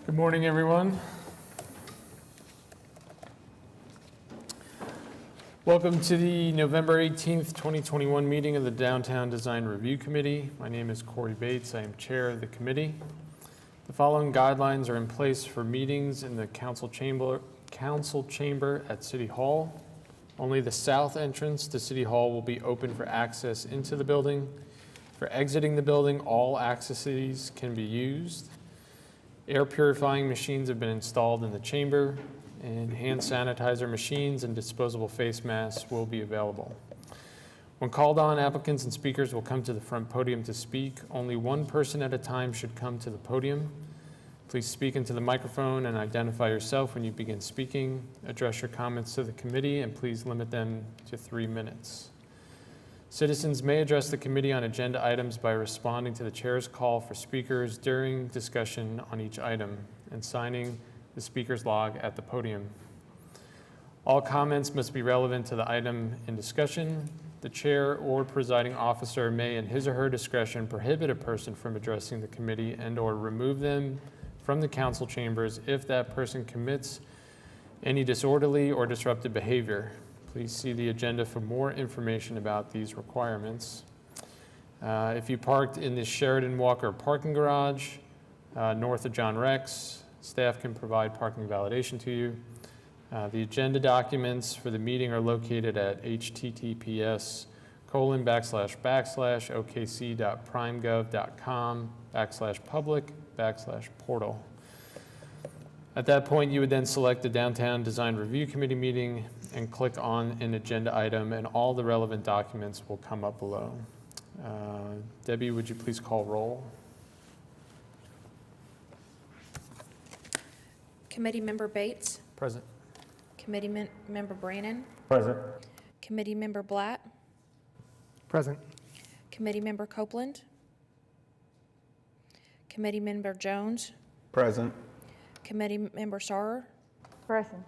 Good morning, everyone. Welcome to the November 18th, 2021 meeting of the Downtown Design Review Committee. My name is Corey Bates. I am chair of the committee. The following guidelines are in place for meetings in the council chamber at City Hall. Only the south entrance to City Hall will be open for access into the building. For exiting the building, all accesses can be used. Air purifying machines have been installed in the chamber, and hand sanitizer machines and disposable face masks will be available. When called on, applicants and speakers will come to the front podium to speak. Only one person at a time should come to the podium. Please speak into the microphone and identify yourself when you begin speaking. Address your comments to the committee, and please limit them to 3 minutes. Citizens may address the committee on agenda items by responding to the chair's call for speakers during discussion on each item and signing the speaker's log at the podium. All comments must be relevant to the item in discussion. The chair or presiding officer may, in his or her discretion, prohibit a person from addressing the committee and/or remove them from the council chambers if that person commits any disorderly or disruptive behavior. Please see the agenda for more information about these requirements. If you parked in the Sheridan Walker parking garage north of John Rex, staff can provide parking validation to you. The agenda documents for the meeting are located at https://okc.primegov.com/public/portal. At that point, you would then select the Downtown Design Review Committee meeting and click on an agenda item, and all the relevant documents will come up below. Debbie, would you please call roll? Committee Member Bates. Present. Committee Member Brannon. Present. Committee Member Blatt. Present. Committee Member Copeland. Committee Member Jones. Present. Committee Member Sauer. Present.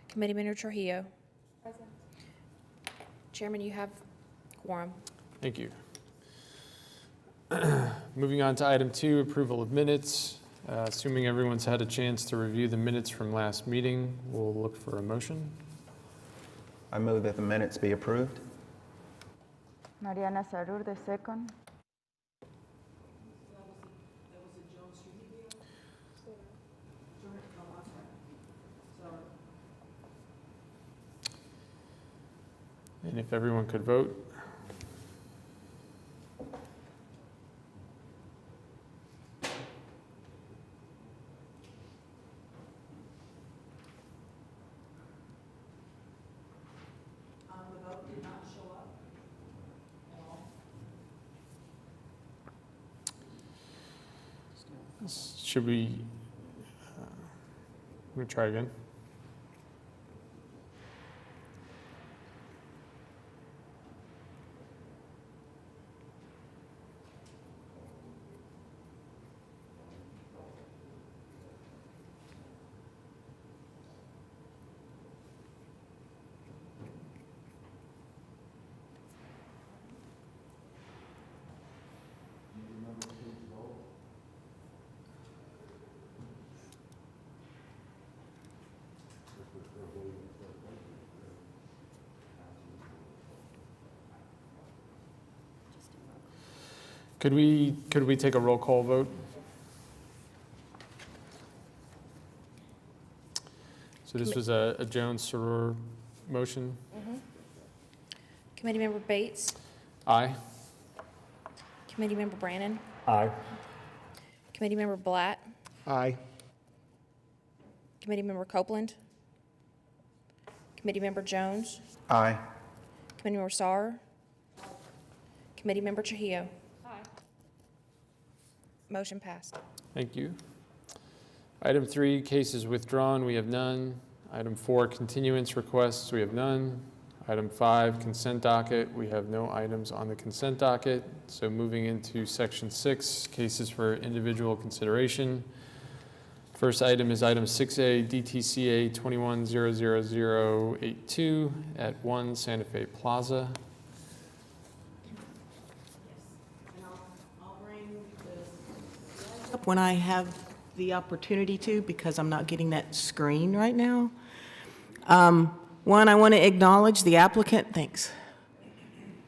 Committee Member Trujillo. Present. Chairman, you have quorum. Thank you. Moving on to item 2, approval of minutes. Assuming everyone's had a chance to review the minutes from last meeting, we'll look for a motion. I move that the minutes be approved. Mariana Sarur, the second. And if everyone could vote. The vote did not show up at all. Should we, I'm going to try again. Could we take a roll call vote? So this was a Jones-Sarur motion. Committee Member Bates. Aye. Committee Member Brannon. Aye. Committee Member Blatt. Aye. Committee Member Copeland. Committee Member Jones. Aye. Committee Member Sauer. Committee Member Trujillo. Motion passed. Thank you. Item 3, cases withdrawn, we have none. Item 4, continuance requests, we have none. Item 5, consent docket, we have no items on the consent docket. So moving into section 6, cases for individual consideration. First item is item 6A, Dtca 21-00082 at 1 Santa Fe Plaza. Up when I have the opportunity to, because I'm not getting that screen right now. One, I want to acknowledge the applicant, thanks.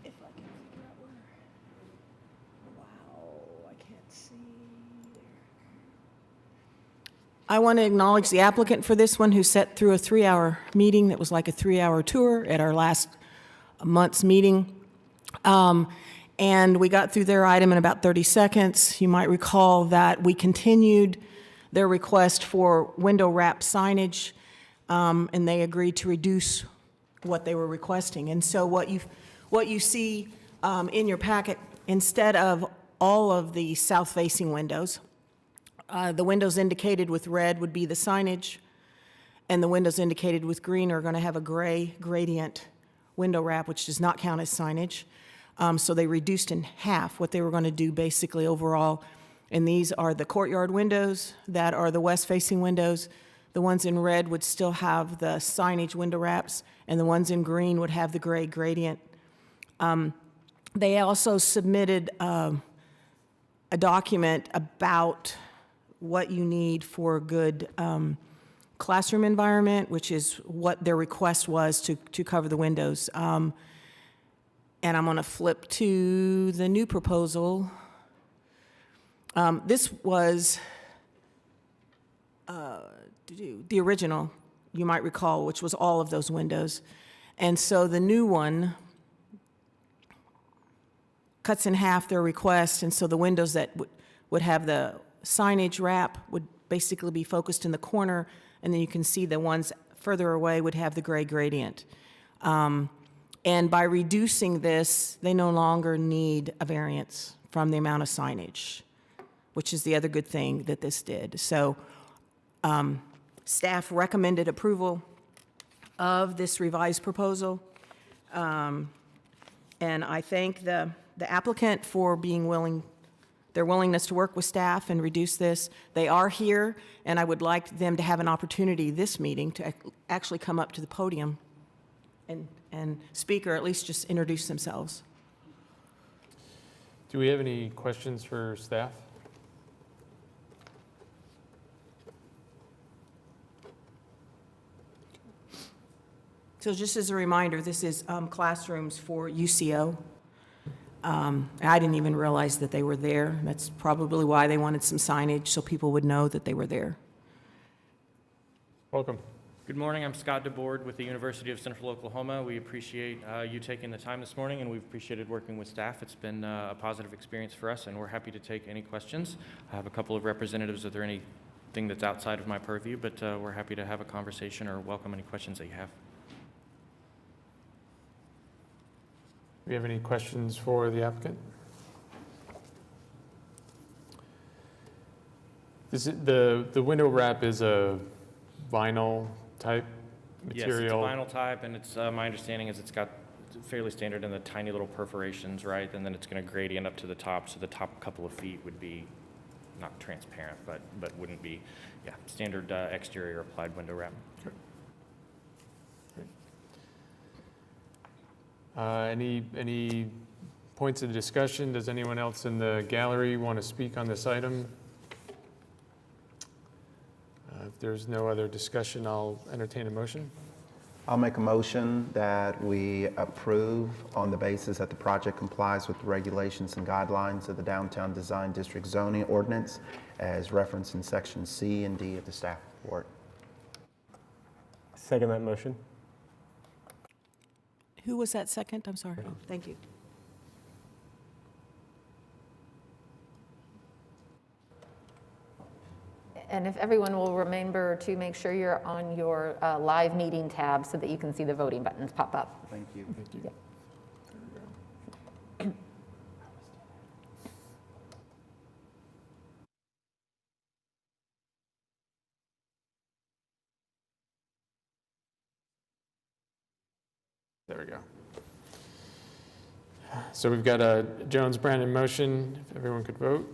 If I can figure out where, wow, I can't see there. I want to acknowledge the applicant for this one who sat through a 3-hour meeting that was like a 3-hour tour at our last month's meeting. And we got through their item in about 30 seconds. You might recall that we continued their request for window wrap signage, and they agreed to reduce what they were requesting. And so what you see in your packet, instead of all of the south-facing windows, the windows indicated with red would be the signage, and the windows indicated with green are going to have a gray gradient window wrap, which does not count as signage. So they reduced in half what they were going to do basically overall. And these are the courtyard windows that are the west-facing windows. The ones in red would still have the signage window wraps, and the ones in green would have the gray gradient. They also submitted a document about what you need for a good classroom environment, which is what their request was to cover the windows. And I'm going to flip to the new proposal. This was the original, you might recall, which was all of those windows. And so the new one cuts in half their request, and so the windows that would have the signage wrap would basically be focused in the corner, and then you can see the ones further away would have the gray gradient. And by reducing this, they no longer need a variance from the amount of signage, which is the other good thing that this did. So staff recommended approval of this revised proposal. And I thank the applicant for their willingness to work with staff and reduce this. They are here, and I would like them to have an opportunity this meeting to actually come up to the podium and speak, or at least just introduce themselves. Do we have any questions for staff? So just as a reminder, this is classrooms for UCO. I didn't even realize that they were there. That's probably why they wanted some signage, so people would know that they were there. Welcome. Good morning, I'm Scott DeBoard with the University of Central Oklahoma. We appreciate you taking the time this morning, and we've appreciated working with staff. It's been a positive experience for us, and we're happy to take any questions. I have a couple of representatives if there's anything that's outside of my purview, but we're happy to have a conversation or welcome any questions that you have. Do we have any questions for the applicant? The window wrap is a vinyl type material? Yes, it's a vinyl type, and it's my understanding is it's got fairly standard in the tiny little perforations, right? And then it's going to gradient up to the top, so the top couple of feet would be not transparent, but wouldn't be, yeah, standard exterior applied window wrap. Sure. Any points of discussion? Does anyone else in the gallery want to speak on this item? If there's no other discussion, I'll entertain a motion. I'll make a motion that we approve on the basis that the project complies with the regulations and guidelines of the Downtown Design District Zoning Ordinance as referenced in section C and D of the staff report. Second that motion. Who was that second? I'm sorry. Oh, thank you. And if everyone will remember to make sure you're on your live meeting tab so that you can see the voting buttons pop up. Thank you. Thank you. Yep. There we go. So we've got a Jones-Brandon motion, if everyone could vote.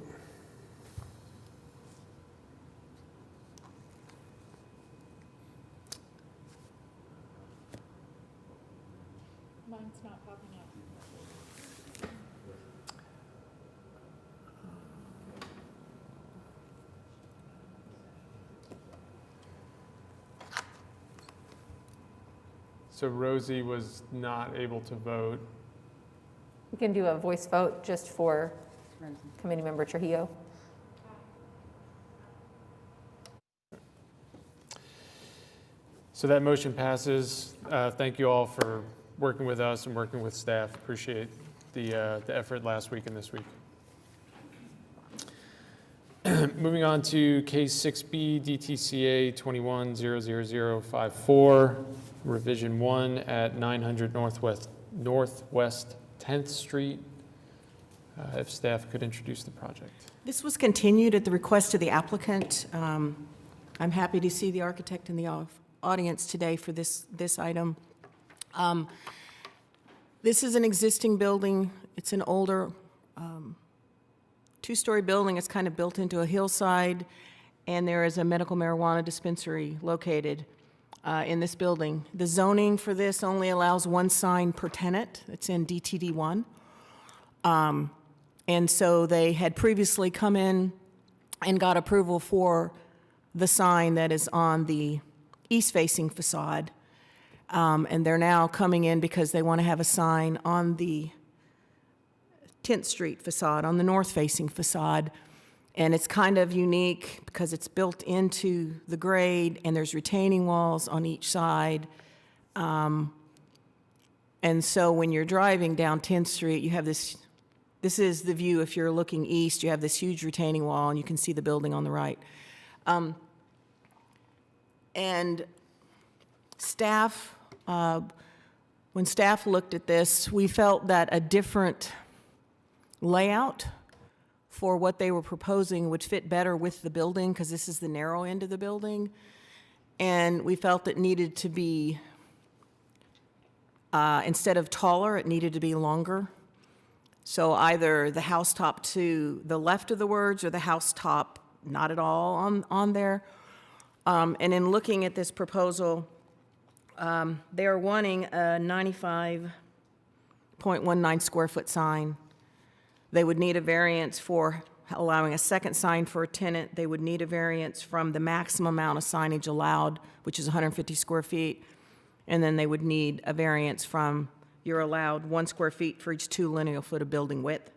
Mine's not popping up. So Rosie was not able to vote. We can do a voice vote just for Committee Member Trujillo. So that motion passes. Thank you all for working with us and working with staff. Appreciate the effort last week and this week. Moving on to case 6B, DTCA 21-00054, revision 1 at 900 Northwest 10th Street. If staff could introduce the project. This was continued at the request of the applicant. I'm happy to see the architect in the audience today for this item. This is an existing building. It's an older two-story building. It's kind of built into a hillside, and there is a medical marijuana dispensary located in this building. The zoning for this only allows one sign per tenant. It's in DTD 1. And so they had previously come in and got approval for the sign that is on the east-facing facade. And they're now coming in because they want to have a sign on the 10th Street facade, on the north-facing facade. And it's kind of unique because it's built into the grade and there's retaining walls on each side. And so when you're driving down 10th Street, you have this is the view if you're looking east, you have this huge retaining wall and you can see the building on the right. And staff, when staff looked at this, we felt that a different layout for what they were proposing would fit better with the building because this is the narrow end of the building. And we felt it needed to be, instead of taller, it needed to be longer. So either the housetop to the left of the words or the housetop not at all on there. And in looking at this proposal, they are wanting a 95.19 square foot sign. They would need a variance for allowing a second sign for a tenant. They would need a variance from the maximum amount of signage allowed, which is 150 square feet. And then they would need a variance from you're allowed 1 square feet for each 2 linear foot of building width.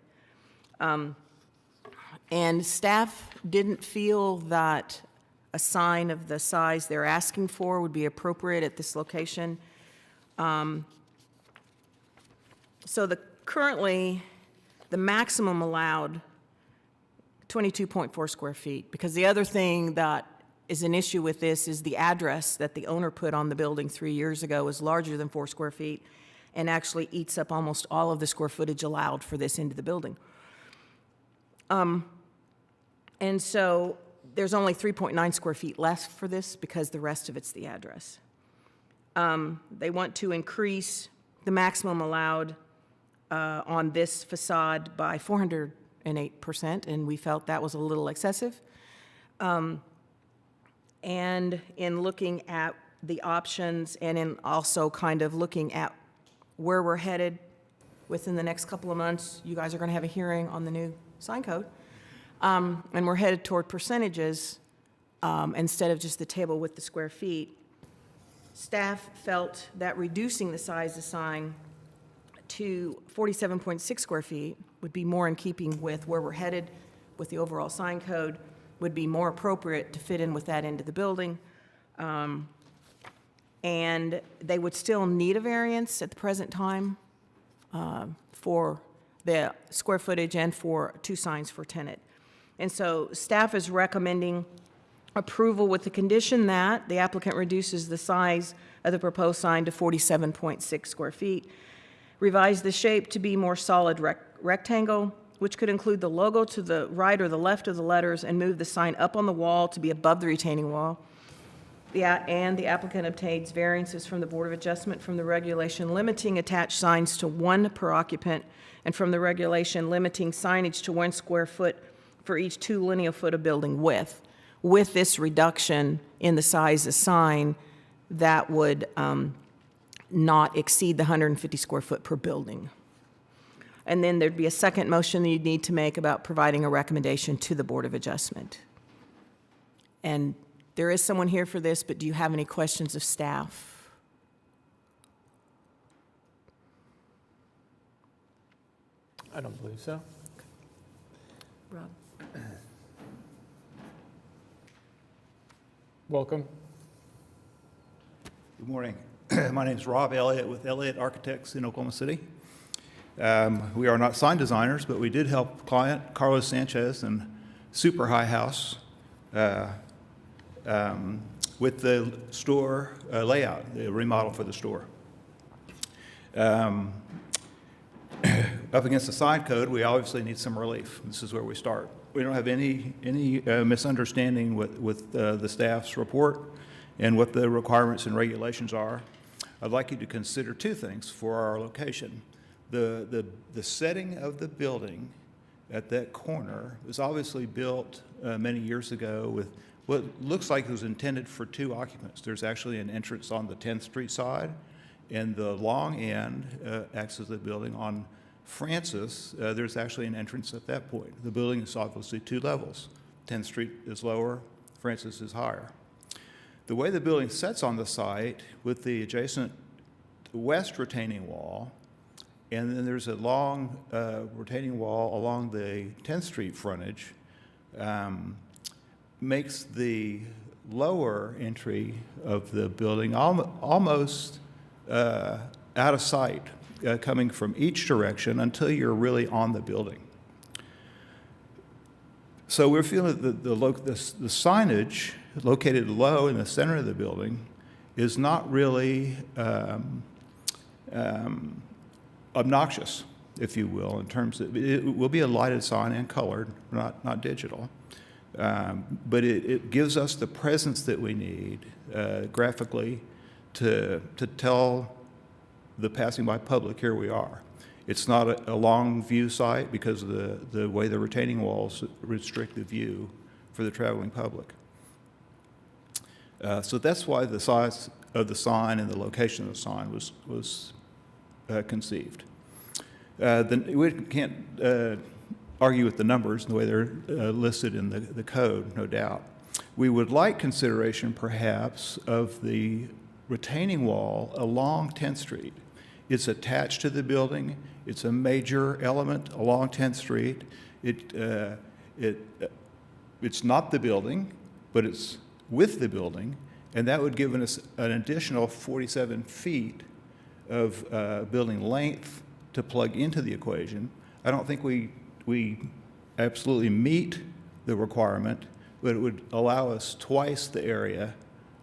And staff didn't feel that a sign of the size they're asking for would be appropriate at this location. So currently, the maximum allowed 22.4 square feet, because the other thing that is an issue with this is the address that the owner put on the building 3 years ago is larger than 4 square feet and actually eats up almost all of the square footage allowed for this end of the building. And so there's only 3.9 square feet left for this because the rest of it's the address. They want to increase the maximum allowed on this facade by 408%, and we felt that was a little excessive. And in looking at the options and in also kind of looking at where we're headed within the next couple of months, you guys are going to have a hearing on the new sign code. And we're headed toward percentages instead of just the table with the square feet. Staff felt that reducing the size of the sign to 47.6 square feet would be more in keeping with where we're headed with the overall sign code, would be more appropriate to fit in with that end of the building. And they would still need a variance at the present time for the square footage and for 2 signs for tenant. And so staff is recommending approval with the condition that the applicant reduces the size of the proposed sign to 47.6 square feet, revise the shape to be more solid rectangle, which could include the logo to the right or the left of the letters, and move the sign up on the wall to be above the retaining wall. And the applicant obtains variances from the Board of Adjustment from the regulation limiting attached signs to 1 per occupant, and from the regulation limiting signage to 1 square foot for each 2 linear foot of building width. With this reduction in the size of sign, that would not exceed the 150 square foot per building. And then there'd be a second motion that you'd need to make about providing a recommendation to the Board of Adjustment. And there is someone here for this, but do you have any questions of staff? I don't believe so. Rob? Welcome. Good morning. My name is Rob Elliott with Elliott Architects in Oklahoma City. We are not sign designers, but we did help client Carlos Sanchez and Super High House with the store layout, the remodel for the store. Up against the sign code, we obviously need some relief. This is where we start. We don't have any misunderstanding with the staff's report and what the requirements and regulations are. I'd like you to consider two things for our location. The setting of the building at that corner was obviously built many years ago with what looks like it was intended for 2 occupants. There's actually an entrance on the 10th Street side, and the long end access the building on Francis, there's actually an entrance at that point. The building is obviously 2 levels. 10th Street is lower, Francis is higher. The way the building sets on the site with the adjacent west retaining wall, and then there's a long retaining wall along the 10th Street frontage, makes the lower entry of the building almost out of sight, coming from each direction until you're really on the building. So we're feeling that the signage located low in the center of the building is not really obnoxious, if you will, in terms of, it will be a lighted sign and colored, not digital. But it gives us the presence that we need graphically to tell the passing by public, here we are. It's not a long view site because of the way the retaining walls restrict the view for the traveling public. So that's why the size of the sign and the location of the sign was conceived. We can't argue with the numbers and the way they're listed in the code, no doubt. We would like consideration, perhaps, of the retaining wall along 10th Street. It's attached to the building. It's a major element along 10th Street. It's not the building, but it's with the building, and that would give us an additional 47 feet of building length to plug into the equation. I don't think we absolutely meet the requirement, but it would allow us twice the area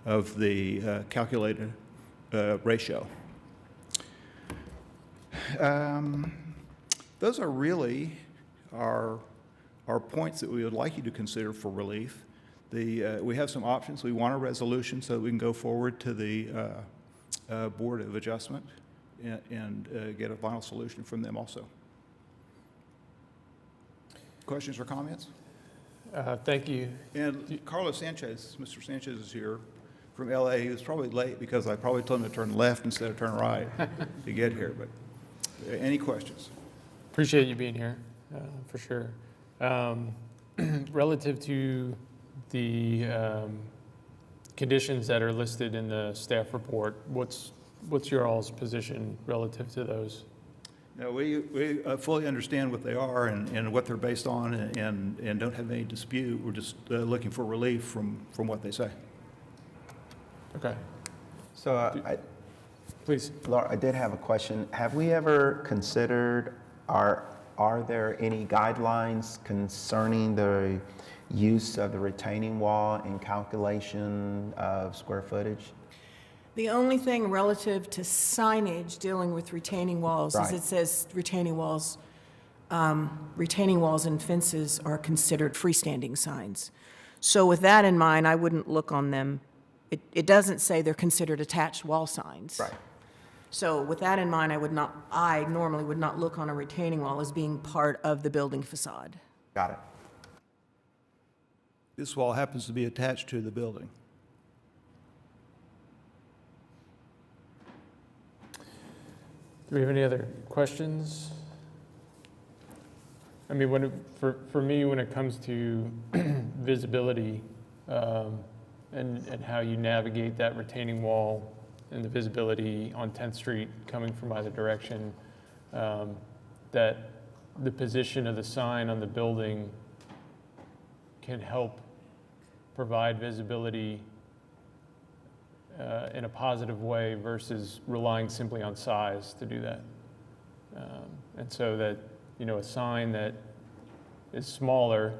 of the calculated ratio. Those are really our points that we would like you to consider for relief. We have some options. We want a resolution so that we can go forward to the Board of Adjustment and get a final solution from them also. Questions or comments? Thank you. And Carlos Sanchez, Mr. Sanchez is here from LA. He was probably late because I probably told him to turn left instead of turn right to get here. But any questions? Appreciate you being here, for sure. Relative to the conditions that are listed in the staff report, what's your all's position relative to those? No, we fully understand what they are and what they're based on and don't have any dispute. We're just looking for relief from what they say. Okay. So Please. Laura, I did have a question. Have we ever considered, are there any guidelines concerning the use of the retaining wall in calculation of square footage? The only thing relative to signage dealing with retaining walls is Right. it says retaining walls and fences are considered freestanding signs. So with that in mind, I wouldn't look on them. It doesn't say they're considered attached wall signs. Right. So with that in mind, I normally would not look on a retaining wall as being part of the building facade. Got it. This wall happens to be attached to the building. Do we have any other questions? I mean, for me, when it comes to visibility and how you navigate that retaining wall and the visibility on 10th Street coming from either direction, that the position of the sign on the building can help provide visibility in a positive way versus relying simply on size to do that. And so that, you know, a sign that is smaller,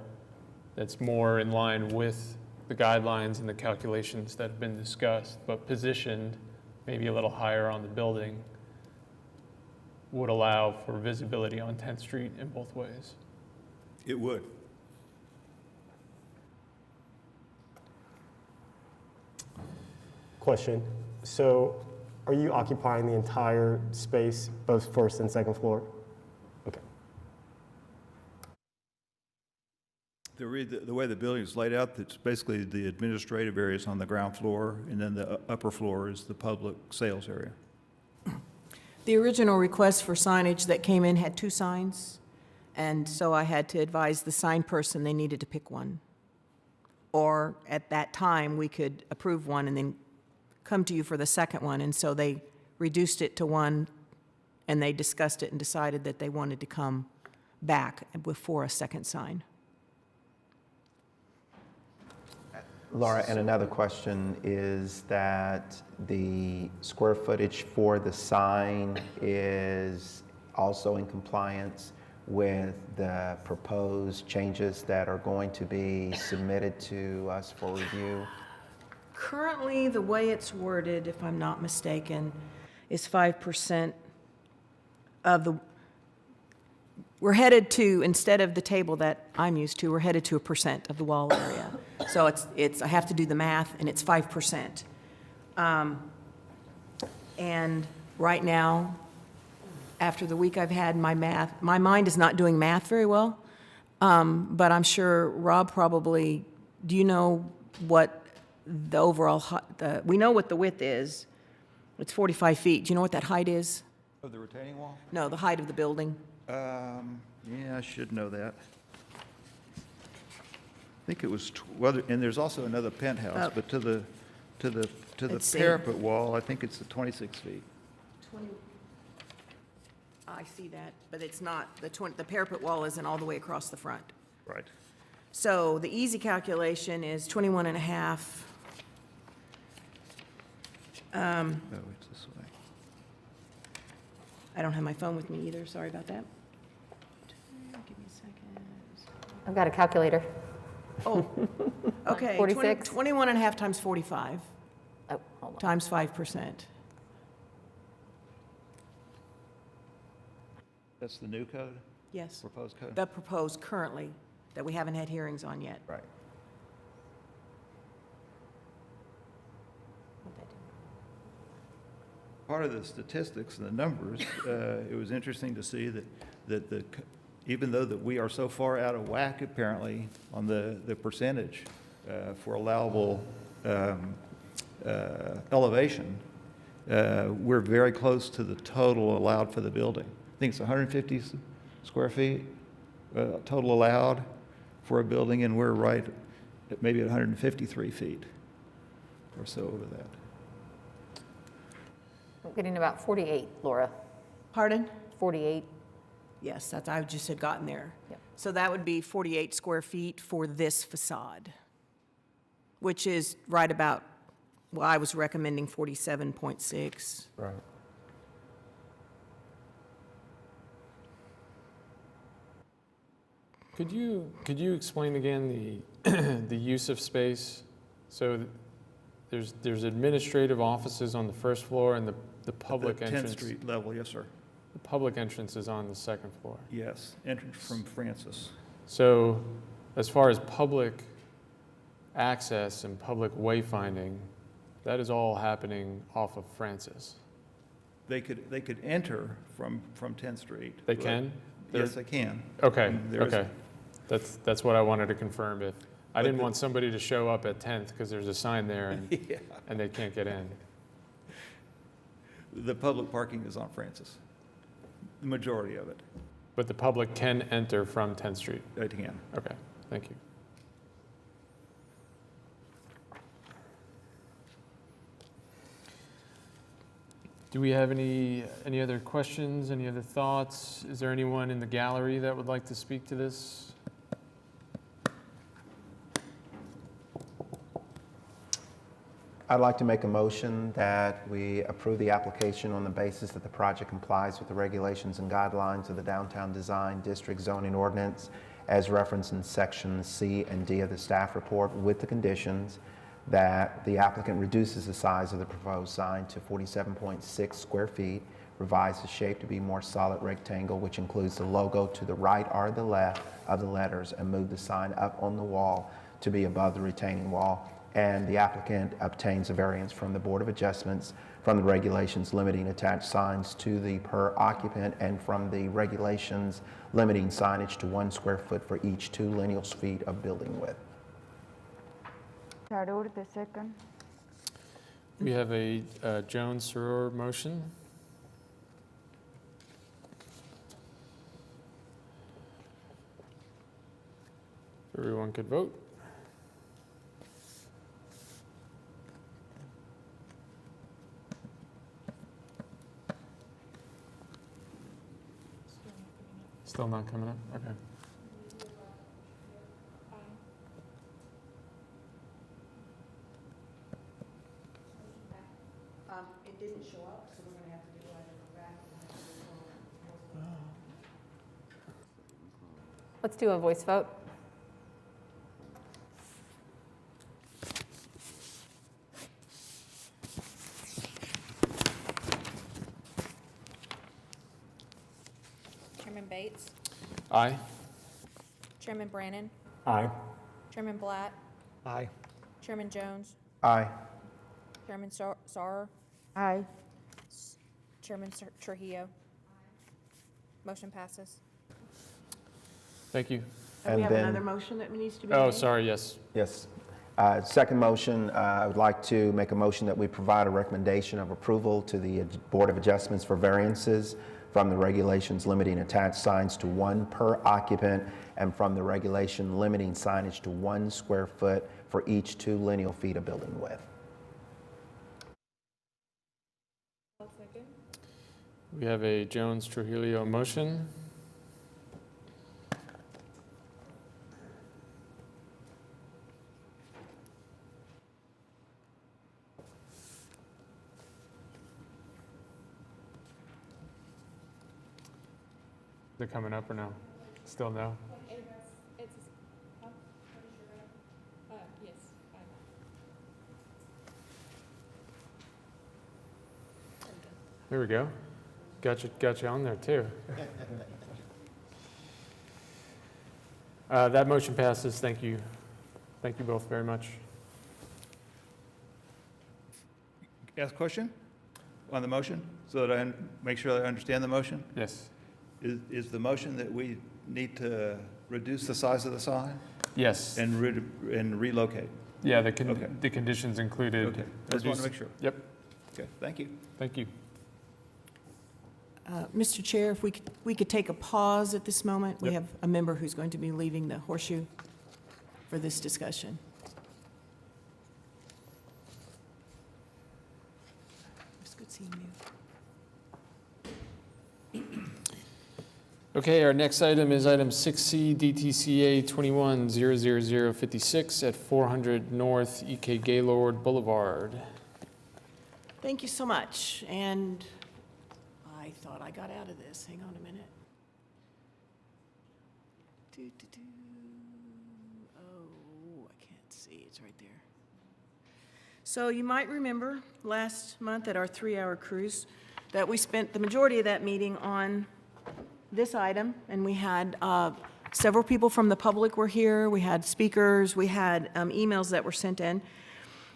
that's more in line with the guidelines and the calculations that have been discussed, but positioned maybe a little higher on the building, would allow for visibility on 10th Street in both ways. It would. Question. So are you occupying the entire space, both first and second floor? Okay. The way the building is laid out, it's basically the administrative areas on the ground floor, and then the upper floor is the public sales area. The original request for signage that came in had 2 signs, and so I had to advise the sign person they needed to pick one. Or at that time, we could approve one and then come to you for the second one, and so they reduced it to 1, and they discussed it and decided that they wanted to come back for a second sign. Laura, and another question is that the square footage for the sign is also in compliance with the proposed changes that are going to be submitted to us for review? Currently, the way it's worded, if I'm not mistaken, is 5% of the, we're headed to, instead of the table that I'm used to, we're headed to 1% of the wall area. So it's I have to do the math, and it's 5%. And right now, after the week I've had, my mind is not doing math very well, but I'm sure Rob probably, do you know what the overall, we know what the width is. It's 45 feet. Do you know what that height is? Of the retaining wall? No, the height of the building. Yeah, I should know that. I think it was, and there's also another penthouse, but to the Let's see. parapet wall, I think it's the 26 feet. 20, I see that, but it's not, the parapet wall isn't all the way across the front. Right. So the easy calculation is 21 and a half. Oh, it's this way. I don't have my phone with me either, sorry about that. Give me a second. I've got a calculator. Oh, okay. 46? 21 and a half times 45, Oh, hold on. times 5%. That's the new code, Yes. proposed code? The proposed currently, that we haven't had hearings on yet. Right. Part of the statistics and the numbers, it was interesting to see that even though that we are so far out of whack apparently on the percentage for allowable elevation, we're very close to the total allowed for the building. I think it's 150 square feet total allowed for a building, and we're right at maybe 153 feet or so over that. I'm getting about 48, Laura. Pardon? 48. Yes, that's, I just had gotten there. Yep. So that would be 48 square feet for this facade, which is right about, well, I was recommending 47.6. Right. Could you explain again the use of space? So there's administrative offices on the first floor and the public At the 10th entrance. Street level, yes, sir. The public entrance is on the second floor. Yes, entrance from Francis. So as far as public access and public wayfinding, that is all happening off of Francis. They could enter from 10th Street. They but- can? Yes, they can. Okay, And there is- okay. That's what I wanted to confirm. I But didn't the- want somebody to show up at 10th because there's a sign there and, Yeah. and they can't get in. The public parking is on Francis, the majority of it. But the public can enter from 10th Street. They can. Okay, thank you. Do we have any other questions, any other thoughts? Is there anyone in the gallery that would like to speak to this? I'd like to make a motion that we approve the application on the basis that the project complies with the regulations and guidelines of the Downtown Design District Zoning Ordinance as referenced in sections C and D of the staff report, with the conditions that the applicant reduces the size of the proposed sign to 47.6 square feet, revise the shape to be more solid rectangle, which includes the logo to the right or the left of the letters, and move the sign up on the wall to be above the retaining wall. And the applicant obtains a variance from the Board of Adjustments from the regulations limiting attached signs to the per occupant, and from the regulations limiting signage to 1 square foot for each 2 lineal feet of building width. Sarur, the second. We have a Jones-Sarur motion. Everyone could vote. Still not coming up? Okay. It didn't show up, so we're gonna have to do either go back or Let's do a voice vote. Chairman Bates, Aye. Chairman Brannon, Aye. Chairman Blatt, Aye. Chairman Jones, Aye. Chairman Sauer, Aye. Chairman Trujillo. Motion passes. Thank you. And we have And then- another motion that needs to be made? Oh, sorry, yes. Yes. Second motion, I would like to make a motion that we provide a recommendation of approval to the Board of Adjustments for variances from the regulations limiting attached signs to 1 per occupant, and from the regulation limiting signage to 1 square foot for each 2 lineal feet of building width. We have a Jones-Trujillo motion. They're coming up or no? Still no? There we go. Got you on there too. That motion passes. Thank you. Thank you both very much. Ask a question on the motion, so that I make sure that I understand the motion? Yes. Is the motion that we need to reduce the size of the sign Yes. and relocate? Yeah, Okay. the conditions included. Okay, just want to make sure. Yep. Okay, thank you. Thank you. Mr. Chair, if we could take a pause at this moment. We Yep. have a member who's going to be leaving the horseshoe for this discussion. It's good seeing you. Okay, our next item is item 6C, DTCA 21-00056 at 400 North E.K. Gaylord Boulevard. Thank you so much. And I thought I got out of this. Hang on a minute. Oh, I can't see. It's right there. So you might remember last month at our 3-hour cruise that we spent the majority of that meeting on this item, and we had several people from the public were here. We had speakers. We had emails that were sent in.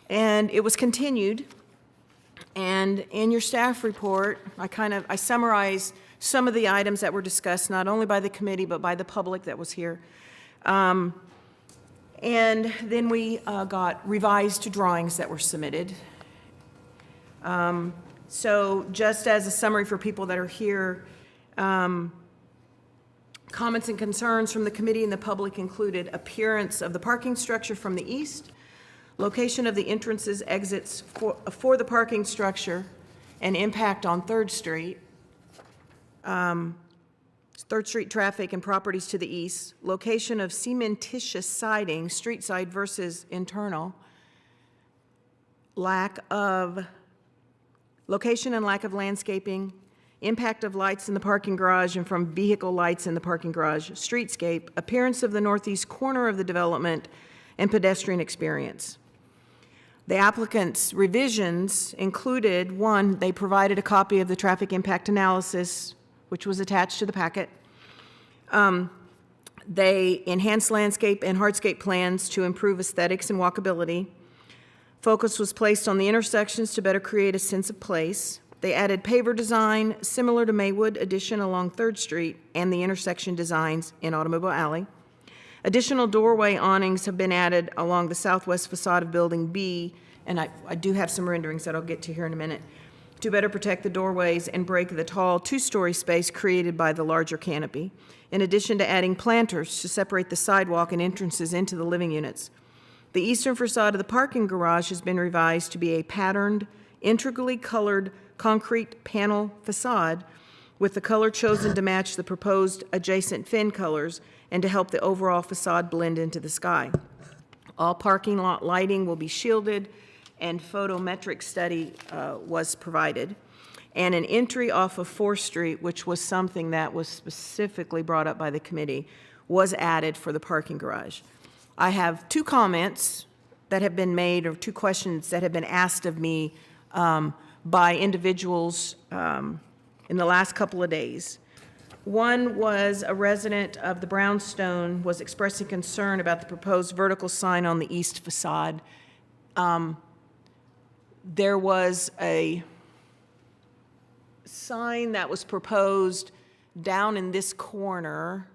And it was continued. And in your staff report, I summarized some of the items that were discussed, not only by the committee, but by the public that was here. And then we got revised drawings that were submitted. So just as a summary for people that are here, comments and concerns from the committee and the public included appearance of the parking structure from the east, location of the entrances, exits for the parking structure, and impact on Third Street. 3rd Street traffic and properties to the east, location of cementitious siding, street side versus internal, location and lack of landscaping, impact of lights in the parking garage and from vehicle lights in the parking garage, streetscape, appearance of the northeast corner of the development, and pedestrian experience. The applicant's revisions included, one, they provided a copy of the traffic impact analysis, which was attached to the packet. They enhanced landscape and hardscape plans to improve aesthetics and walkability. Focus was placed on the intersections to better create a sense of place. They added paver design similar to Maywood addition along 3rd Street and the intersection designs in Automobile Alley. Additional doorway awnings have been added along the southwest facade of Building B, and I do have some renderings that I'll get to here in a minute, to better protect the doorways and break the tall 2-story space created by the larger canopy, in addition to adding planters to separate the sidewalk and entrances into the living units. The eastern facade of the parking garage has been revised to be a patterned, integrally colored concrete panel facade with the color chosen to match the proposed adjacent fin colors and to help the overall facade blend into the sky. All parking lot lighting will be shielded, and photometric study was provided. And an entry off of 4th Street, which was something that was specifically brought up by the committee, was added for the parking garage. I have 2 comments that have been made, or 2 questions that have been asked of me by individuals in the last couple of days. One was a resident of the Brownstone was expressing concern about the proposed vertical sign on the east facade. There was a sign that was proposed down in this corner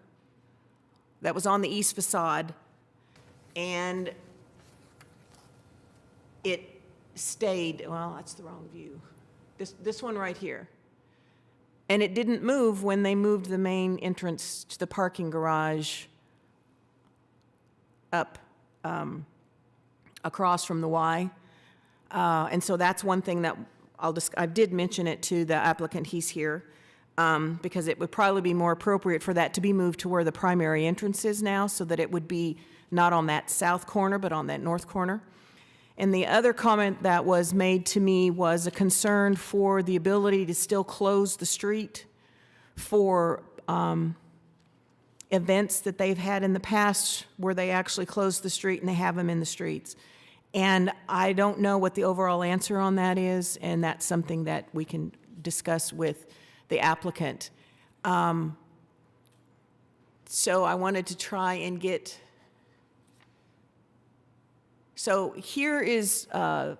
that was on the east facade, and it stayed, well, that's the wrong view. This one right here. And it didn't move when they moved the main entrance to the parking garage up across from the Y. And so that's one thing that I did mention it to the applicant, he's here, because it would probably be more appropriate for that to be moved to where the primary entrance is now, so that it would be not on that south corner, but on that north corner. And the other comment that was made to me was a concern for the ability to still close the street for events that they've had in the past where they actually close the street and they have them in the streets. And I don't know what the overall answer on that is, and that's something that we can discuss with the applicant. So I wanted to try and get... So here is the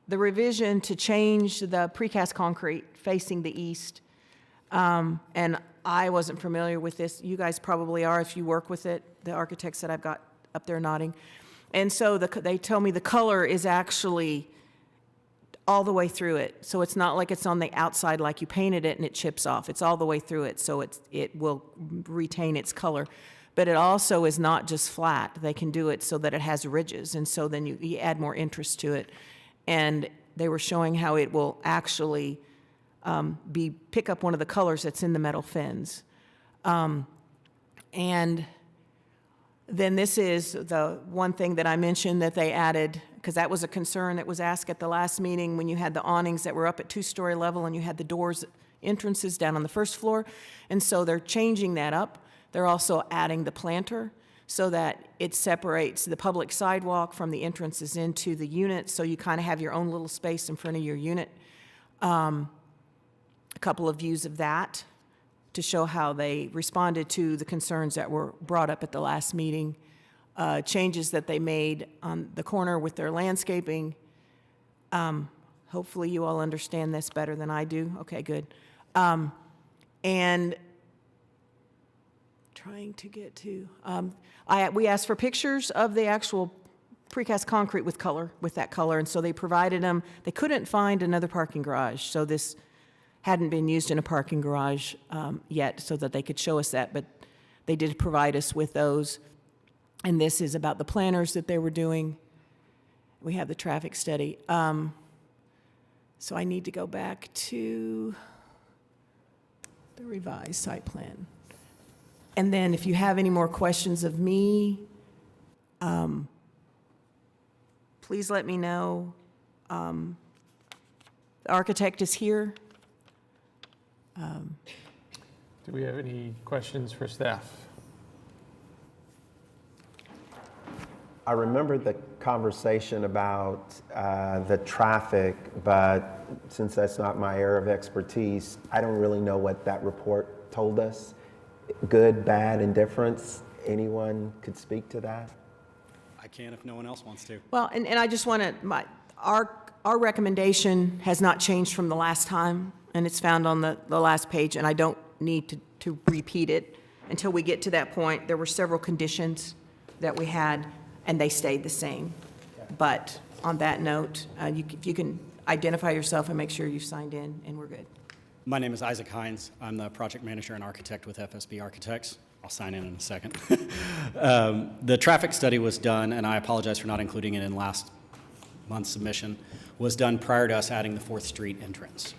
revision to change the precast concrete facing the east. And I wasn't familiar with this. You guys probably are if you work with it, the architects that I've got up there nodding. And so they tell me the color is actually all the way through it. So it's not like it's on the outside like you painted it and it chips off. It's all the way through it, so it will retain its color. But it also is not just flat. They can do it so that it has ridges, and so then you add more interest to it. And they were showing how it will actually pick up one of the colors that's in the metal fins. And then this is the one thing that I mentioned that they added, because that was a concern that was asked at the last meeting when you had the awnings that were up at 2-story level and you had the doors, entrances down on the 1st floor. And so they're changing that up. They're also adding the planter so that it separates the public sidewalk from the entrances into the unit, so you kind of have your own little space in front of your unit. A couple of views of that to show how they responded to the concerns that were brought up at the last meeting. Changes that they made on the corner with their landscaping. Hopefully you all understand this better than I do. Okay, good. And trying to get to, we asked for pictures of the actual precast concrete with color, with that color, and so they provided them. They couldn't find another parking garage, so this hadn't been used in a parking garage yet, so that they could show us that, but they did provide us with those. And this is about the planners that they were doing. We have the traffic study. So I need to go back to the revised site plan. And then if you have any more questions of me, please let me know. The architect is here. Do we have any questions for staff? I remember the conversation about the traffic, but since that's not my area of expertise, I don't really know what that report told us. Good, bad, indifference? Anyone could speak to that? I can if no one else wants to. Well, and I just want to, our recommendation has not changed from the last time, and it's found on the last page, and I don't need to repeat it until we get to that point. There were several conditions that we had, and they stayed the same. But on that note, if you can identify yourself and make sure you've signed in, and we're good. My name is Isaac Hines. I'm the project manager and architect with FSB Architects. I'll sign in a second. The traffic study was done, and I apologize for not including it in last month's submission, was done prior to us adding the 4th Street entrance.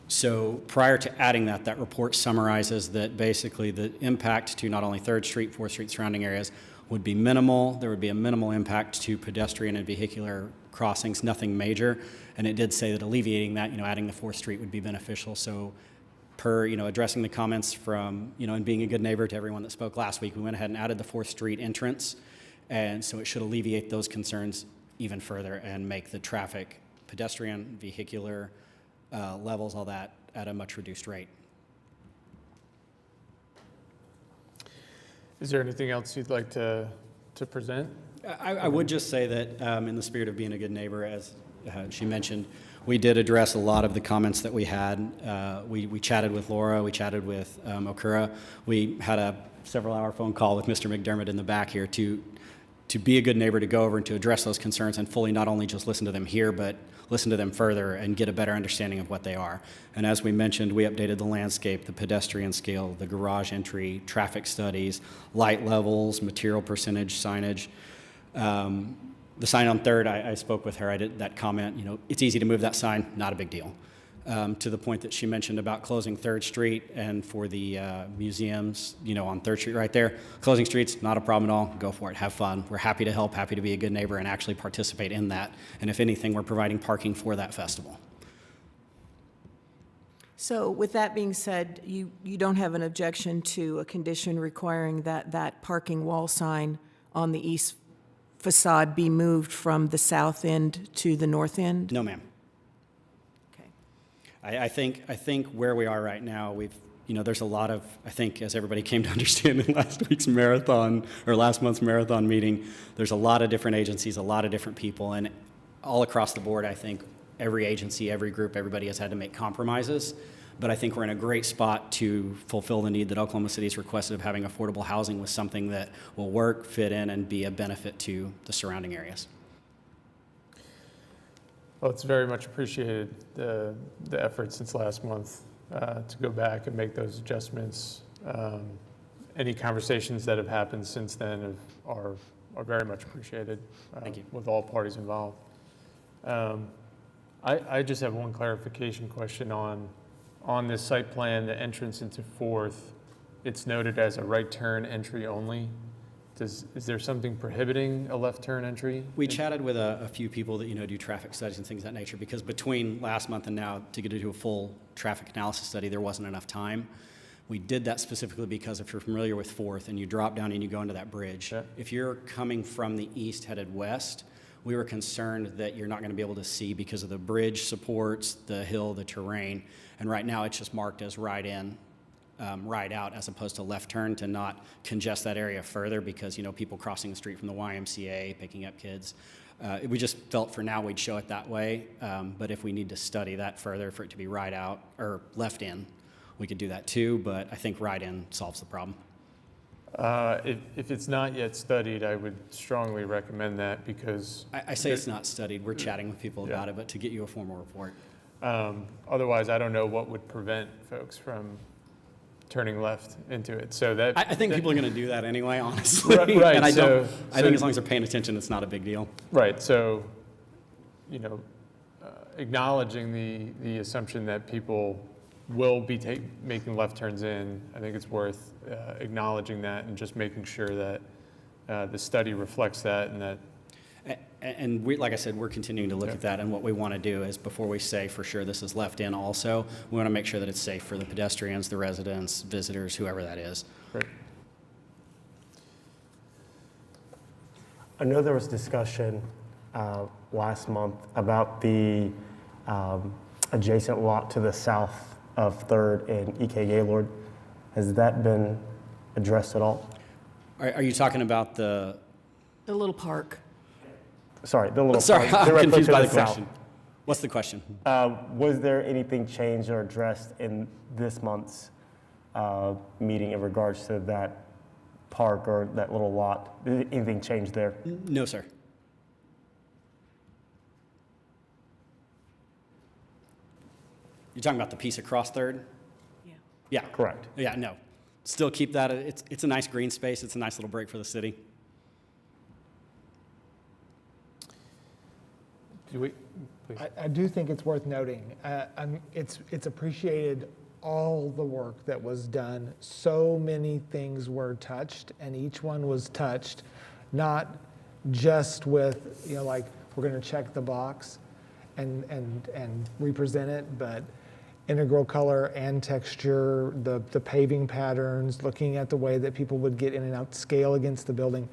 So prior to adding that, that report summarizes that basically the impact to not only 3rd Street, 4th Street surrounding areas would be minimal. There would be a minimal impact to pedestrian and vehicular crossings, nothing major. And it did say that alleviating that, adding the 4th Street would be beneficial. So per, addressing the comments from, and being a good neighbor to everyone that spoke last week, we went ahead and added the 4th Street entrance. And so it should alleviate those concerns even further and make the traffic, pedestrian, vehicular levels, all that, at a much reduced rate. Is there anything else you'd like to present? I would just say that in the spirit of being a good neighbor, as she mentioned, we did address a lot of the comments that we had. We chatted with Laura, we chatted with Okura. We had a several-hour phone call with Mr. Mcdermott in the back here to be a good neighbor, to go over and to address those concerns and fully not only just listen to them here, but listen to them further and get a better understanding of what they are. And as we mentioned, we updated the landscape, the pedestrian scale, the garage entry, traffic studies, light levels, material percentage, signage. The sign on 3rd, I spoke with her. I did that comment, it's easy to move that sign, not a big deal. To the point that she mentioned about closing 3rd Street and for the museums, on 3rd Street right there. Closing streets, not a problem at all. Go for it. Have fun. We're happy to help, happy to be a good neighbor and actually participate in that. And if anything, we're providing parking for that festival. So with that being said, you don't have an objection to a condition requiring that parking wall sign on the east facade be moved from the south end to the north end? No, ma'am. I think where we are right now, there's a lot of, I think, as everybody came to understand in last week's marathon, or last month's marathon meeting, there's a lot of different agencies, a lot of different people, and all across the board, I think every agency, every group, everybody has had to make compromises. But I think we're in a great spot to fulfill the need that Oklahoma City's requested of having affordable housing with something that will work, fit in, and be a benefit to the surrounding areas. Well, it's very much appreciated, the effort since last month to go back and make those adjustments. Any conversations that have happened since then are very much appreciated. Thank you. With all parties involved. I just have one clarification question on this site plan, the entrance into 4th. It's noted as a right turn entry only. Is there something prohibiting a left turn entry? We chatted with a few people that do traffic studies and things of that nature, because between last month and now to get into a full traffic analysis study, there wasn't enough time. We did that specifically because if you're familiar with 4th and you drop down and you go into that bridge, yeah. If you're coming from the east headed west, we were concerned that you're not going to be able to see because of the bridge supports, the hill, the terrain, and right now it's just marked as right in. Right out as opposed to left turn, to not congest that area further because, people crossing the street from the YMCA, picking up kids. We just felt for now we'd show it that way, but if we need to study that further for it to be right out or left in, we could do that too, but I think right in solves the problem. If it's not yet studied, I would strongly recommend that because... I say it's not studied. We're chatting with people about it, but to get you a formal report. Otherwise, I don't know what would prevent folks from turning left into it. So that I think people are going to do that anyway, honestly. Right. And I so think as long as they're paying attention, it's not a big deal. Right. So, acknowledging the assumption that people will be making left turns in, I think it's worth acknowledging that and just making sure that the study reflects that and that. And we, like I said, we're continuing to look at that, and what we want to do is, before we say for sure this is left in also, we want to make sure that it's safe for the pedestrians, the residents, visitors, whoever that is. Right. I know there was discussion last month about the adjacent lot to the south of 3rd and EK Gaylord. Has that been addressed at all? Are you talking about the little park. Sorry, the little Sorry, park I'm directly confused to by the the south. question. What's the question? Was there anything changed or addressed in this month's meeting in regards to that park or that little lot? Did anything change there? No, sir. You're talking about the piece across 3rd? Yeah. Yeah. Correct. Yeah, no. Still keep that. It's a nice green space. It's a nice little break for the city. Do we, please. I do think it's worth noting. It's appreciated all the work that was done. So many things were touched, and each one was touched, not just with, like, we're going to check the box and represent it, but integral color and texture, the paving patterns, looking at the way that people would get in and out, scale against the building.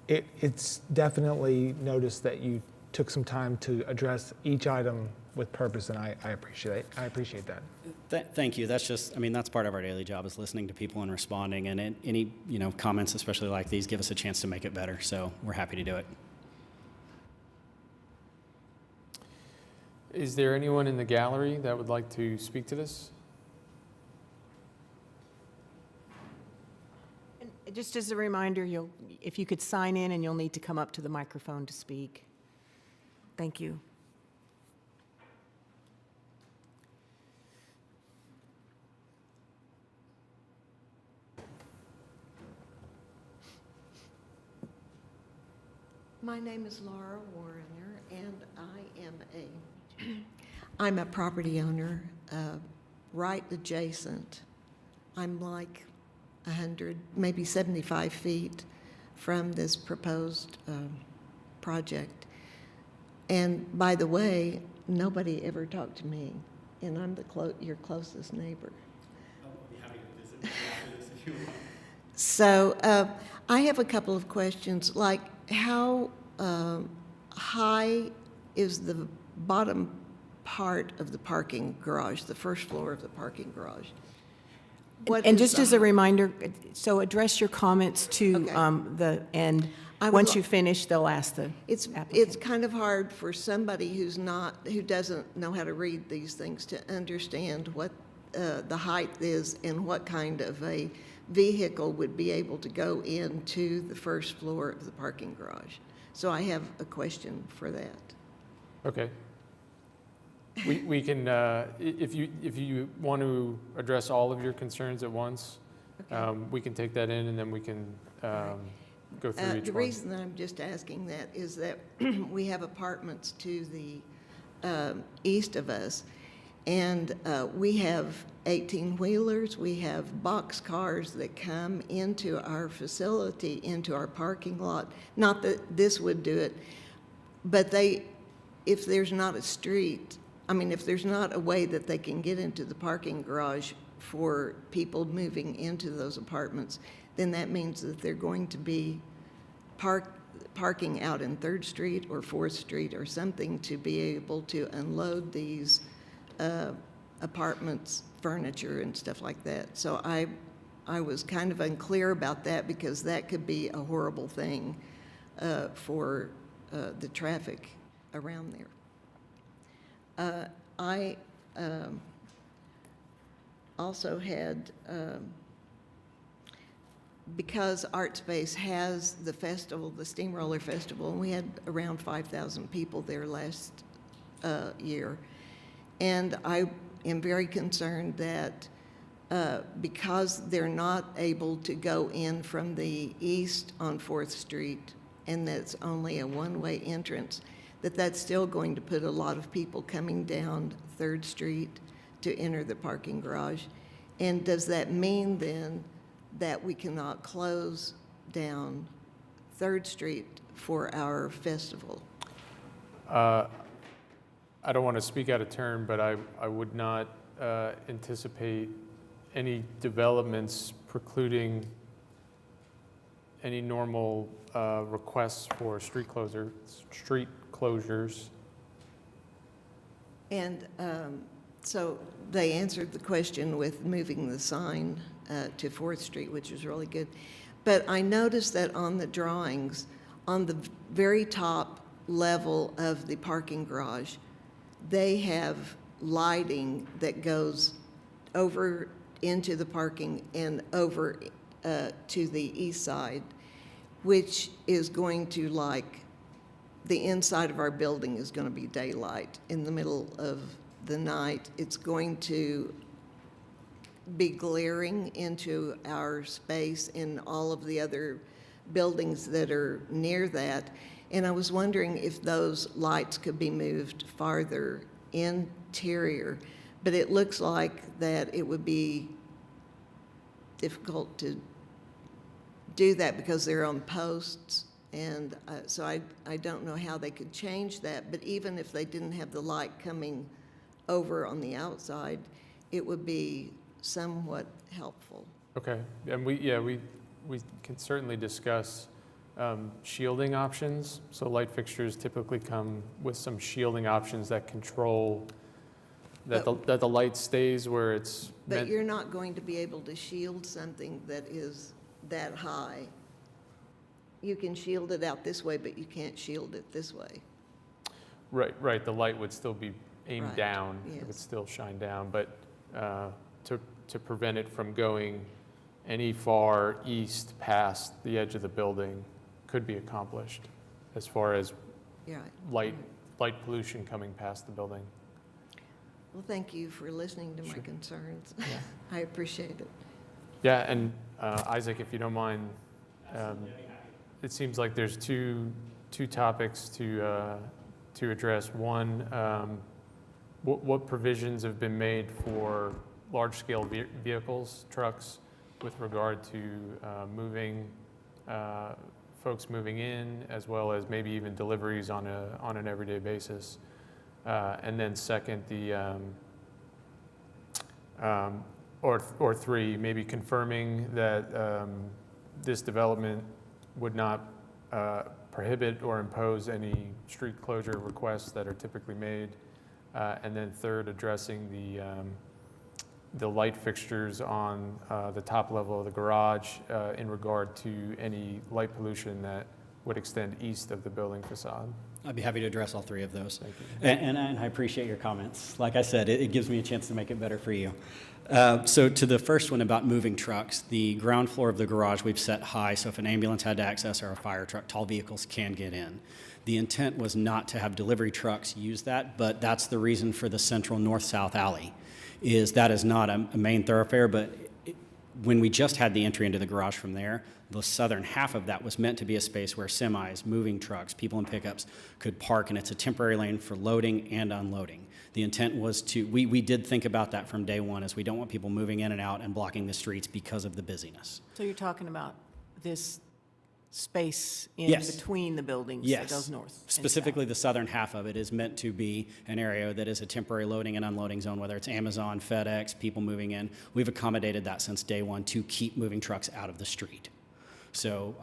It's definitely noticed that you took some time to address each item with purpose, and I appreciate that. Thank you. That's just, that's part of our daily job, is listening to people and responding, and any, comments, especially like these, give us a chance to make it better. So we're happy to do it. Is there anyone in the gallery that would like to speak to this? And just as a reminder, if you could sign in, and you'll need to come up to the microphone to speak. Thank you. My name is Laura Warner, and I'm a property owner right adjacent. I'm like 100, maybe 75 feet from this proposed project. And by the way, nobody ever talked to me, and I'm your closest neighbor. I'll be happy to visit after this if you want. So I have a couple of questions, like how high is the bottom part of the parking garage, the first floor of the parking garage? And just as a reminder, so address your comments to Okay. the end. I would Once li- you finish, they'll ask the It's applicant. kind of hard for somebody who doesn't know how to read these things to understand what the height is and what kind of a vehicle would be able to go into the first floor of the parking garage. So I have a question for that. Okay. We can, if you want to address all of your concerns at once, we can take that in, and then we can go through each The one. reason that I'm just asking that is that we have apartments to the east of us, and we have 18-wheelers, we have box cars that come into our facility, into our parking lot. Not that this would do it, but if there's not a street, if there's not a way that they can get into the parking garage for people moving into those apartments, then that means that they're going to be parking out in 3rd Street or 4th Street or something to be able to unload these apartments, furniture and stuff like that. So I was kind of unclear about that, because that could be a horrible thing for the traffic around there. I also had, because Art Space has the festival, the Steamroller Festival, and we had around 5,000 people there last year. And I am very concerned that because they're not able to go in from the east on 4th Street, and that's only a one-way entrance, that's still going to put a lot of people coming down 3rd Street to enter the parking garage. And does that mean then that we cannot close down 3rd Street for our festival? I don't want to speak out of turn, but I would not anticipate any developments precluding any normal requests for street closures. And so they answered the question with moving the sign to 4th Street, which is really good. But I noticed that on the drawings, on the very top level of the parking garage, they have lighting that goes over into the parking and over to the east side, which is going to, like, the inside of our building is going to be daylight. In the middle of the night, it's going to be glaring into our space and all of the other buildings that are near that. And I was wondering if those lights could be moved farther interior, but it looks like that it would be difficult to do that because they're on posts. And so I don't know how they could change that, but even if they didn't have the light coming over on the outside, it would be somewhat helpful. Okay, and we can certainly discuss shielding options. So light fixtures typically come with some shielding options that control that the light stays where it's But you're not going to be able to shield something that is that high. You can shield it out this way, but you can't shield it this way. Right. The light would still be aimed Right, down. yes. It would still shine down, but to prevent it from going any far east past the edge of the building could be accomplished as far as Yeah. light pollution coming past the building. Well, thank you for listening to my concerns. I appreciate it. Yeah, and Isaac, if you don't mind, it seems like there's two topics to address. One, what provisions have been made for large-scale vehicles, trucks, with regard to folks moving in, as well as maybe even deliveries on an everyday basis. And then second, or three, maybe confirming that this development would not prohibit or impose any street closure requests that are typically made. And then third, addressing the light fixtures on the top level of the garage in regard to any light pollution that would extend east of the building facade. I'd be happy to address all three of those. Thank you. And I appreciate your comments. Like I said, it gives me a chance to make it better for you. So to the first one about moving trucks, the ground floor of the garage we've set high, so if an ambulance had to access or a fire truck, tall vehicles can get in. The intent was not to have delivery trucks use that, but that's the reason for the central north-south alley, is that is not a main thoroughfare, but when we just had the entry into the garage from there, the southern half of that was meant to be a space where semis, moving trucks, people in pickups could park, and it's a temporary lane for loading and unloading. The intent was we did think about that from day one, as we don't want people moving in and out and blocking the streets because of the busyness. So you're talking about this space in Yes. between the buildings Yes. that goes north? and Specifically, the southern half of it is meant to be an area that is a temporary loading and unloading zone, whether it's Amazon, FedEx, people moving in. We've accommodated that since day one to keep moving trucks out of the street. So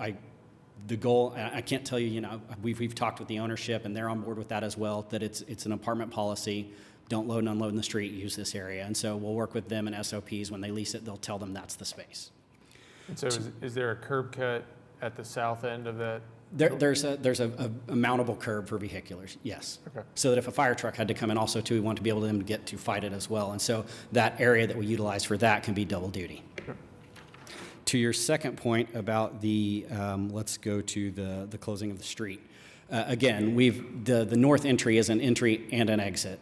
the goal, I can't tell you, we've talked with the ownership, and they're on board with that as well, that it's an apartment policy. Don't load and unload in the street, use this area. And so we'll work with them and SOPs. When they lease it, they'll tell them that's the space. And so is there a curb cut at the south end of that? There's a mountable curb for vehiculars, yes. Okay. So that if a fire truck had to come in also too, we want to be able to get to fight it as well. And so that area that we utilize for that can be double duty. Okay. To your second point about let's go to the closing of the street. Again, the north entry is an entry and an exit.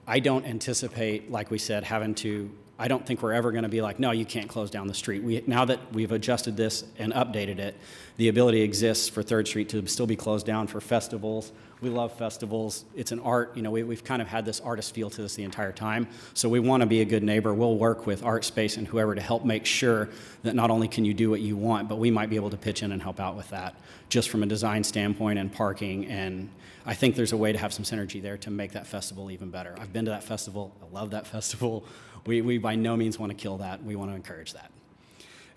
I don't anticipate, like we said, having to I don't think we're ever going to be like, no, you can't close down the street. Now that we've adjusted this and updated it, the ability exists for 3rd Street to still be closed down for festivals. We love festivals. It's an art, we've kind of had this artist feel to this the entire time. So we want to be a good neighbor. We'll work with Art Space and whoever to help make sure that not only can you do what you want, but we might be able to pitch in and help out with that, just from a design standpoint and parking. And I think there's a way to have some synergy there to make that festival even better. I've been to that festival. I love that festival. We by no means want to kill that. We want to encourage that.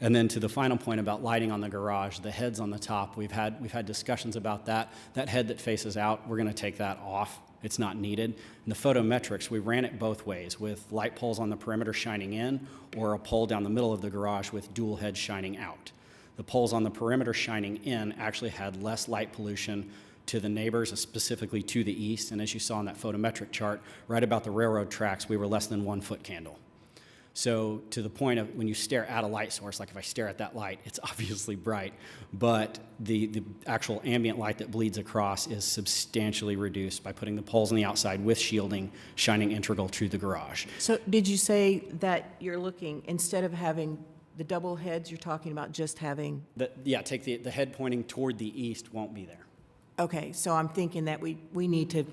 And then to the final point about lighting on the garage, the heads on the top, we've had discussions about that. That head that faces out, we're going to take that off. It's not needed. In the photometrics, we ran it both ways, with light poles on the perimeter shining in, or a pole down the middle of the garage with dual heads shining out. The poles on the perimeter shining in actually had less light pollution to the neighbors, specifically to the east. And as you saw in that photometric chart, right about the railroad tracks, we were less than 1 foot candle. So to the point of when you stare at a light source, like if I stare at that light, it's obviously bright, but the actual ambient light that bleeds across is substantially reduced by putting the poles on the outside with shielding shining integral to the garage. So did you say that you're looking, instead of having the double heads, you're talking about just having? Take the head pointing toward the east won't be there. Okay, so I'm thinking that we need to,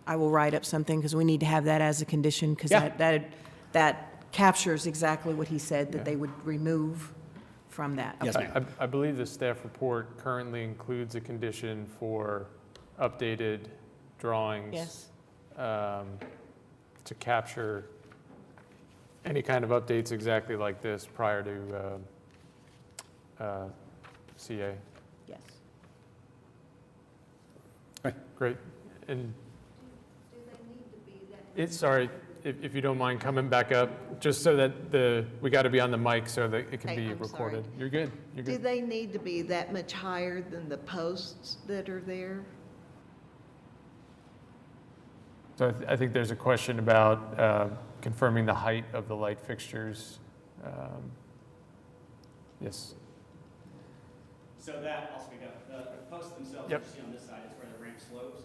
I will write up something because we need to have that as a condition, because that captures exactly what he said, that they would remove from that. Yes, Okay. ma'am. I believe the staff report currently includes a condition for updated drawings. Yes. To capture any kind of updates exactly like this prior to CA. Yes. Great. And sorry, if you don't mind coming back up, just so that we got to be on the mic so that it can Hey, be I'm recorded. sorry. You're good. You're Do good. they need to be that much higher than the posts that are there? So I think there's a question about confirming the height of the light fixtures. Yes. So that, I'll speak up. The posts themselves, Yep. you see on this side, is where the ramp slopes.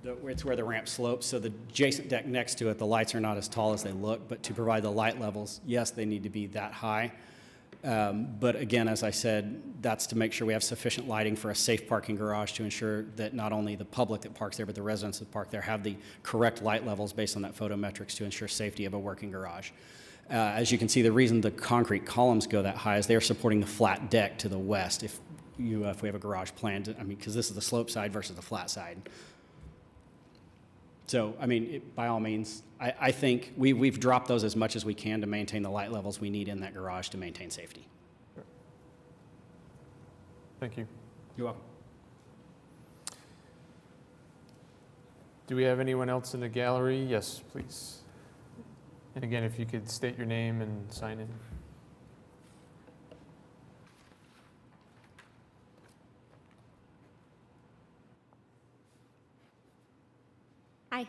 It's where the ramp slopes, so the adjacent deck next to it, the lights are not as tall as they look, but to provide the light levels, yes, they need to be that high. But again, as I said, that's to make sure we have sufficient lighting for a safe parking garage to ensure that not only the public that parks there, but the residents that park there have the correct light levels based on that photometrics to ensure safety of a working garage. As you can see, the reason the concrete columns go that high is they are supporting the flat deck to the west. If we have a garage planned, because this is the slope side versus the flat side. So, by all means, I think we've dropped those as much as we can to maintain the light levels we need in that garage to maintain safety. Thank you. You're welcome. Do we have anyone else in the gallery? Yes, please. And again, if you could state your name and sign in. Hi,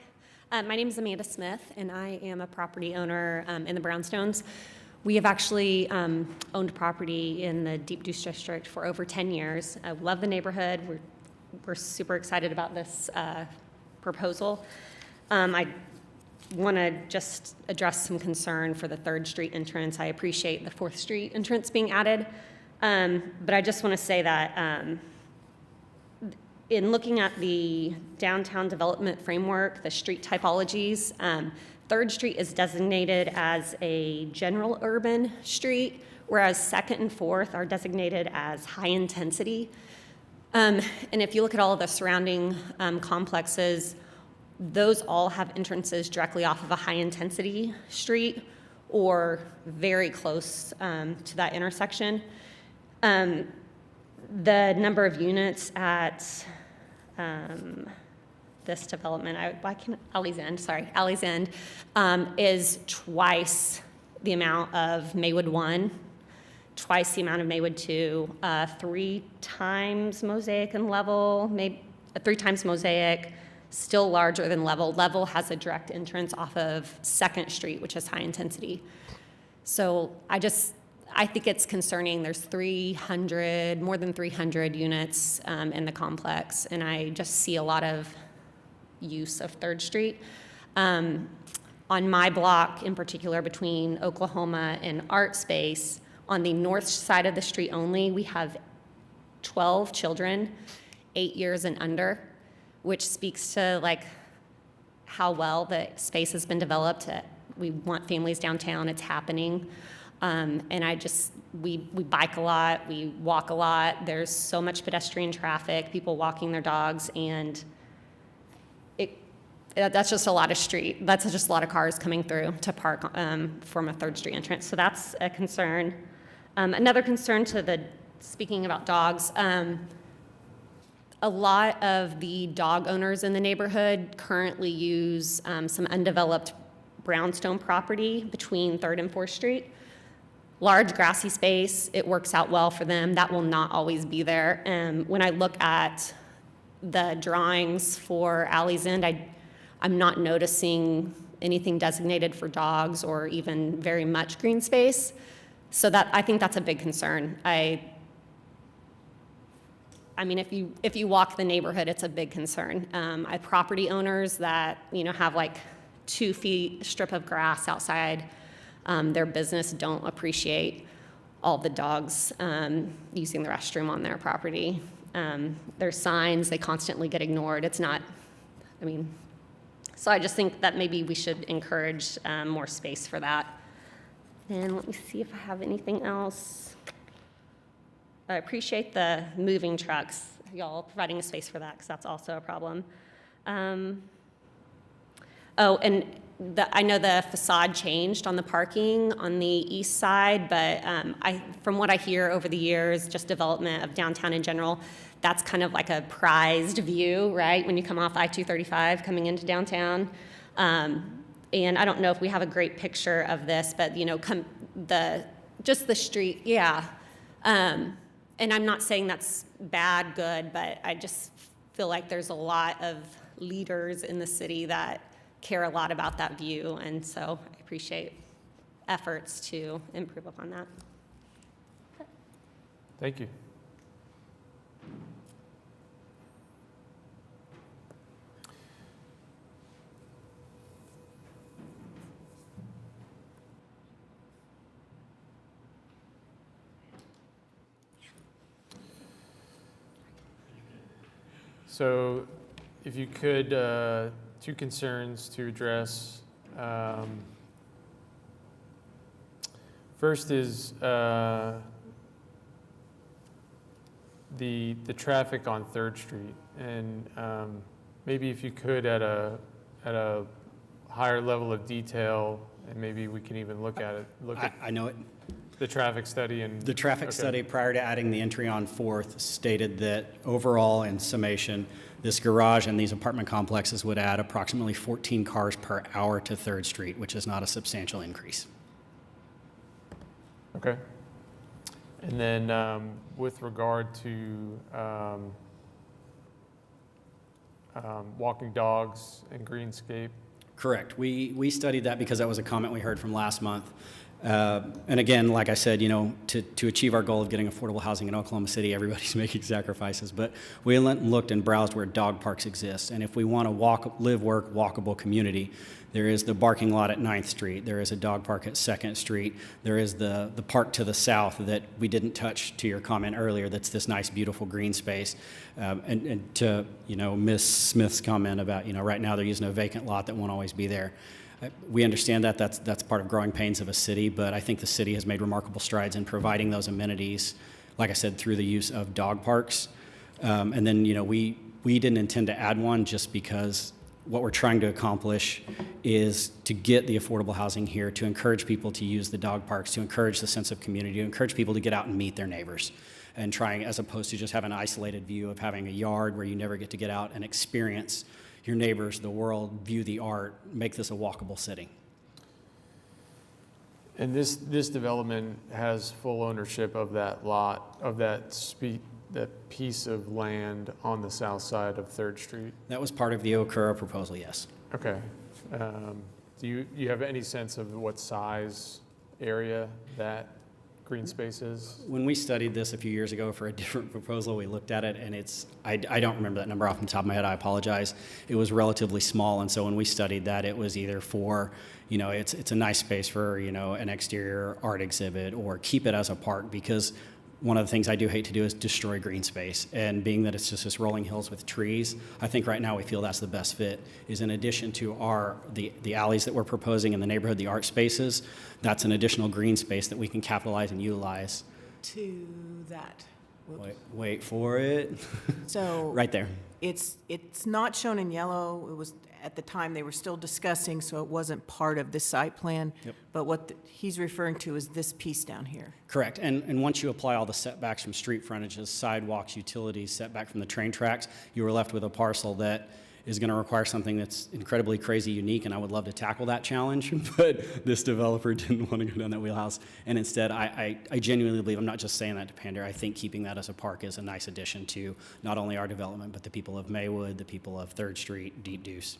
my name is Amanda Smith, and I am a property owner in the Brownstones. We have actually owned property in the Deep Deuce District for over 10 years. I love the neighborhood. We're super excited about this proposal. I want to just address some concern for the 3rd Street entrance. I appreciate the 4th Street entrance being added, but I just want to say that in looking at the downtown development framework, the street typologies, 3rd Street is designated as a general urban street, whereas 2nd and 4th are designated as high intensity. And if you look at all of the surrounding complexes, those all have entrances directly off of a high intensity street or very close to that intersection. The number of units at this development, Alley's End, is twice the amount of Maywood 1, twice the amount of Maywood 2, 3 times Mosaic in Level, maybe 3 times Mosaic, still larger than Level. Level has a direct entrance off of 2nd Street, which is high intensity. So I think it's concerning. There's more than 300 units in the complex, and I just see a lot of use of 3rd Street. On my block in particular, between Oklahoma and Art Space, on the north side of the street only, we have 12 children, 8 years and under, which speaks to like how well the space has been developed. We want families downtown, it's happening. And we bike a lot, we walk a lot, there's so much pedestrian traffic, people walking their dogs, and that's just a lot of street. That's just a lot of cars coming through to park from a 3rd Street entrance. So that's a concern. Another concern speaking about dogs, a lot of the dog owners in the neighborhood currently use some undeveloped brownstone property between 3rd and 4th Street. Large grassy space, it works out well for them. That will not always be there. When I look at the drawings for Alley's End, I'm not noticing anything designated for dogs or even very much green space. So I think that's a big concern. I mean, if you walk the neighborhood, it's a big concern. Property owners that have like 2 feet strip of grass outside their business don't appreciate all the dogs using the restroom on their property. There's signs, they constantly get ignored. It's not, so I just think that maybe we should encourage more space for that. And let me see if I have anything else. I appreciate the moving trucks, y'all providing a space for that, because that's also a problem. I know the facade changed on the parking on the east side, but from what I hear over the years, just development of downtown in general, that's kind of like a prized view, right? When you come off I-235 coming into downtown. And I don't know if we have a great picture of this, but just the street, yeah. And I'm not saying that's bad, good, but I just feel like there's a lot of leaders in the city that care a lot about that view, and so I appreciate efforts to improve upon that. Thank you. So if you could, 2 concerns to address. First is the traffic on 3rd Street, and maybe if you could at a higher level of detail, and maybe we can even look at it. I know it. The traffic study and the traffic study prior to adding the entry on 4th stated that overall, in summation, this garage and these apartment complexes would add approximately 14 cars per hour to 3rd Street, which is not a substantial increase. Okay. And then with regard to walking dogs and Greenscape. Correct. We studied that because that was a comment we heard from last month. And again, like I said, to achieve our goal of getting affordable housing in Oklahoma City, everybody's making sacrifices. But we looked and browsed where dog parks exist. And if we want to live, work, walkable community, there is the parking lot at 9th Street. There is a dog park at 2nd Street. There is the park to the south that we didn't touch, to your comment earlier, that's this nice, beautiful green space. And to, Ms. Smith's comment about, right now they're using a vacant lot that won't always be there. We understand that that's part of growing pains of a city, but I think the city has made remarkable strides in providing those amenities, like I said, through the use of dog parks. And then, we didn't intend to add one just because what we're trying to accomplish is to get the affordable housing here, to encourage people to use the dog parks, to encourage the sense of community, to encourage people to get out and meet their neighbors, and trying, as opposed to just have an isolated view of having a yard where you never get to get out and experience your neighbors, the world, view the art, make this a walkable city. And this development has full ownership of that lot, of that piece of land on the south side of 3rd Street? That was part of the Okura proposal, yes. Okay. Do you have any sense of what size area that green space is? When we studied this a few years ago for a different proposal, we looked at it, and I don't remember that number off the top of my head, I apologize. It was relatively small, and so when we studied that, it was either for, it's a nice space for, an exterior art exhibit, or keep it as a park, because one of the things I do hate to do is destroy green space. And being that it's just this rolling hills with trees, I think right now we feel that's the best fit, is in addition to the alleys that we're proposing in the neighborhood, the art spaces, that's an additional green space that we can capitalize and utilize. To that. Wait for it. So. Right there. It's not shown in yellow. It was, at the time, they were still discussing, so it wasn't part of this site plan. Yep. But what he's referring to is this piece down here. Correct. And once you apply all the setbacks from street frontages, sidewalks, utilities, setback from the train tracks, you are left with a parcel that is going to require something that's incredibly crazy unique, and I would love to tackle that challenge, but this developer didn't want to go down that wheelhouse. And instead, I genuinely believe, I'm not just saying that to pander, I think keeping that as a park is a nice addition to not only our development, but the people of Maywood, the people of 3rd Street, Deep Deuce.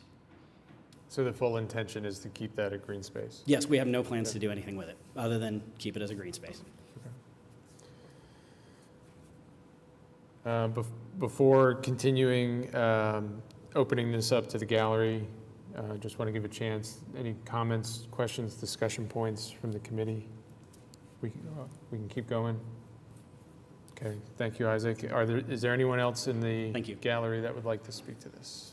So the full intention is to keep that a green space? Yes, we have no plans to do anything with it, other than keep it as a green space. Before continuing, opening this up to the gallery, just want to give a chance. Any comments, questions, discussion points from the committee? We can keep going. Okay, thank you, Isaac. Is there anyone else in the gallery that would like to speak to this?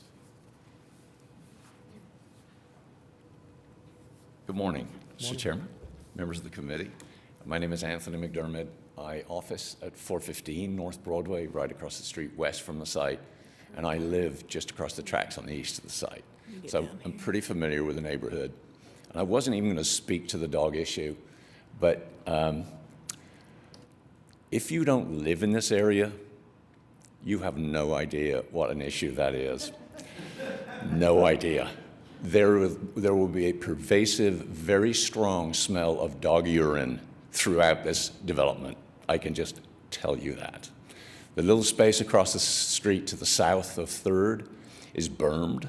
Good morning, Mr. Chairman, members of the committee. My name is Anthony Mcdermott. I office at 415 North Broadway, right across the street west from the site, and I live just across the tracks on the east of the site. So I'm pretty familiar with the neighborhood. And I wasn't even going to speak to the dog issue, but if you don't live in this area, you have no idea what an issue that is. No idea. There will be a pervasive, very strong smell of dog urine throughout this development. I can just tell you that. The little space across the street to the south of 3rd is bermed.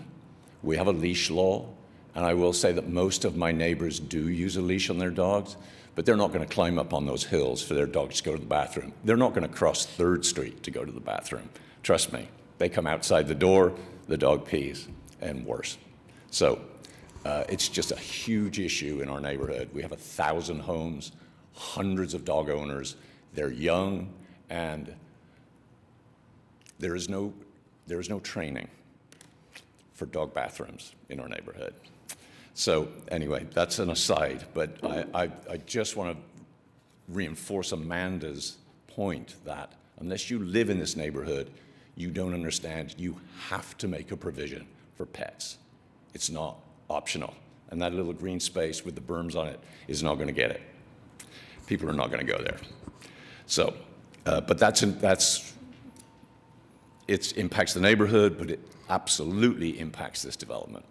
We have a leash law, and I will say that most of my neighbors do use a leash on their dogs, but they're not going to climb up on those hills for their dogs to go to the bathroom. They're not going to cross 3rd Street to go to the bathroom. Trust me. They come outside the door, the dog pees, and worse. So it's just a huge issue in our neighborhood. We have 1,000 homes, hundreds of dog owners. They're young, and there is no training for dog bathrooms in our neighborhood. So anyway, that's an aside, but I just want to reinforce Amanda's point that unless you live in this neighborhood, you don't understand. You have to make a provision for pets. It's not optional. And that little green space with the berms on it is not going to get it. People are not going to go there. So, but it impacts the neighborhood, but it absolutely impacts this development.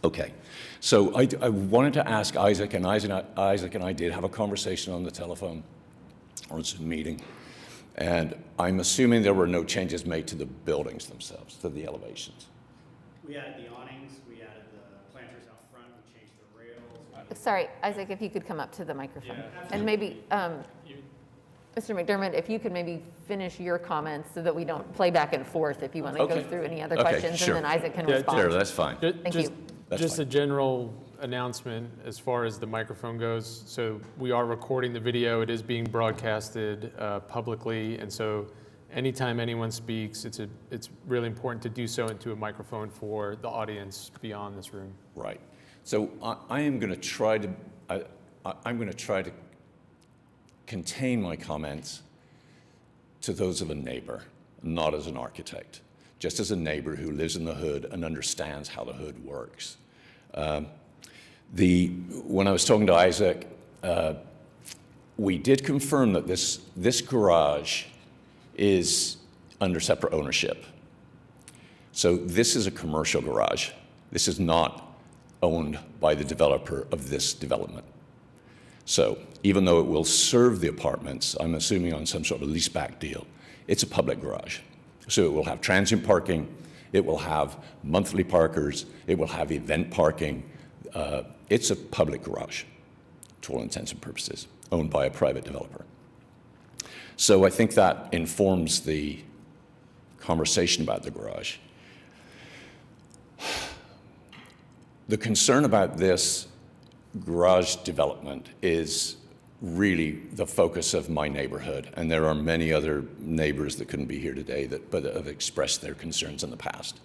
Okay, so I wanted to ask Isaac, and Isaac and I did have a conversation on the telephone or a Zoom meeting, and I'm assuming there were no changes made to the buildings themselves, to the elevations. We added the awnings, we added the planters out front, we changed the rails. Sorry, Isaac, if you could come up to the microphone. And maybe, Mr. McDermott, if you could maybe finish your comments so that we don't play back and forth if you want to go through any other questions, sure. and then Isaac can respond. Sure, that's fine. Thank you. Just a general announcement as far as the microphone goes. So we are recording the video. It is being broadcasted publicly, and so anytime anyone speaks, it's really important to do so into a microphone for the audience beyond this room. Right. So I am going to try to contain my comments to those of a neighbor, not as an architect, just as a neighbor who lives in the hood and understands how the hood works. When I was talking to Isaac, we did confirm that this garage is under separate ownership. So this is a commercial garage. This is not owned by the developer of this development. So even though it will serve the apartments, I'm assuming on some sort of leaseback deal, it's a public garage. So it will have transient parking, it will have monthly parkers, it will have event parking. It's a public garage, to all intents and purposes. owned by a private developer. So I think that informs the conversation about the garage. The concern about this garage development is really the focus of my neighborhood, and there are many other neighbors that couldn't be here today but have expressed their concerns in the past.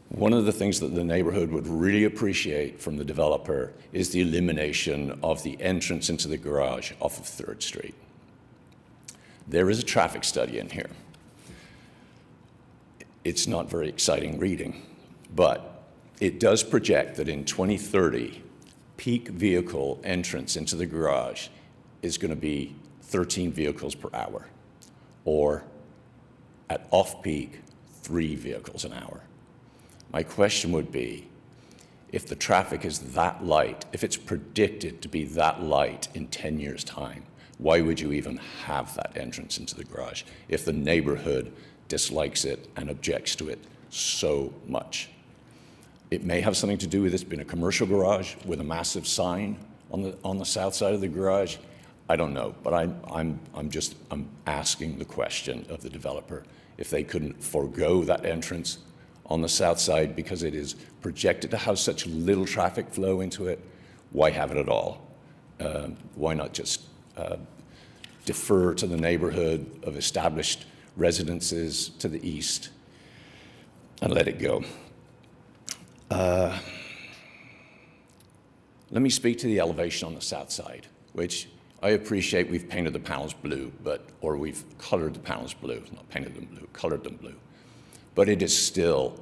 One of the things that the neighborhood would really appreciate from the developer is the elimination of the entrance into the garage off of 3rd Street. There is a traffic study in here. It's not very exciting reading, but it does project that in 2030, peak vehicle entrance into the garage is going to be 13 vehicles per hour, or at off-peak, 3 vehicles an hour. My question would be, if the traffic is that light, if it's predicted to be that light in 10 years' time, why would you even have that entrance into the garage if the neighborhood dislikes it and objects to it so much? It may have something to do with this being a commercial garage with a massive sign on the south side of the garage. I don't know, but I'm asking the question of the developer if they couldn't forego that entrance on the south side because it is projected to have such little traffic flow into it. Why have it at all? Why not just defer to the neighborhood of established residences to the east and let it go? Let me speak to the elevation on the south side, which I appreciate we've painted the panels blue, or we've colored the panels blue, not painted them blue, colored them blue. But it is still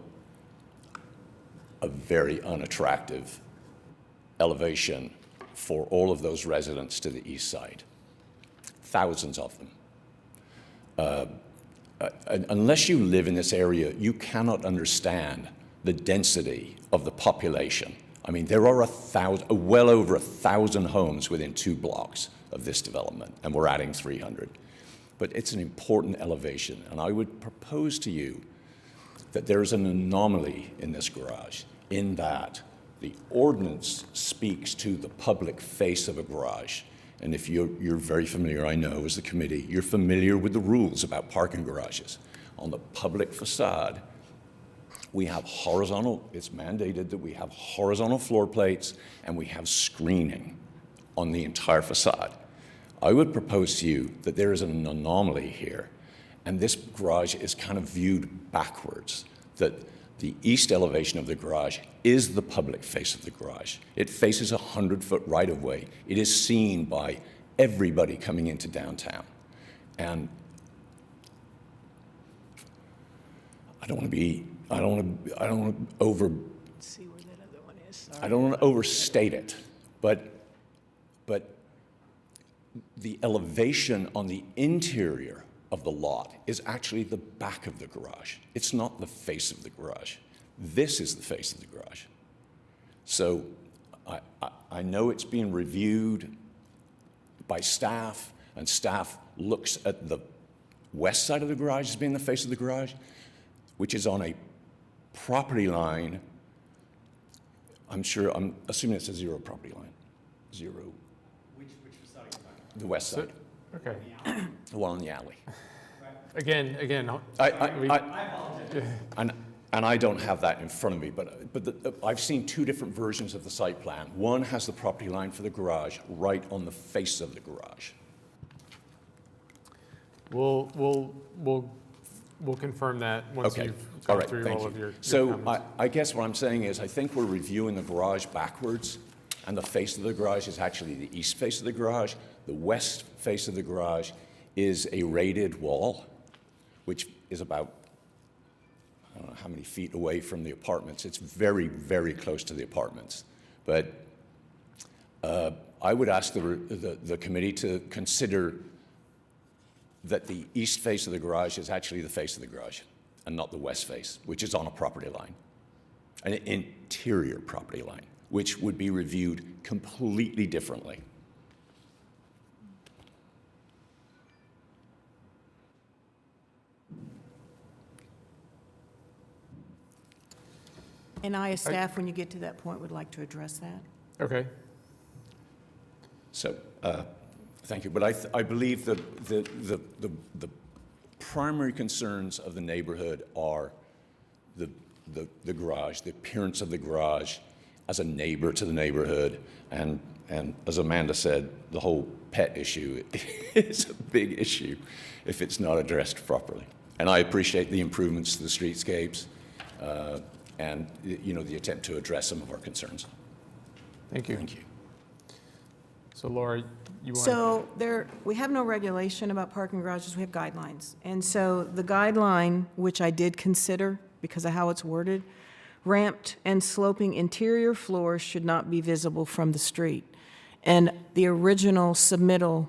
a very unattractive elevation for all of those residents to the east side. Thousands of them. Unless you live in this area, you cannot understand the density of the population. I mean, there are well over 1,000 homes within 2 blocks of this development, and we're adding 300. But it's an important elevation, and I would propose to you that there's an anomaly in this garage in that the ordinance speaks to the public face of a garage. And if you're very familiar, I know, as the committee, you're familiar with the rules about parking garages. On the public facade, we have horizontal, it's mandated that we have horizontal floor plates and we have screening on the entire facade. I would propose to you that there is an anomaly here, and this garage is kind of viewed backwards, that the east elevation of the garage is the public face of the garage. It faces a 100-foot right-of-way. It is seen by everybody coming into downtown. And I don't want to overstate it, but the elevation on the interior of the lot is actually the back of the garage. It's not the face of the garage. This is the face of the garage. So I know it's being reviewed by staff, and staff looks at the west side of the garage as being the face of the garage, which is on a property line. I'm assuming it's a 0 property line. 0. Which facade are you talking about? The west side. Okay. The one on the alley. Again. I apologize. And I don't have that in front of me, but I've seen 2 different versions of the site plan. One has the property line for the garage right on the face of the garage. We'll confirm that once Okay. you've gone through Thank all you. of your So comments. I guess what I'm saying is I think we're reviewing the garage backwards, and the face of the garage is actually the east face of the garage. The west face of the garage is a rated wall, which is about, I don't know how many feet away from the apartments. It's very, very close to the apartments. But I would ask the committee to consider that the east face of the garage is actually the face of the garage and not the west face, which is on a property line, an interior property line, which would be reviewed completely differently. And I, as staff, when you get to that point, would like to address that. Okay. So, thank you. But I believe that the primary concerns of the neighborhood are the garage, the appearance of the garage as a neighbor to the neighborhood, and as Amanda said, the whole pet issue is a big issue if it's not addressed properly. And I appreciate the improvements to the streetscapes and the attempt to address some of our concerns. Thank you. Thank you. So Laura, you want? So we have no regulation about parking garages, we have guidelines. And so the guideline, which I did consider because of how it's worded, ramped and sloping interior floors should not be visible from the street. And the original submittal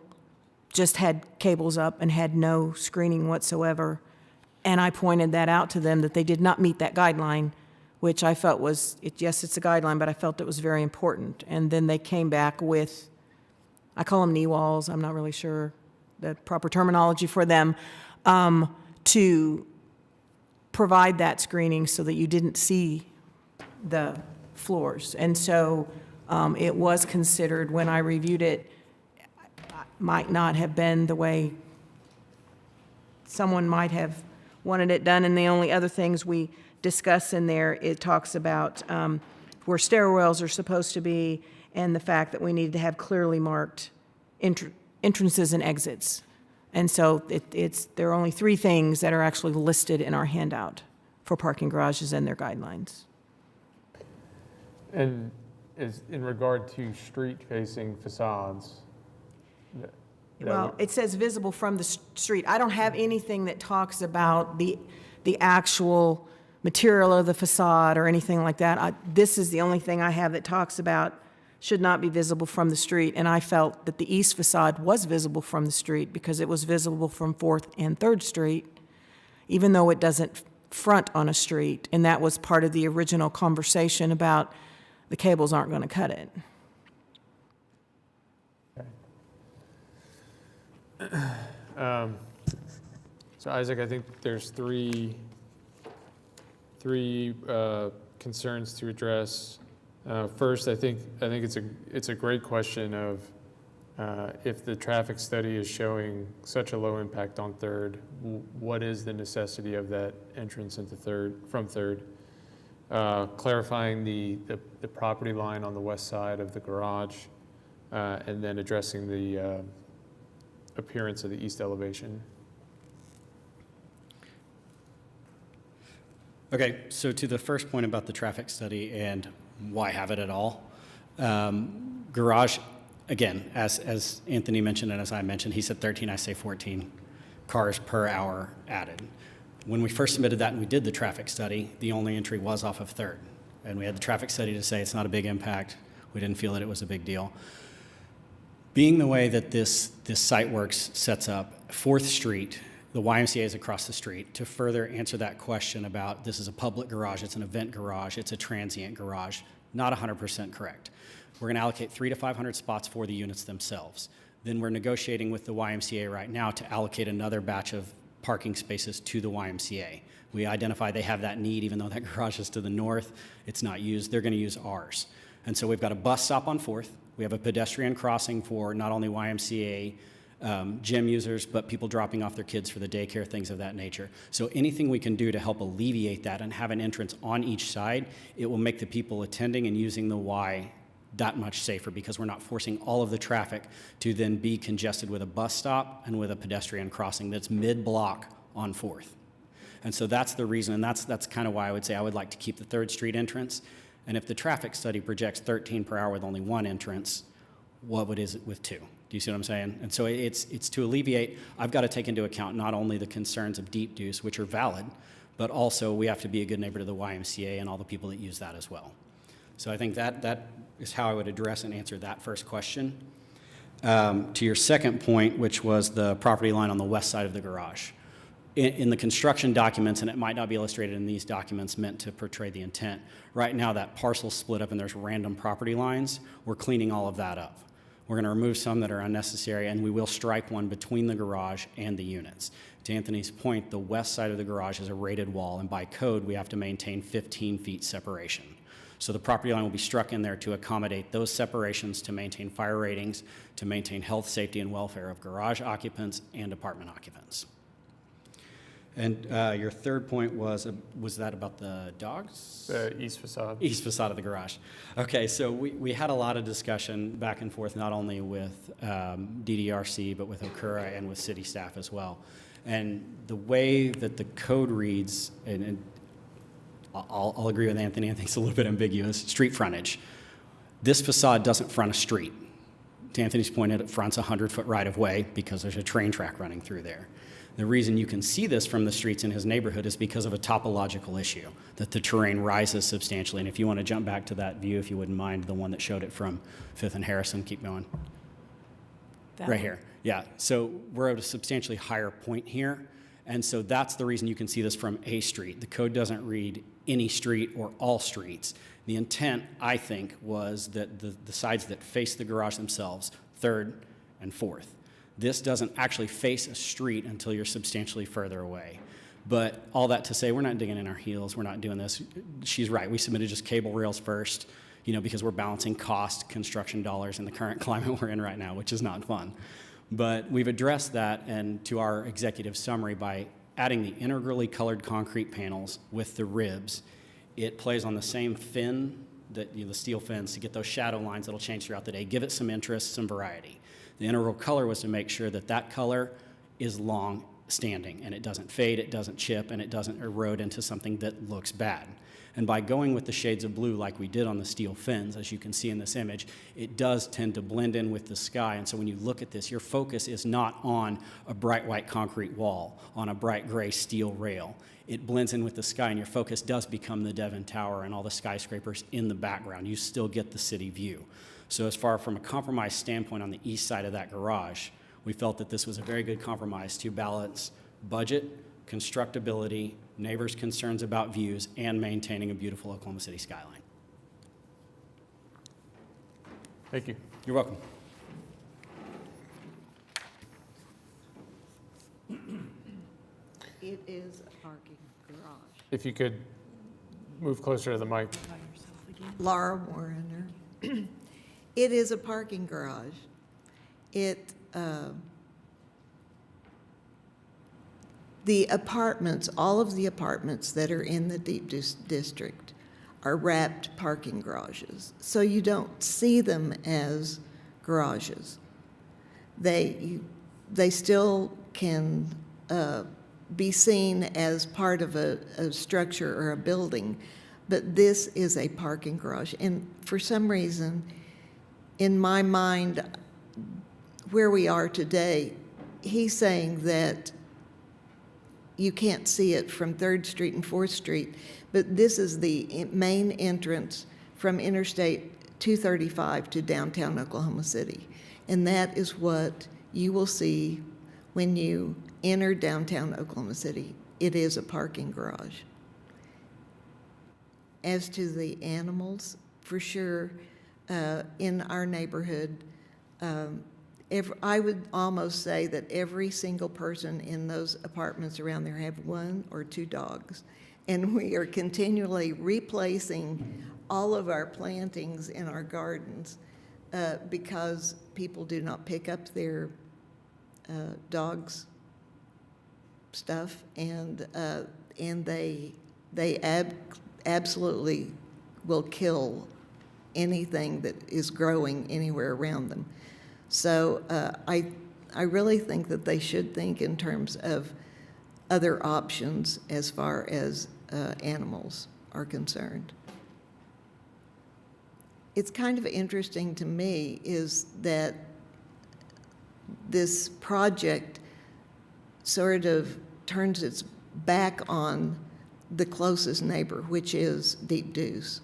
just had cables up and had no screening whatsoever. And I pointed that out to them, that they did not meet that guideline, which I felt was, yes, it's a guideline, but I felt it was very important. And then they came back with, I call them knee walls, I'm not really sure the proper terminology for them, to provide that screening so that you didn't see the floors. And so it was considered when I reviewed it, might not have been the way someone might have wanted it done. And the only other things we discuss in there, it talks about where stairwells are supposed to be and the fact that we needed to have clearly marked entrances and exits. And so there are only 3 things that are actually listed in our handout for parking garages and their guidelines. And in regard to street-facing facades? Well, it says visible from the street. I don't have anything that talks about the actual material of the facade or anything like that. This is the only thing I have that talks about should not be visible from the street, and I felt that the east facade was visible from the street because it was visible from 4th and 3rd Street, even though it doesn't front on a street, and that was part of the original conversation about the cables aren't going to cut it. So Isaac, I think there's three concerns to address. First, I think it's a great question of if the traffic study is showing such a low impact on 3rd, what is the necessity of that entrance into 3rd from 3rd? Clarifying the property line on the west side of the garage, and then addressing the appearance of the east elevation. Okay, so to the first point about the traffic study and why have it at all, garage, again, as Anthony mentioned and as I mentioned, he said 13, I say 14 cars per hour added. When we first submitted that and we did the traffic study, the only entry was off of 3rd. And we had the traffic study to say it's not a big impact. We didn't feel that it was a big deal. Being the way that this site works sets up 4th Street, the YMCA is across the street. To further answer that question about this is a public garage, it's an event garage, it's a transient garage, not 100% correct. We're going to allocate 300 to 500 spots for the units themselves. Then we're negotiating with the YMCA right now to allocate another batch of parking spaces to the YMCA. We identify they have that need, even though that garage is to the north, it's not used, they're going to use ours. And so we've got a bus stop on 4th. We have a pedestrian crossing for not only YMCA gym users, but people dropping off their kids for the daycare, things of that nature. So anything we can do to help alleviate that and have an entrance on each side, it will make the people attending and using the Y that much safer because we're not forcing all of the traffic to then be congested with a bus stop and with a pedestrian crossing that's mid-block on 4th. And so that's the reason, and that's kind of why I would say I would like to keep the 3rd Street entrance. And if the traffic study projects 13 per hour with only 1 entrance, what is it with 2? Do you see what I'm saying? And so it's to alleviate, I've got to take into account not only the concerns of deep deuce, which are valid, but also we have to be a good neighbor to the YMCA and all the people that use that as well. So I think that is how I would address and answer that first question. To your second point, which was the property line on the west side of the garage. In the construction documents, and it might not be illustrated in these documents meant to portray the intent, right now that parcel's split up and there's random property lines. We're cleaning all of that up. We're going to remove some that are unnecessary, and we will strike one between the garage and the units. To Anthony's point, the west side of the garage is a rated wall, and by code, we have to maintain 15 feet separation. So the property line will be struck in there to accommodate those separations, to maintain fire ratings, to maintain health, safety, and welfare of garage occupants and apartment occupants. And your third point was that about the dogs? The east facade. East facade of the garage. Okay, so we had a lot of discussion back and forth, not only with DDRC, but with Okura and with city staff as well. And the way that the code reads, and I'll agree with Anthony, I think it's a little bit ambiguous, street frontage. This facade doesn't front a street. To Anthony's point, it fronts a 100-foot right-of-way because there's a train track running through there. The reason you can see this from the streets in his neighborhood is because of a topological issue, that the terrain rises substantially. And if you want to jump back to that view, if you wouldn't mind, the one that showed it from 5th and Harrison, keep going. Right here. Yeah, so we're at a substantially higher point here. And so that's the reason you can see this from a street. The code doesn't read any street or all streets. The intent, I think, was that the sides that face the garage themselves, 3rd and 4th, this doesn't actually face a street until you're substantially further away. But all that to say, we're not digging in our heels. We're not doing this. She's right. We submitted just cable rails first, because we're balancing cost, construction dollars in the current climate we're in right now, which is not fun. But we've addressed that and to our executive summary by adding the integrally colored concrete panels with the ribs. It plays on the same fin, that the steel fins, to get those shadow lines that'll change throughout the day, give it some interest, some variety. The integral color was to make sure that that color is long standing and it doesn't fade, it doesn't chip, and it doesn't erode into something that looks bad. And by going with the shades of blue like we did on the steel fins, as you can see in this image, it does tend to blend in with the sky. And so when you look at this, your focus is not on a bright white concrete wall, on a bright gray steel rail. It blends in with the sky, and your focus does become the Devon Tower and all the skyscrapers in the background. You still get the city view. So as far from a compromise standpoint on the east side of that garage, we felt that this was a very good compromise to balance budget, constructability, neighbors' concerns about views, and maintaining a beautiful Oklahoma City skyline. Thank you. You're welcome. It is a parking garage. If you could move closer to the mic. Laura Warrener. It is a parking garage. The apartments, all of the apartments that are in the Deep District are wrapped parking garages. So you don't see them as garages. They still can be seen as part of a structure or a building, but this is a parking garage. And for some reason, in my mind, where we are today, he's saying that you can't see it from 3rd Street and 4th Street, but this is the main entrance from Interstate 235 to downtown Oklahoma City. And that is what you will see when you enter downtown Oklahoma City. It is a parking garage. As to the animals, for sure, in our neighborhood, I would almost say that every single person in those apartments around there have 1 or 2 dogs. And we are continually replacing all of our plantings in our gardens because people do not pick up their dogs' stuff, and they absolutely will kill anything that is growing anywhere around them. So I really think that they should think in terms of other options as far as animals are concerned. It's kind of interesting to me is that this project sort of turns its back on the closest neighbor, which is Deep Deuce.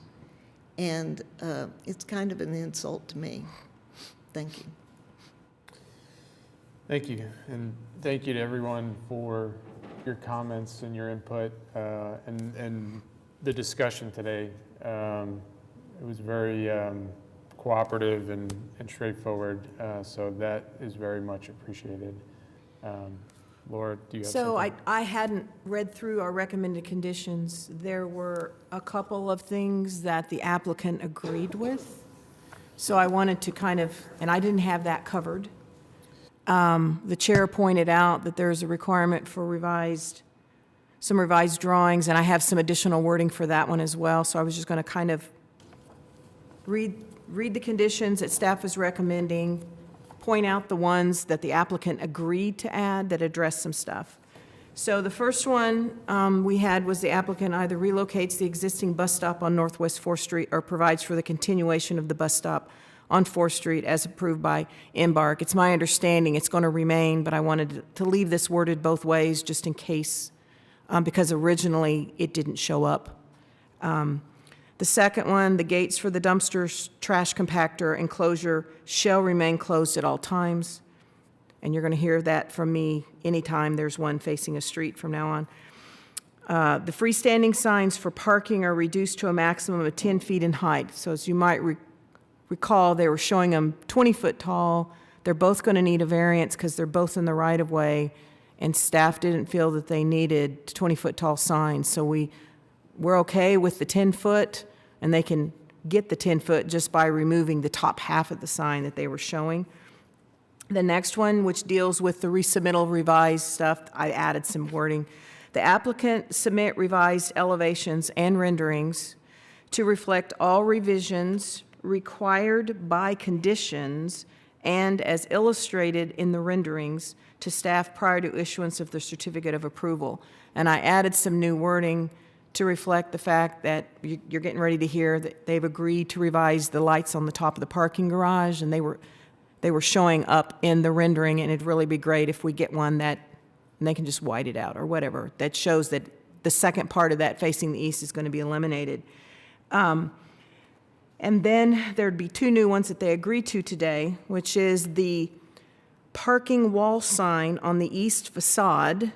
And it's kind of an insult to me. Thank you. Thank you, and thank you to everyone for your comments and your input and the discussion today. It was very cooperative and straightforward, so that is very much appreciated. Laura, do you have So something? I hadn't read through our recommended conditions. There were a couple of things that the applicant agreed with. So I wanted to kind of, and I didn't have that covered. The chair pointed out that there's a requirement for some revised drawings, and I have some additional wording for that one as well. So I was just going to kind of read the conditions that staff is recommending, point out the ones that the applicant agreed to add that address some stuff. So the first one we had was the applicant either relocates the existing bus stop on Northwest 4th Street or provides for the continuation of the bus stop on 4th Street as approved by Embark. It's my understanding it's going to remain, but I wanted to leave this worded both ways just in case, because originally it didn't show up. The second one, the gates for the dumpsters, trash compactor enclosure shall remain closed at all times. And you're going to hear that from me anytime there's one facing a street from now on. The freestanding signs for parking are reduced to a maximum of 10 feet in height. So as you might recall, they were showing them 20-foot tall. They're both going to need a variance because they're both in the right-of-way, and staff didn't feel that they needed 20-foot tall signs. So we're okay with the 10-foot, and they can get the 10-foot just by removing the top half of the sign that they were showing. The next one, which deals with the resubmittal revised stuff, I added some wording. The applicant submit revised elevations and renderings to reflect all revisions required by conditions and as illustrated in the renderings to staff prior to issuance of the certificate of approval. And I added some new wording to reflect the fact that you're getting ready to hear that they've agreed to revise the lights on the top of the parking garage, and they were showing up in the rendering, and it'd really be great if we get one that, and they can just white it out or whatever, that shows that the second part of that facing the east is going to be eliminated. And then there'd be two new ones that they agreed to today, which is the parking wall sign on the east facade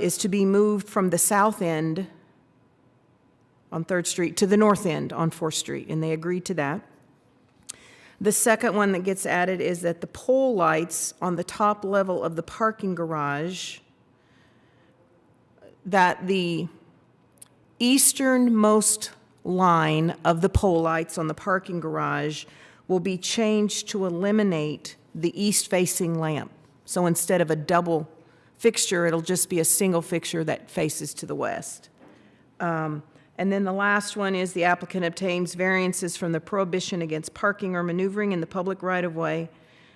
is to be moved from the south end on 3rd Street to the north end on 4th Street, and they agreed to that. The second one that gets added is that the pole lights on the top level of the parking garage, that the easternmost line of the pole lights on the parking garage will be changed to eliminate the east-facing lamp. So instead of a double fixture, it'll just be a single fixture that faces to the west. And then the last one is the applicant obtains variances from the prohibition against parking or maneuvering in the public right-of-way,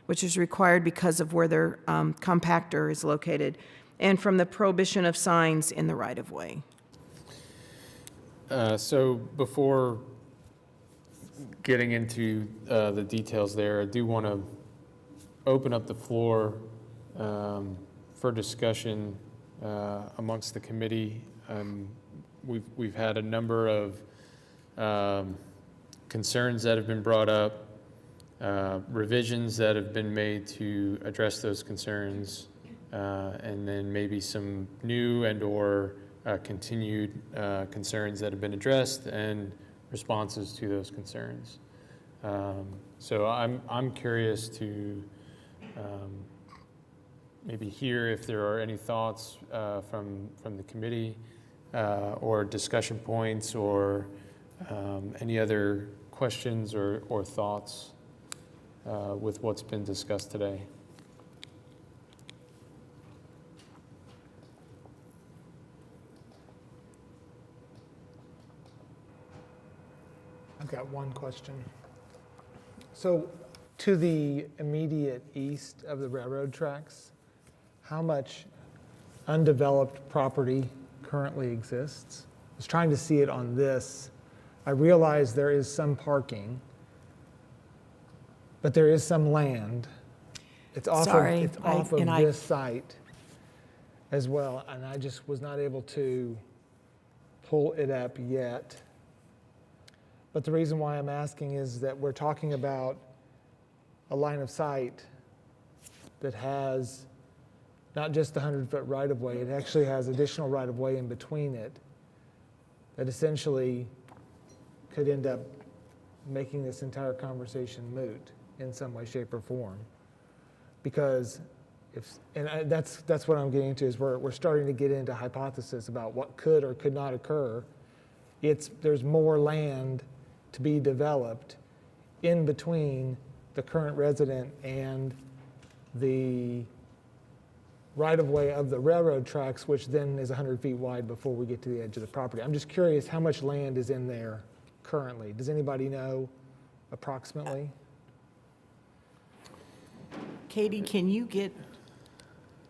which is required because of where their compactor is located, and from the prohibition of signs in the right-of-way. So before getting into the details there, I do want to open up the floor for discussion amongst the committee. We've had a number of concerns that have been brought up, revisions that have been made to address those concerns, and then maybe some new and or continued concerns that have been addressed and responses to those concerns. So I'm curious to maybe hear if there are any thoughts from the committee or discussion points or any other questions or thoughts with what's been discussed today. I've got one question. So to the immediate east of the railroad tracks, how much undeveloped property currently exists? I was trying to see it on this. I realize there is some parking, but there is some land. It's off of this site as well, and I just was not able to pull it up yet. But the reason why I'm asking is that we're talking about a line of sight that has not just the 100-foot right-of-way, it actually has additional right-of-way in between it that essentially could end up making this entire conversation moot in some way, shape, or form. Because That's what I'm getting to, is we're starting to get into hypothesis about what could or could not occur. There's more land to be developed in between the current resident and the right-of-way of the railroad tracks, which then is 100 feet wide before we get to the edge of the property. I'm just curious how much land is in there currently. Does anybody know approximately? Katie, can you get,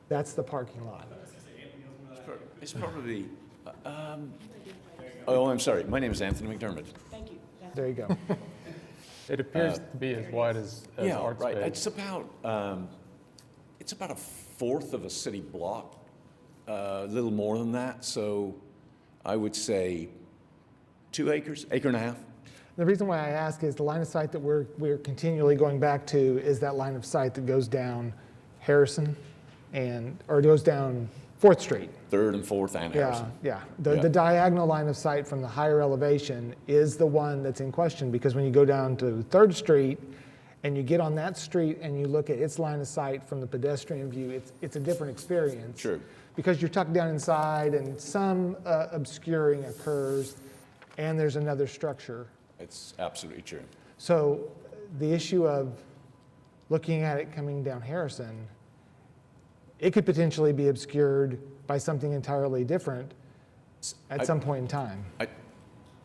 That's the parking lot. It's probably, oh, I'm sorry. My name is Anthony McDermott. There you go. It appears to be as wide as Yeah, art right. space. It's about a fourth of a city block, a little more than that. So I would say 2 acres, acre and a half. The reason why I ask is the line of sight that we're continually going back to is that line of sight that goes down Harrison or it goes down 4th Street. 3rd and 4th and Harrison. Yeah. The diagonal line of sight from the higher elevation is the one that's in question, because when you go down to 3rd Street and you get on that street and you look at its line of sight from the pedestrian view, it's a different experience. True. Because you're tucked down inside and some obscuring occurs and there's another structure. It's absolutely true. So the issue of looking at it coming down Harrison, it could potentially be obscured by something entirely different at some point in time.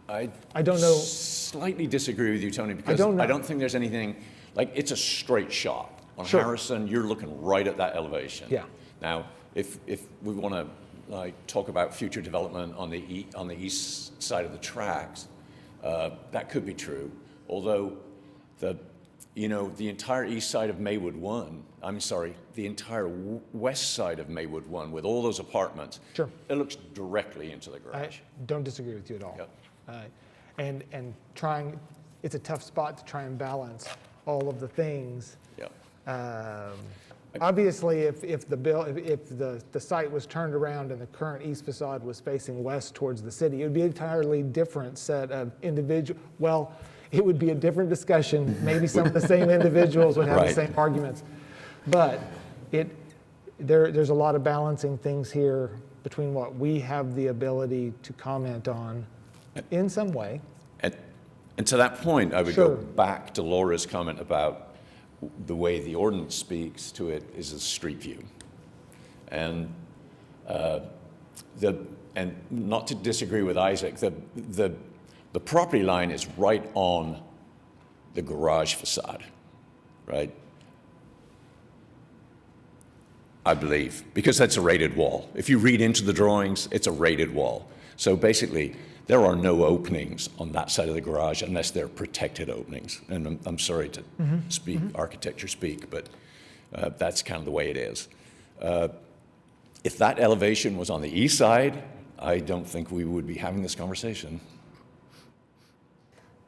I don't know. Slightly disagree with you, Tony, because I don't think there's anything, like, it's a straight shot. On Sure. Harrison, you're looking right at that elevation. Yeah. Now, if we want to talk about future development on the east side of the tracks, that could be true. Although the entire east side of Maywood 1, the entire west side of Maywood 1 with all those apartments, Sure. It looks directly into the I garage. don't disagree with you at all. Yep. And trying, it's a tough spot to try and balance all of the things. Yep. Obviously, if the site was turned around and the current east facade was facing west towards the city, it would be an entirely different set of well, it would be a different discussion. Maybe some of the same individuals would have the Right. same arguments. But there's a lot of balancing things here between what we have the ability to comment on in some way. And to that point, I would Sure. go back to Laura's comment about the way the ordinance speaks to it is a street view. And and not to disagree with Isaac, the property line is right on the garage facade, right? I believe, because that's a rated wall. If you read into the drawings, it's a rated wall. So basically, there are no openings on that side of the garage unless they're protected openings. And I'm sorry to speak architecture speak, but that's kind of the way it is. If that elevation was on the east side, I don't think we would be having this conversation.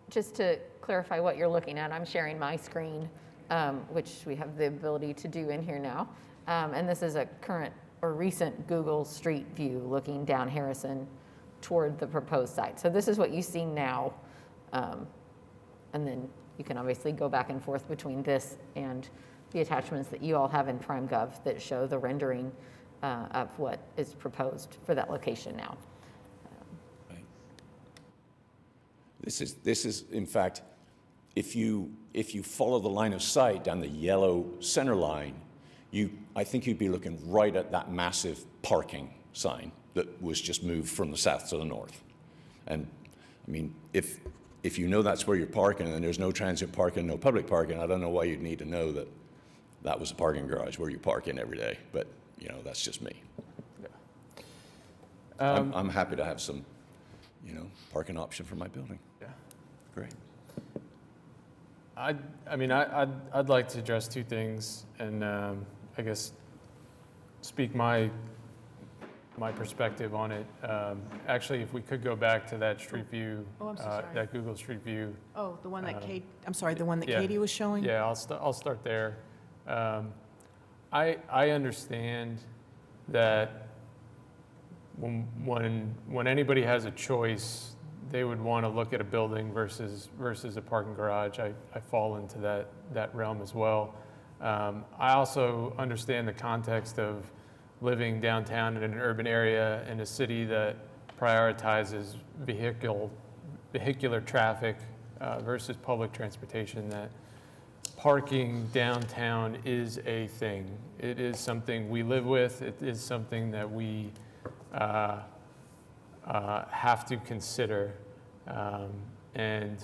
Just to clarify what you're looking at, I'm sharing my screen, which we have the ability to do in here now. And this is a current or recent Google Street View looking down Harrison toward the proposed site. So this is what you see now. And then you can obviously go back and forth between this and the attachments that you all have in PrimeGov that show the rendering of what is proposed for that location now. Right. This is in fact, if you follow the line of sight down the yellow center line, I think you'd be looking right at that massive parking sign that was just moved from the south to the north. And I mean, if you know that's where you're parking and there's no transient parking, no public parking, I don't know why you'd need to know that that was a parking garage where you park in every day. But that's just me. Yeah. I'm happy to have some, parking option for my building. Yeah. Great. I'd like to address two things, and I guess speak my perspective on it. Actually, if we could go back to that street view, Oh, I'm so sorry. that Google Street View. oh, the one that the one that Yeah. Katie was showing? Yeah, I'll start there. I understand that when anybody has a choice, they would want to look at a building versus a parking garage. I fall into that realm as well. I also understand the context of living downtown in an urban area in a city that prioritizes vehicular traffic versus public transportation, that parking downtown is a thing. It is something we live with. It is something that we have to consider. And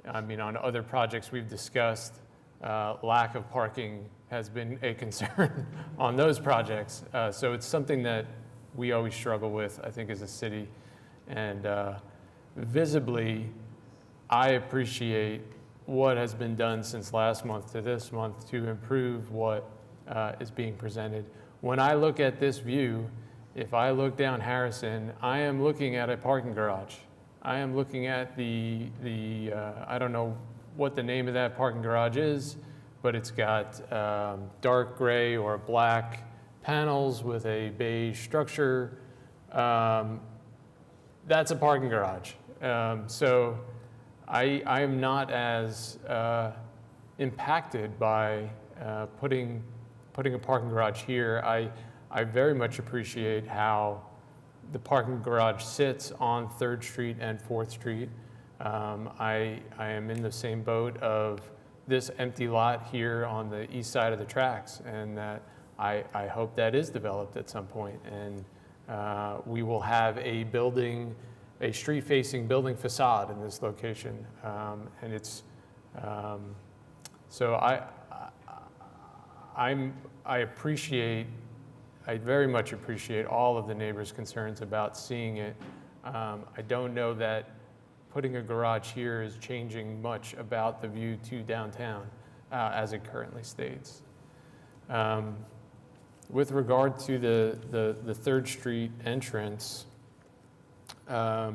I mean, on other projects we've discussed, lack of parking has been a concern on those projects. So it's something that we always struggle with, I think, as a city. And visibly, I appreciate what has been done since last month to this month to improve what is being presented. When I look at this view, if I look down Harrison, I am looking at a parking garage. I am looking at the I don't know what the name of that parking garage is, but it's got dark gray or black panels with a beige structure. That's a parking garage. So I am not as impacted by putting a parking garage here. I very much appreciate how the parking garage sits on 3rd Street and 4th Street. I am in the same boat of this empty lot here on the east side of the tracks, and that I hope that is developed at some point, and we will have a building, a street-facing building facade in this location, and it's so I very much appreciate all of the neighbors' concerns about seeing it. I don't know that putting a garage here is changing much about the view to downtown as it currently states. With regard to the 3rd Street entrance, I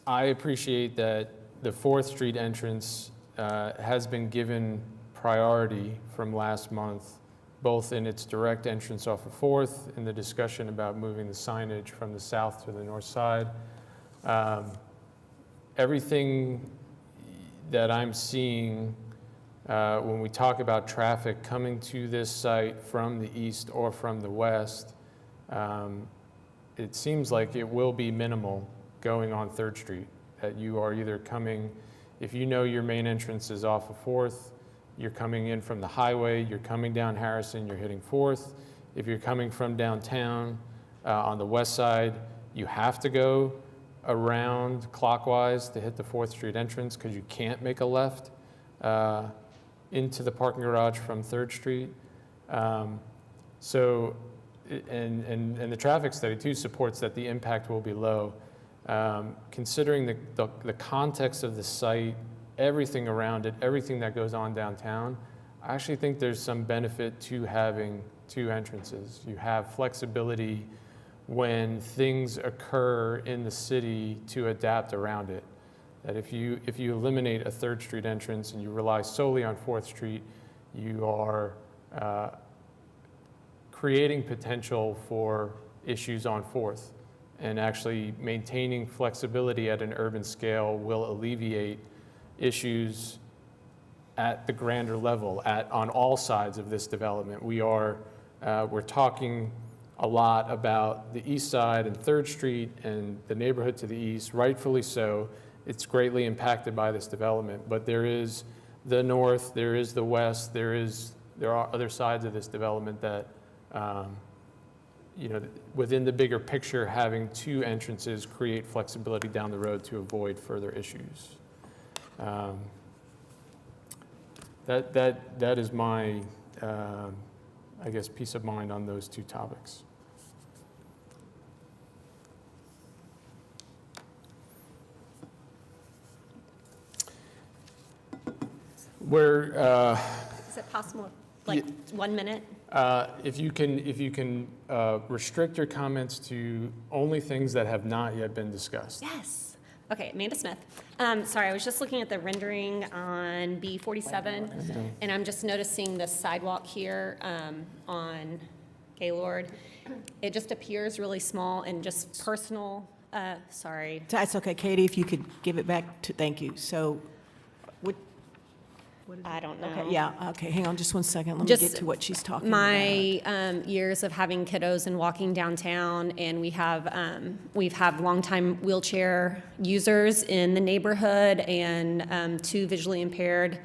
appreciate that the 4th Street entrance has been given priority from last month, both in its direct entrance off of 4th, in the discussion about moving the signage from the south to the north side. Everything that I'm seeing when we talk about traffic coming to this site from the east or from the west, it seems like it will be minimal going on 3rd Street, that you are either coming, if you know your main entrance is off of 4th, you're coming in from the highway, you're coming down Harrison, you're hitting 4th. If you're coming from downtown on the west side, you have to go around clockwise to hit the 4th Street entrance because you can't make a left into the parking garage from 3rd Street. So, and the traffic study too supports that the impact will be low. Considering the context of the site, everything around it, everything that goes on downtown, I actually think there's some benefit to having 2 entrances. You have flexibility when things occur in the city to adapt around it. That if you eliminate a 3rd Street entrance and you rely solely on 4th Street, you are creating potential for issues on 4th. And actually maintaining flexibility at an urban scale will alleviate issues at the grander level, on all sides of this development. We're talking a lot about the east side and 3rd Street and the neighborhood to the east, rightfully so. It's greatly impacted by this development, but there is the north, there is the west, there are other sides of this development that, within the bigger picture, having 2 entrances create flexibility down the road to avoid further issues. That is my, I guess, peace of mind on those 2 topics. Is it possible, 1 minute? If you can restrict your comments to only things that have not yet been discussed. Yes. Okay, Amanda Smith. Sorry, I was just looking at the rendering on B47, and I'm just noticing the sidewalk here on Gaylord. It just appears really small and just personal, sorry. That's okay, Katie, if you could give it back to, thank you. So I don't know. Okay, yeah, okay, hang on just one second. Let me Just get to what she's talking about. My years of having kiddos and walking downtown, and we've had longtime wheelchair users in the neighborhood and 2 visually impaired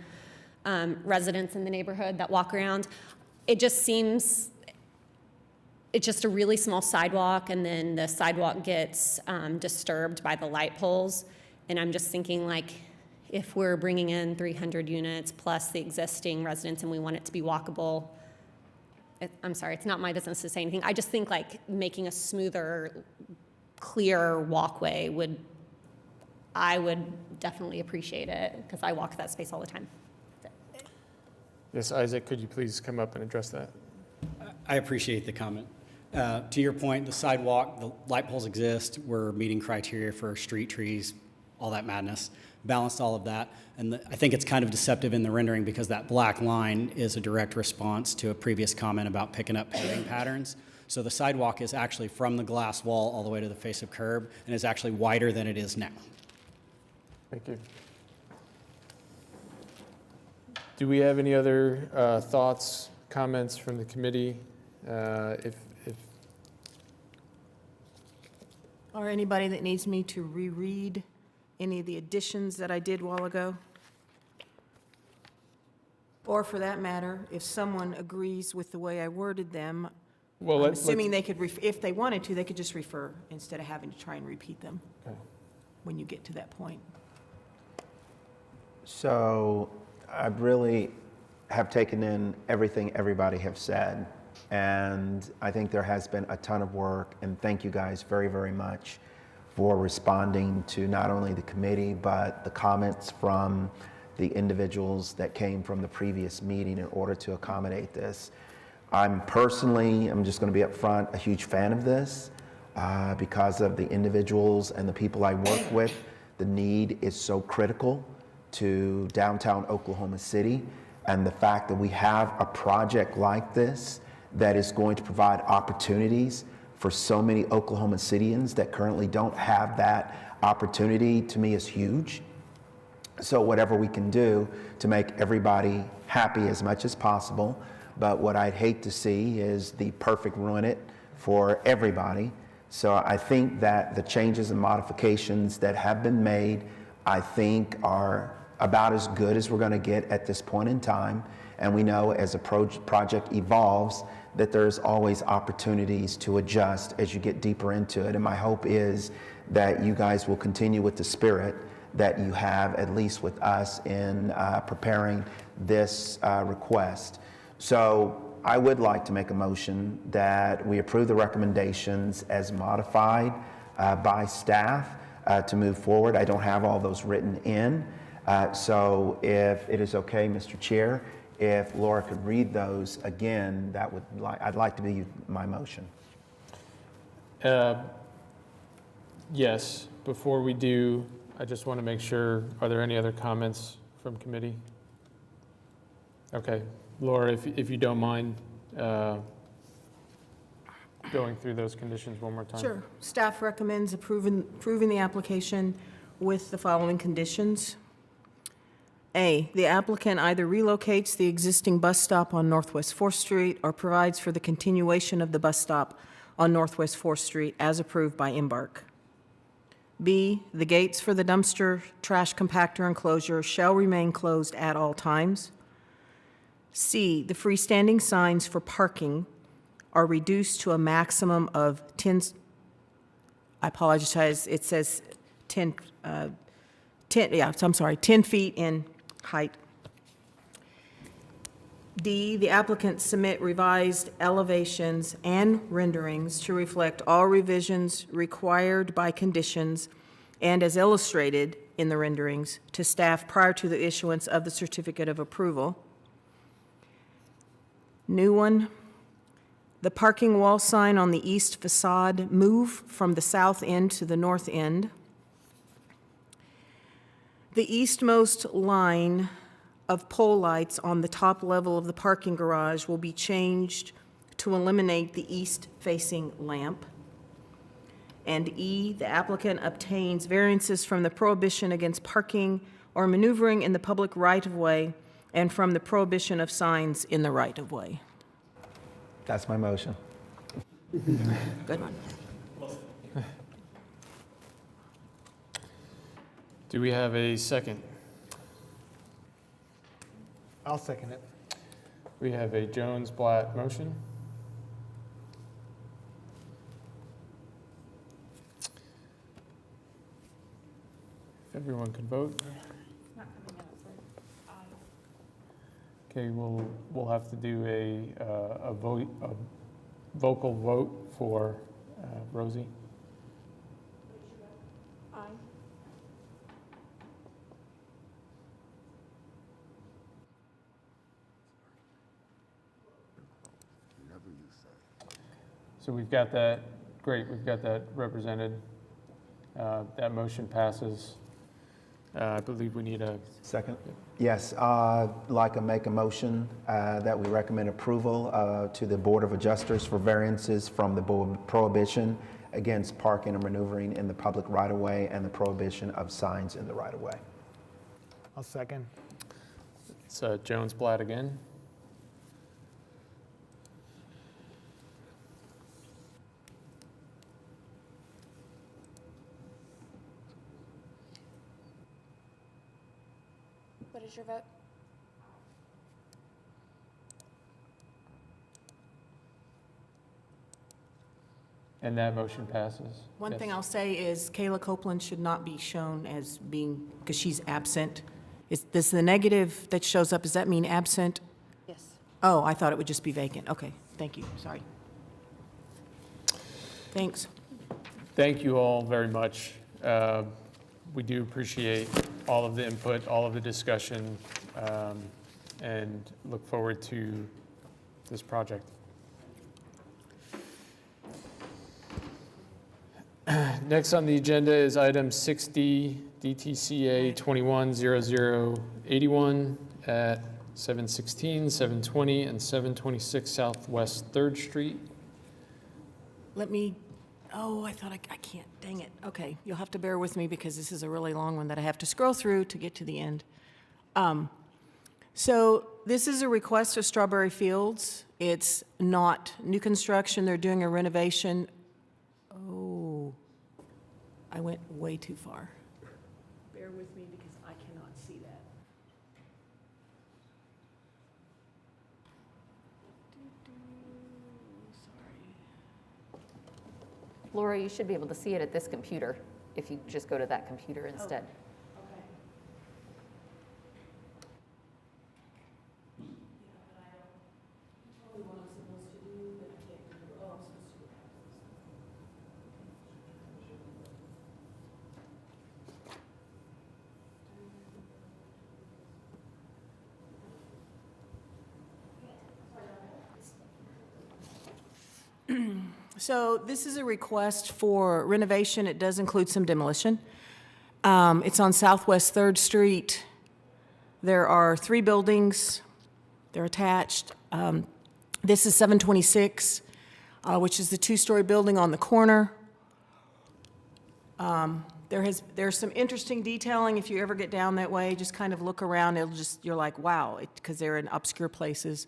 residents in the neighborhood that walk around. It just seems, it's just a really small sidewalk, and then the sidewalk gets disturbed by the light poles. And I'm just thinking, like, if we're bringing in 300 units plus the existing residents and we want it to be walkable, I'm sorry, it's not my business to say anything. I just think like making a smoother, clearer walkway I would definitely appreciate it because I walk that space all the time. Yes, Isaac, could you please come up and address that? I appreciate the comment. To your point, the sidewalk, the light poles exist. We're meeting criteria for street trees, all that madness, balanced all of that. And I think it's kind of deceptive in the rendering because that black line is a direct response to a previous comment about picking up paving patterns. So the sidewalk is actually from the glass wall all the way to the face of curb and is actually wider than it is now. Thank you. Do we have any other thoughts, comments from the committee? Or anybody that needs me to reread any of the additions that I did a while ago? Or for that matter, if someone agrees with the way I worded them, Well, I'm assuming they could, if they wanted to, they could just refer instead of having to try and repeat them when you get to that point. So I really have taken in everything everybody have said, and I think there has been a ton of work, and thank you guys very, very much for responding to not only the committee, but the comments from the individuals that came from the previous meeting in order to accommodate this. I'm just going to be upfront, a huge fan of this because of the individuals and the people I work with. The need is so critical to downtown Oklahoma City, and the fact that we have a project like this that is going to provide opportunities for so many Oklahoma Cityans that currently don't have that opportunity, to me, is huge. So whatever we can do to make everybody happy as much as possible, but what I'd hate to see is the perfect ruin it for everybody. So I think that the changes and modifications that have been made, I think are about as good as we're going to get at this point in time. And we know as a project evolves that there's always opportunities to adjust as you get deeper into it. And my hope is that you guys will continue with the spirit that you have, at least with us, in preparing this request. So I would like to make a motion that we approve the recommendations as modified by staff to move forward. I don't have all those written in. So if it is okay, Mr. Chair, if Laura could read those again, I'd like to be my motion. Yes, before we do, I just want to make sure, are there any other comments from committee? Okay, Laura, if you don't mind going through those conditions one more time. Sure. Staff recommends approving the application with the following conditions. A, the applicant either relocates the existing bus stop on Northwest 4th Street or provides for the continuation of the bus stop on Northwest 4th Street as approved by Embark. B, the gates for the dumpster trash compactor enclosure shall remain closed at all times. C, the freestanding signs for parking are reduced to a maximum of 10, I apologize, it says 10 feet in height. D, the applicant submit revised elevations and renderings to reflect all revisions required by conditions and as illustrated in the renderings to staff prior to the issuance of the certificate of approval. New one, the parking wall sign on the east facade move from the south end to the north end. The eastmost line of pole lights on the top level of the parking garage will be changed to eliminate the east-facing lamp. And E, the applicant obtains variances from the prohibition against parking or maneuvering in the public right-of-way and from the prohibition of signs in the right-of-way. That's my motion. Good one. Do we have a second? I'll second it. We have a Jones-Blatt motion. If everyone could vote. Okay, we'll have to do a vocal vote for Rosie. So we've got that, great, we've got that represented. That motion passes. I believe we need a Second? Yes, like to make a motion that we recommend approval to the Board of Adjusters for variances from the prohibition against parking and maneuvering in the public right-of-way and the prohibition of signs in the right-of-way. I'll second. It's Jones-Blatt again. What is your vote? And that motion passes. One Yes. thing I'll say is Kayla Copeland should not be shown as being, because she's absent. Does the negative that shows up, does that mean absent? Yes. Oh, I thought it would just be vacant. Okay, thank you, sorry. Thanks. Thank you all very much. We do appreciate all of the input, all of the discussion, and look forward to this project. Next on the agenda is item 6D, DTCA 210081 at 716, 720, and 726 Southwest 3rd Street. Let me, I thought I can't, dang it. Okay, you'll have to bear with me because this is a really long one that I have to scroll through to get to the end. So this is a request of Strawberry Fields. It's not new construction, they're doing a renovation. Oh, I went way too far. Bear with me because I cannot see that. Sorry. Laura, you should be able to see it at this computer if you just go to that computer instead. So this is a request for renovation. It does include some demolition. It's on Southwest 3rd Street. There are 3 buildings. They're attached. This is 726, which is the 2-story building on the corner. There's some interesting detailing. If you ever get down that way, just kind of look around. You're like, wow, because they're in obscure places.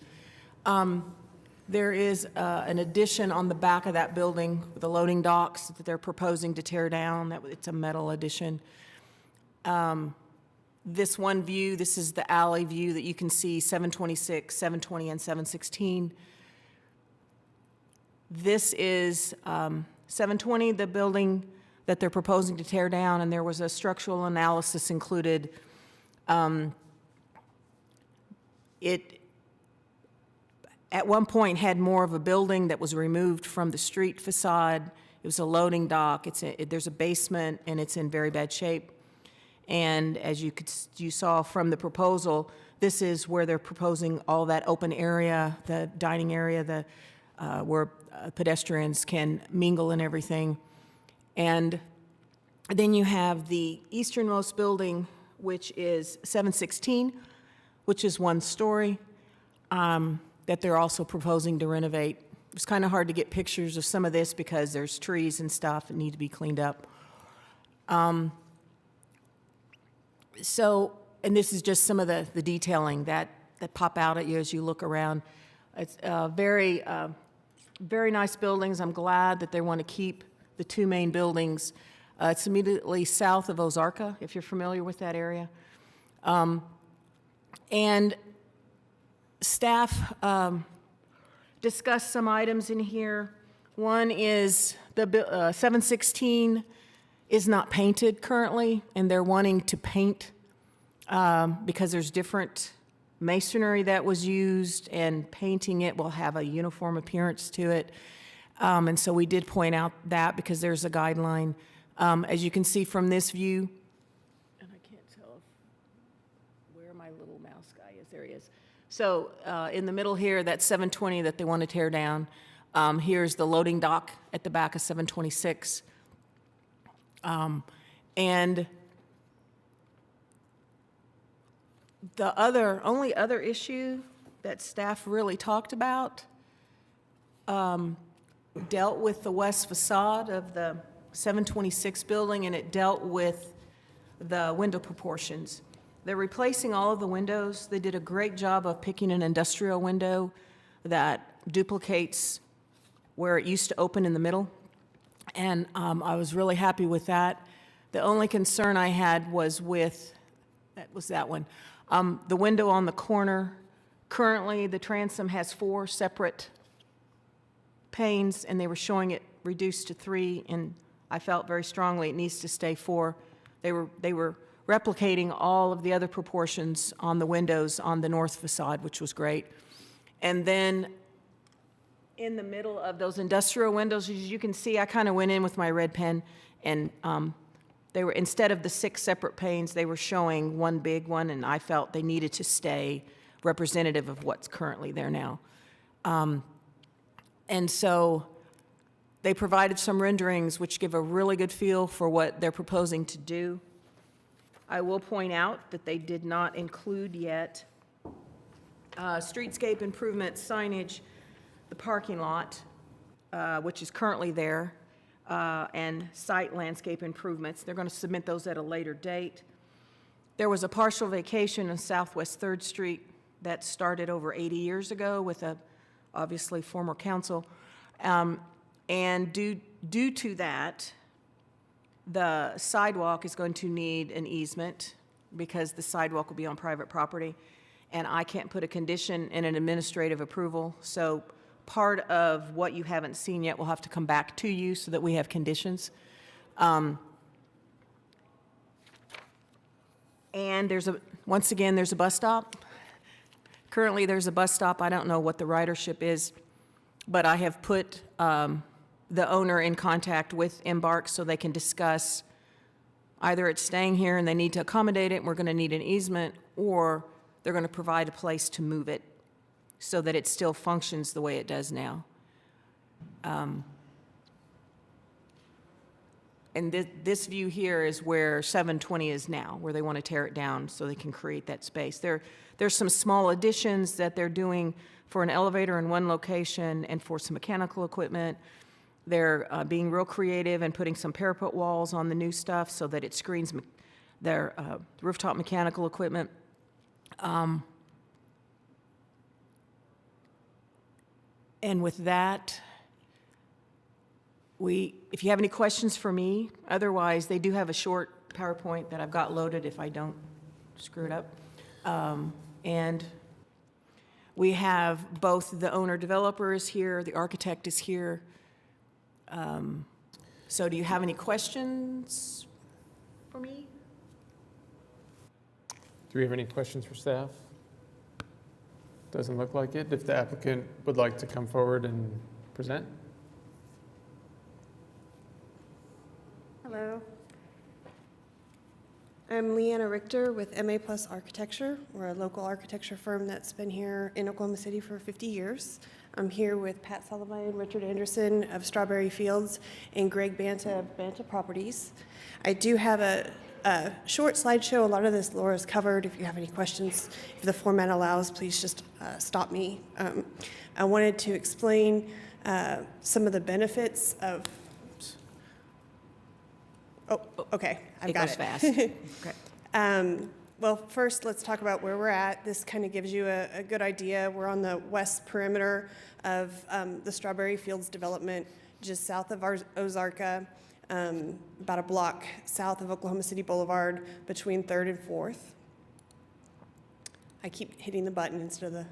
There is an addition on the back of that building, the loading docks that they're proposing to tear down. It's a metal addition. This one view, this is the alley view that you can see, 726, 720, and 716. This is 720, the building that they're proposing to tear down, and there was a structural analysis included. It at one point had more of a building that was removed from the street facade. It was a loading dock. There's a basement, and it's in very bad shape. And as you saw from the proposal, this is where they're proposing all that open area, the dining area, where pedestrians can mingle and everything. And then you have the Easternmost Building, which is 716, which is 1 story. That they're also proposing to renovate. It's kind of hard to get pictures of some of this because there's trees and stuff that need to be cleaned up. So and this is just some of the detailing that pop out at you as you look around. It's very nice buildings. I'm glad that they want to keep the two main buildings. It's immediately south of Ozarka, if you're familiar with that area. And staff discussed some items in here. One is the 716 is not painted currently, and they're wanting to paint because there's different masonry that was used, and painting it will have a uniform appearance to it. And so we did point out that because there's a guideline. As you can see from this view, and I can't tell where my little mouse guy is. There he is. So in the middle here, that's 720 that they want to tear down. Here's the loading dock at the back of 726. And the only other issue that staff really talked about dealt with the west facade of the 726 building, and it dealt with the window proportions. They're replacing all of the windows. They did a great job of picking an industrial window that duplicates where it used to open in the middle, and I was really happy with that. The only concern I had was with, that one. The window on the corner, currently the transom has 4 separate panes, and they were showing it reduced to 3, and I felt very strongly it needs to stay 4. They were replicating all of the other proportions on the windows on the north facade, which was great. And then in the middle of those industrial windows, as you can see, I kind of went in with my red pen, and they were, instead of the 6 separate panes, they were showing one big one, and I felt they needed to stay representative of what's currently there now. And so they provided some renderings which give a really good feel for what they're proposing to do. I will point out that they did not include yet streetscape improvements, signage, the parking lot, which is currently there, and site landscape improvements. They're going to submit those at a later date. There was a partial vacation on Southwest 3rd Street that started over 80 years ago with a, obviously, former council. And due to that, the sidewalk is going to need an easement because the sidewalk will be on private property, and I can't put a condition in an administrative approval. So part of what you haven't seen yet will have to come back to you so that we have conditions. And once again, there's a bus stop. Currently, there's a bus stop. I don't know what the ridership is, but I have put the owner in contact with Embark so they can discuss either it's staying here and they need to accommodate it and we're going to need an easement, or they're going to provide a place to move it so that it still functions the way it does now. And this view here is where 720 is now, where they want to tear it down so they can create that space. There's some small additions that they're doing for an elevator in one location and for some mechanical equipment. They're being real creative and putting some parapet walls on the new stuff so that it screens their rooftop mechanical equipment. And with that, if you have any questions for me, otherwise they do have a short PowerPoint that I've got loaded if I don't screw it up. And we have both the owner-developer is here, the architect is here. So do you have any questions for me? Do we have any questions for staff? Doesn't look like it. If the applicant would like to come forward and present. Hello. I'm Leanna Richter with MA Plus Architecture. We're a local architecture firm that's been here in Oklahoma City for 50 years. I'm here with Pat Sullivan, Richard Anderson of Strawberry Fields, and Greg Banta of Banta Properties. I do have a short slideshow. A lot of this Laura's covered. If you have any questions, if the format allows, please just stop me. I wanted to explain some of the benefits of. Oh, okay, I've got it. It goes fast. Okay. Well, first, let's talk about where we're at. This kind of gives you a good idea. We're on the west perimeter of the Strawberry Fields development, just south of Ozarka, about a block south of Oklahoma City Boulevard, between 3rd and 4th. I keep hitting the button instead of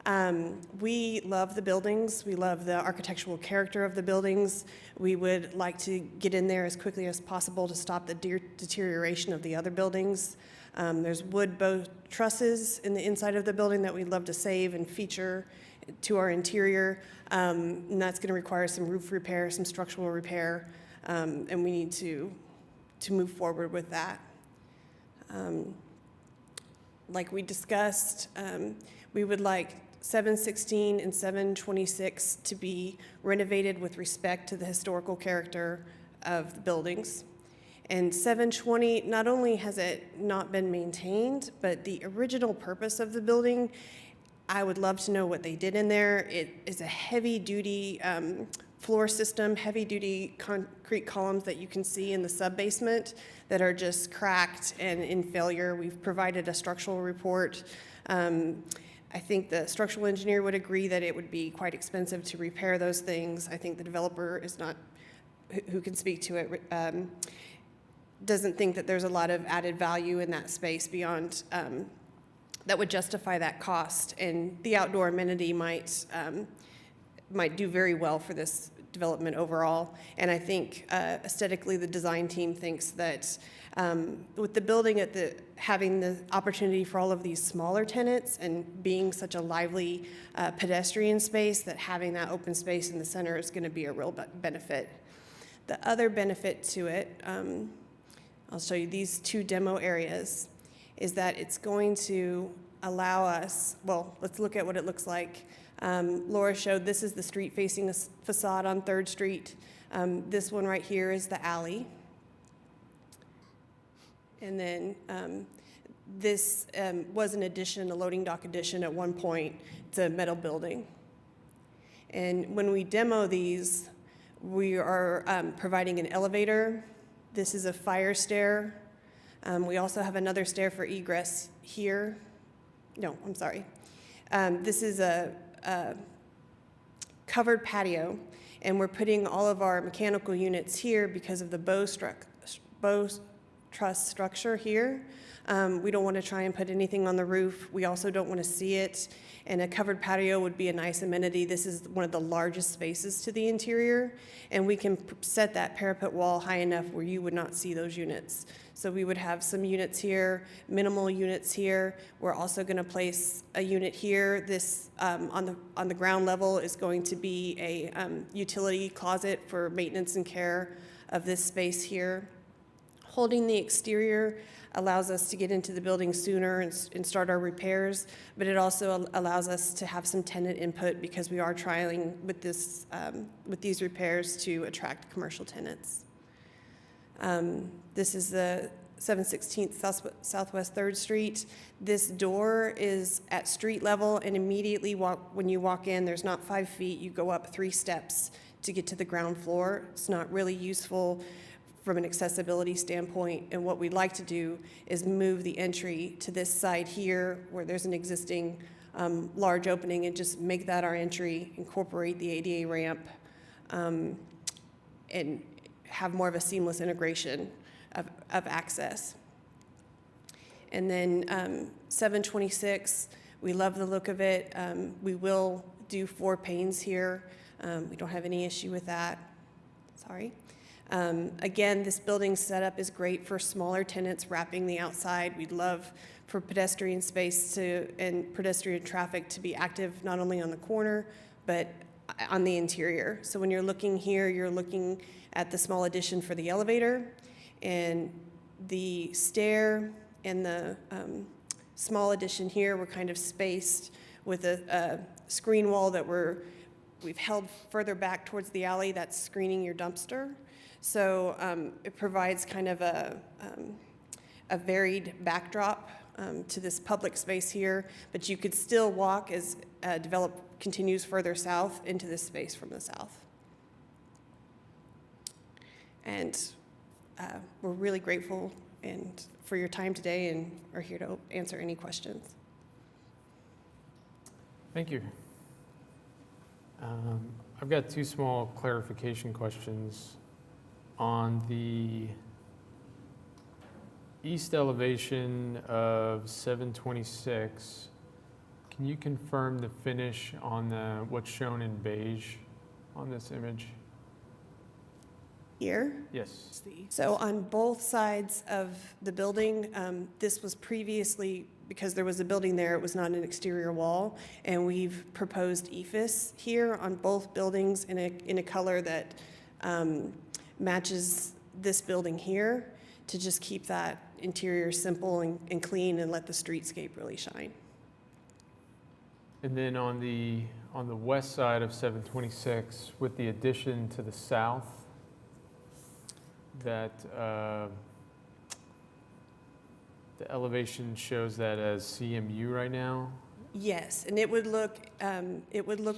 the... we love the buildings. We love the architectural character of the buildings. We would like to get in there as quickly as possible to stop the deterioration of the other buildings. There's wood bow trusses in the inside of the building that we'd love to save and feature to our interior. And that's going to require some roof repair, some structural repair, and we need to move forward with that. Like we discussed, we would like 716 and 726 to be renovated with respect to the historical character of the buildings. And 720, not only has it not been maintained, but the original purpose of the building, I would love to know what they did in there. It is a heavy-duty floor system, heavy-duty concrete columns that you can see in the sub-basement that are just cracked and in failure. We've provided a structural report. I think the structural engineer would agree that it would be quite expensive to repair those things. I think the developer is not, who can speak to it, doesn't think that there's a lot of added value in that space beyond, that would justify that cost. And the outdoor amenity might do very well for this development overall. And I think aesthetically, the design team thinks that with the building having the opportunity for all of these smaller tenants and being such a lively pedestrian space, that having that open space in the center is going to be a real benefit. The other benefit to it, I'll show you these two demo areas, is that it's going to allow us, well, let's look at what it looks like. Laura showed this is the street-facing facade on 3rd Street. This one right here is the alley. And then this was an addition, a loading dock addition at one point. It's a metal building. And when we demo these, we are providing an elevator. This is a fire stair. We also have another stair for egress here. No, I'm sorry. This is a covered patio, and we're putting all of our mechanical units here because of the bow truss structure here. We don't want to try and put anything on the roof. We also don't want to see it, and a covered patio would be a nice amenity. This is one of the largest spaces to the interior, and we can set that parapet wall high enough where you would not see those units. So we would have some units here, minimal units here. We're also going to place a unit here. This on the ground level is going to be a utility closet for maintenance and care of this space here. Holding the exterior allows us to get into the building sooner and start our repairs, but it also allows us to have some tenant input because we are trialing with this with these repairs to attract commercial tenants. This is the 716th Southwest 3rd Street. This door is at street level, and immediately when you walk in, there's not 5 feet. You go up 3 steps to get to the ground floor. It's not really useful from an accessibility standpoint, and what we'd like to do is move the entry to this side here where there's an existing large opening and just make that our entry, incorporate the ADA ramp, and have more of a seamless integration of access. And then 726, we love the look of it. We will do 4 panes here. We don't have any issue with that. Sorry. Again, this building setup is great for smaller tenants wrapping the outside. We'd love for pedestrian space and pedestrian traffic to be active not only on the corner, but on the interior. So when you're looking here, you're looking at the small addition for the elevator, and the stair and the small addition here were kind of spaced with a screen wall that we've held further back towards the alley that's screening your dumpster. So it provides kind of a varied backdrop to this public space here, but you could still walk as development continues further south into this space from the south. And we're really grateful and for your time today, and are here to answer any questions. Thank you. I've got two small clarification questions. On the east elevation of 726, can you confirm the finish on what's shown in beige on this image? Here? Yes. So on both sides of the building, this was previously, because there was a building there, it was not an exterior wall, and we've proposed EIFS here on both buildings in a color that matches this building here, to just keep that interior simple and clean and let the streetscape really shine. And then on the west side of 726, with the addition to the south, that the elevation shows that as CMU right now. Yes, and it would look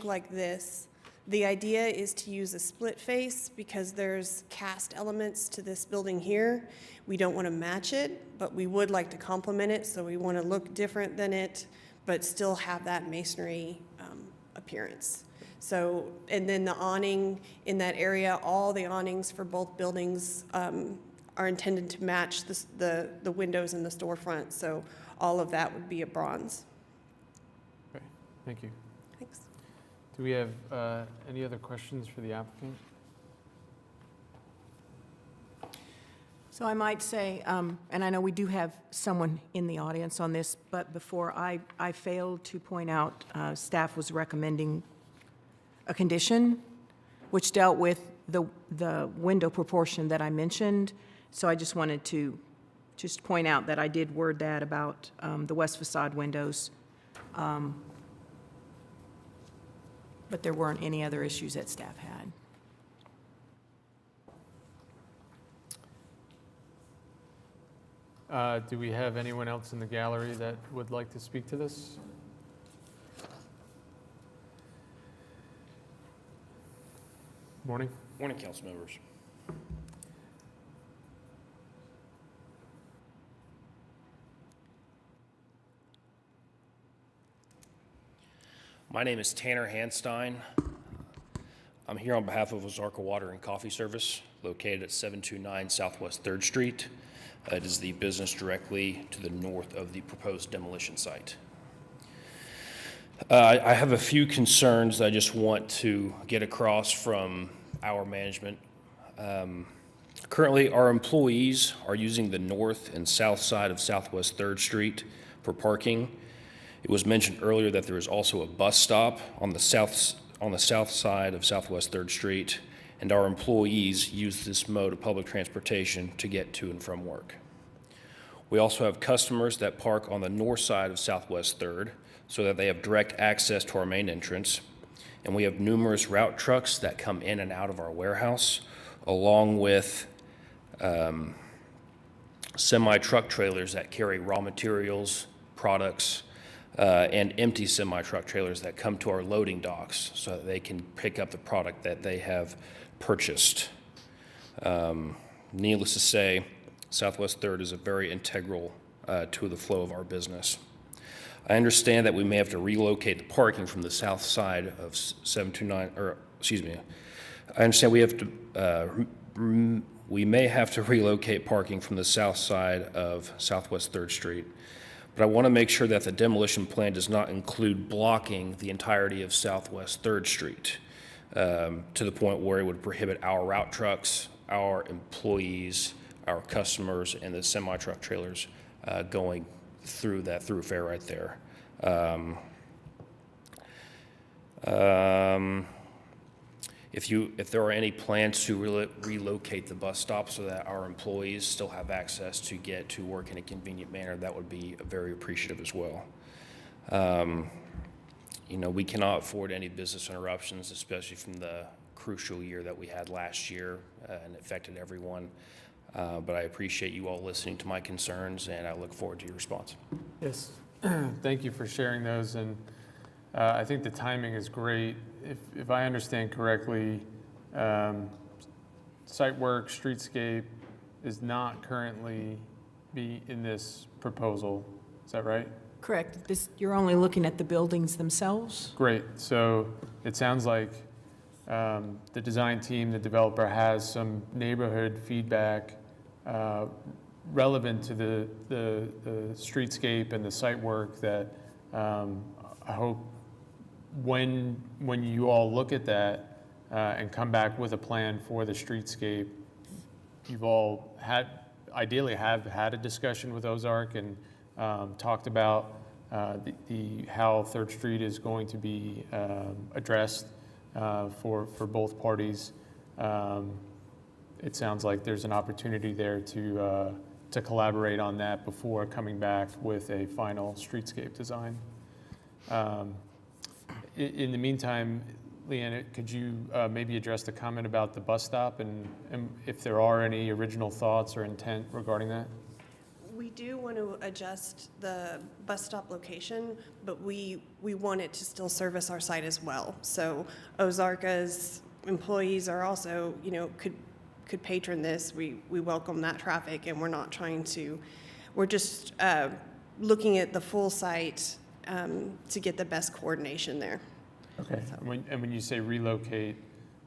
like this. The idea is to use a split face because there's cast elements to this building here. We don't want to match it, but we would like to complement it, so we want to look different than it, but still have that masonry appearance. So, and then the awning in that area, all the awnings for both buildings are intended to match the windows in the storefront, so all of that would be a bronze. Okay, thank you. Thanks. Do we have any other questions for the applicant? So I might say, and I know we do have someone in the audience on this, but before I failed to point out, staff was recommending a condition which dealt with the window proportion that I mentioned. So I just wanted to just point out that I did word that about the west facade windows. But there weren't any other issues that staff had. Do we have anyone else in the gallery that would like to speak to this? Morning. Morning, council members. My name is Tanner Hanstein. I'm here on behalf of Ozarka Water and Coffee Service, located at 729 Southwest 3rd Street. It is the business directly to the north of the proposed demolition site. I have a few concerns that I just want to get across from our management. Currently, our employees are using the north and south side of Southwest 3rd Street for parking. It was mentioned earlier that there is also a bus stop on the south side of Southwest 3rd Street, and our employees use this mode of public transportation to get to and from work. We also have customers that park on the north side of Southwest 3rd so that they have direct access to our main entrance, and we have numerous route trucks that come in and out of our warehouse, along with semi-truck trailers that carry raw materials, products, and empty semi-truck trailers that come to our loading docks so that they can pick up the product that they have purchased. Needless to say, Southwest 3rd is a very integral to the flow of our business. I understand that we may have to relocate the parking from the south side of 729, or excuse me, I understand we may have to relocate parking from the south side of Southwest 3rd Street. But I want to make sure that the demolition plan does not include blocking the entirety of Southwest 3rd Street to the point where it would prohibit our route trucks, our employees, our customers, and the semi-truck trailers going through that thoroughfare right there. If there are any plans to relocate the bus stop so that our employees still have access to get to work in a convenient manner, that would be very appreciative as well. We cannot afford any business interruptions, especially from the crucial year that we had last year and affected everyone. But I appreciate you all listening to my concerns, and I look forward to your response. Yes, thank you for sharing those, and I think the timing is great. If I understand correctly, site work, streetscape is not currently be in this proposal. Is that right? Correct. You're only looking at the buildings themselves? Great. So it sounds like the design team, the developer has some neighborhood feedback relevant to the streetscape and the site work that I hope when you all look at that and come back with a plan for the streetscape, you've all ideally have had a discussion with Ozark and talked about how 3rd Street is going to be addressed for both parties. It sounds like there's an opportunity there to collaborate on that before coming back with a final streetscape design. In the meantime, Leanna, could you maybe address the comment about the bus stop and if there are any original thoughts or intent regarding that? We do want to adjust the bus stop location, but we want it to still service our site as well. So Ozarka's employees are also, could patron this. We welcome that traffic, and we're just looking at the full site to get the best coordination there. Okay. So. When you say relocate,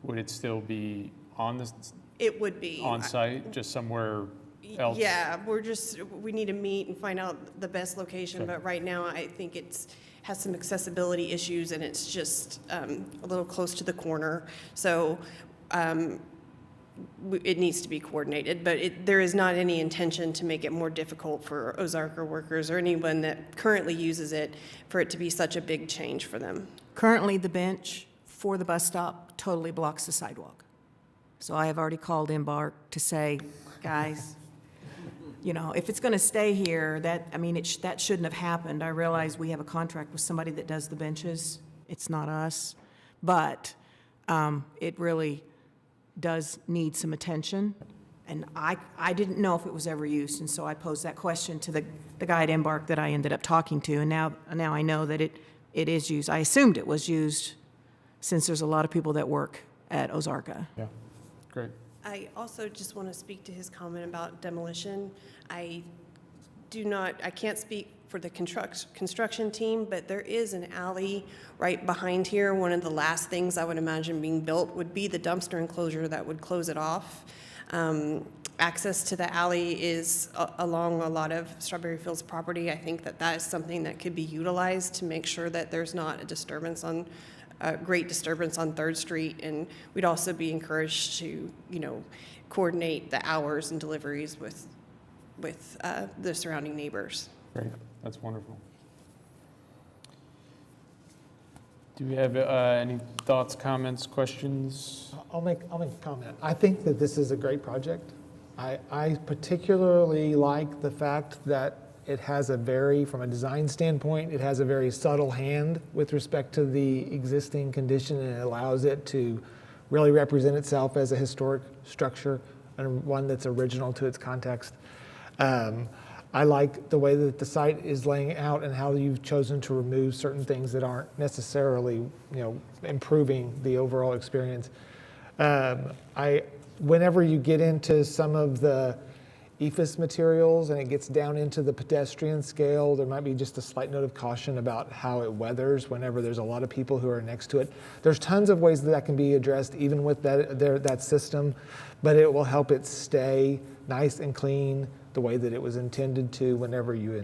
would it still be on the? It would be on site, just somewhere else? Yeah, we need to meet and find out the best location. Okay. But right now, I think has some accessibility issues, and it's just a little close to the corner. So it needs to be coordinated. But there is not any intention to make it more difficult for Ozarka workers or anyone that currently uses it for it to be such a big change for them. Currently, the bench for the bus stop totally blocks the sidewalk. So I have already called Embark to say, guys, if it's going to stay here, that shouldn't have happened. I realize we have a contract with somebody that does the benches. It's not us. But it really does need some attention. And I didn't know if it was ever used, and so I posed that question to the guy at Embark that I ended up talking to, and now I know that it is used. I assumed it was used since there's a lot of people that work at Ozarka. Yeah, great. I also just want to speak to his comment about demolition. I can't speak for the construction team, but there is an alley right behind here. One of the last things I would imagine being built would be the dumpster enclosure that would close it off. Access to the alley is along a lot of Strawberry Fields property. I think that is something that could be utilized to make sure that there's not a great disturbance on 3rd Street. And we'd also be encouraged to, coordinate the hours and deliveries with the surrounding neighbors. Great, that's wonderful. Do we have any thoughts, comments, questions? I'll make a comment. I think that this is a great project. I particularly like the fact that it has from a design standpoint, it has a very subtle hand with respect to the existing condition, and it allows it to really represent itself as a historic structure and one that's original to its context. I like the way that the site is laying out and how you've chosen to remove certain things that aren't necessarily, improving the overall experience. Whenever you get into some of the EFS materials and it gets down into the pedestrian scale, there might be just a slight note of caution about how it weathers whenever there's a lot of people who are next to it. There's tons of ways that can be addressed even with that system, but it will help it stay nice and clean the way that it was intended to whenever you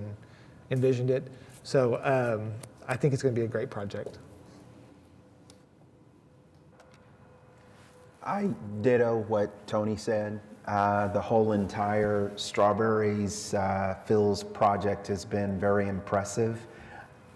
envisioned it. So I think it's going to be a great project. I ditto what Tony said. The whole entire Strawberries Fields project has been very impressive.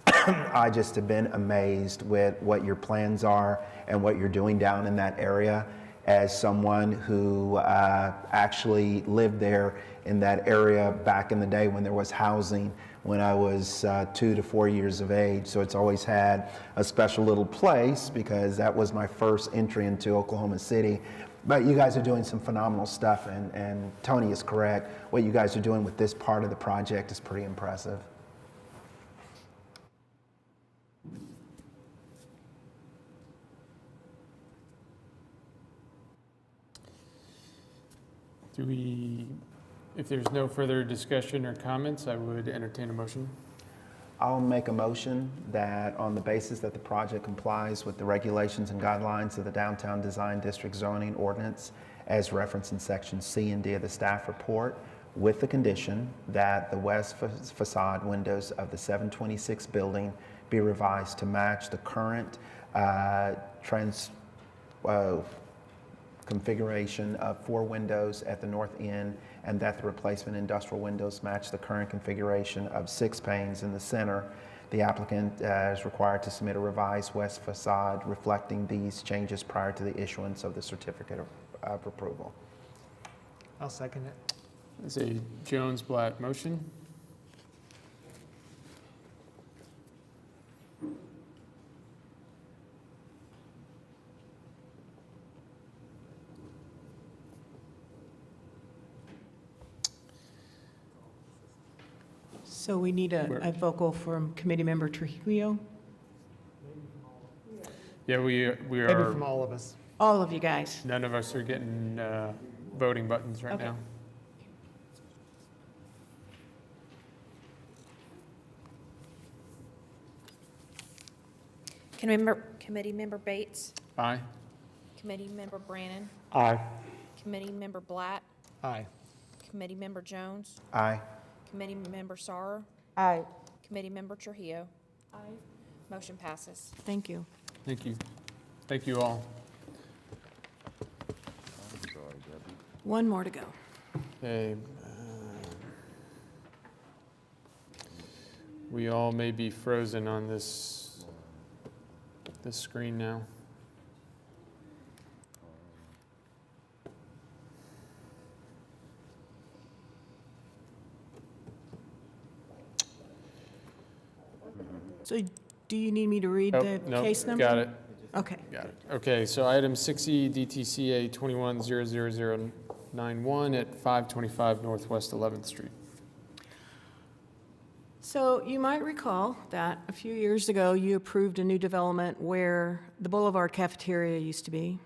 I just have been amazed with what your plans are and what you're doing down in that area. As someone who actually lived there in that area back in the day when there was housing, when I was 2 to 4 years of age. So it's always had a special little place because that was my first entry into Oklahoma City. But you guys are doing some phenomenal stuff, and Tony is correct. What you guys are doing with this part of the project is pretty impressive. Do we If there's no further discussion or comments, I would entertain a motion. I'll make a motion that on the basis that the project complies with the regulations and guidelines of the Downtown Design District zoning ordinance as referenced in section C and D of the staff report, with the condition that the west facade windows of the 726 building be revised to match the current configuration of 4 windows at the north end, and that the replacement industrial windows match the current configuration of 6 panes in the center. The applicant is required to submit a revised west facade reflecting these changes prior to the issuance of the certificate of approval. I'll second it. It's a Jones-Blatt motion. So we need a vocal from committee member Trujillo. Yeah, we Maybe are, from all of us. All of you guys. none of us are getting voting buttons right Okay. now. Committee Member Bates, Aye. Committee Member Brannon, Aye. Committee Member Blatt, Aye. Committee Member Jones, Aye. Committee Member Sauer, Aye. Committee Member Trujillo. Aye. Motion passes. Thank you. Thank you. Thank you all. One more to go. Okay. We all may be frozen on this screen now. So do you need me to read the Nope, case number? got it. Okay. Got it. Okay, so item 6E, DTCA 21-00091 at 525 Northwest 11th Street. So you might recall that a few years ago, you approved a new development where the Boulevard Cafeteria used to be.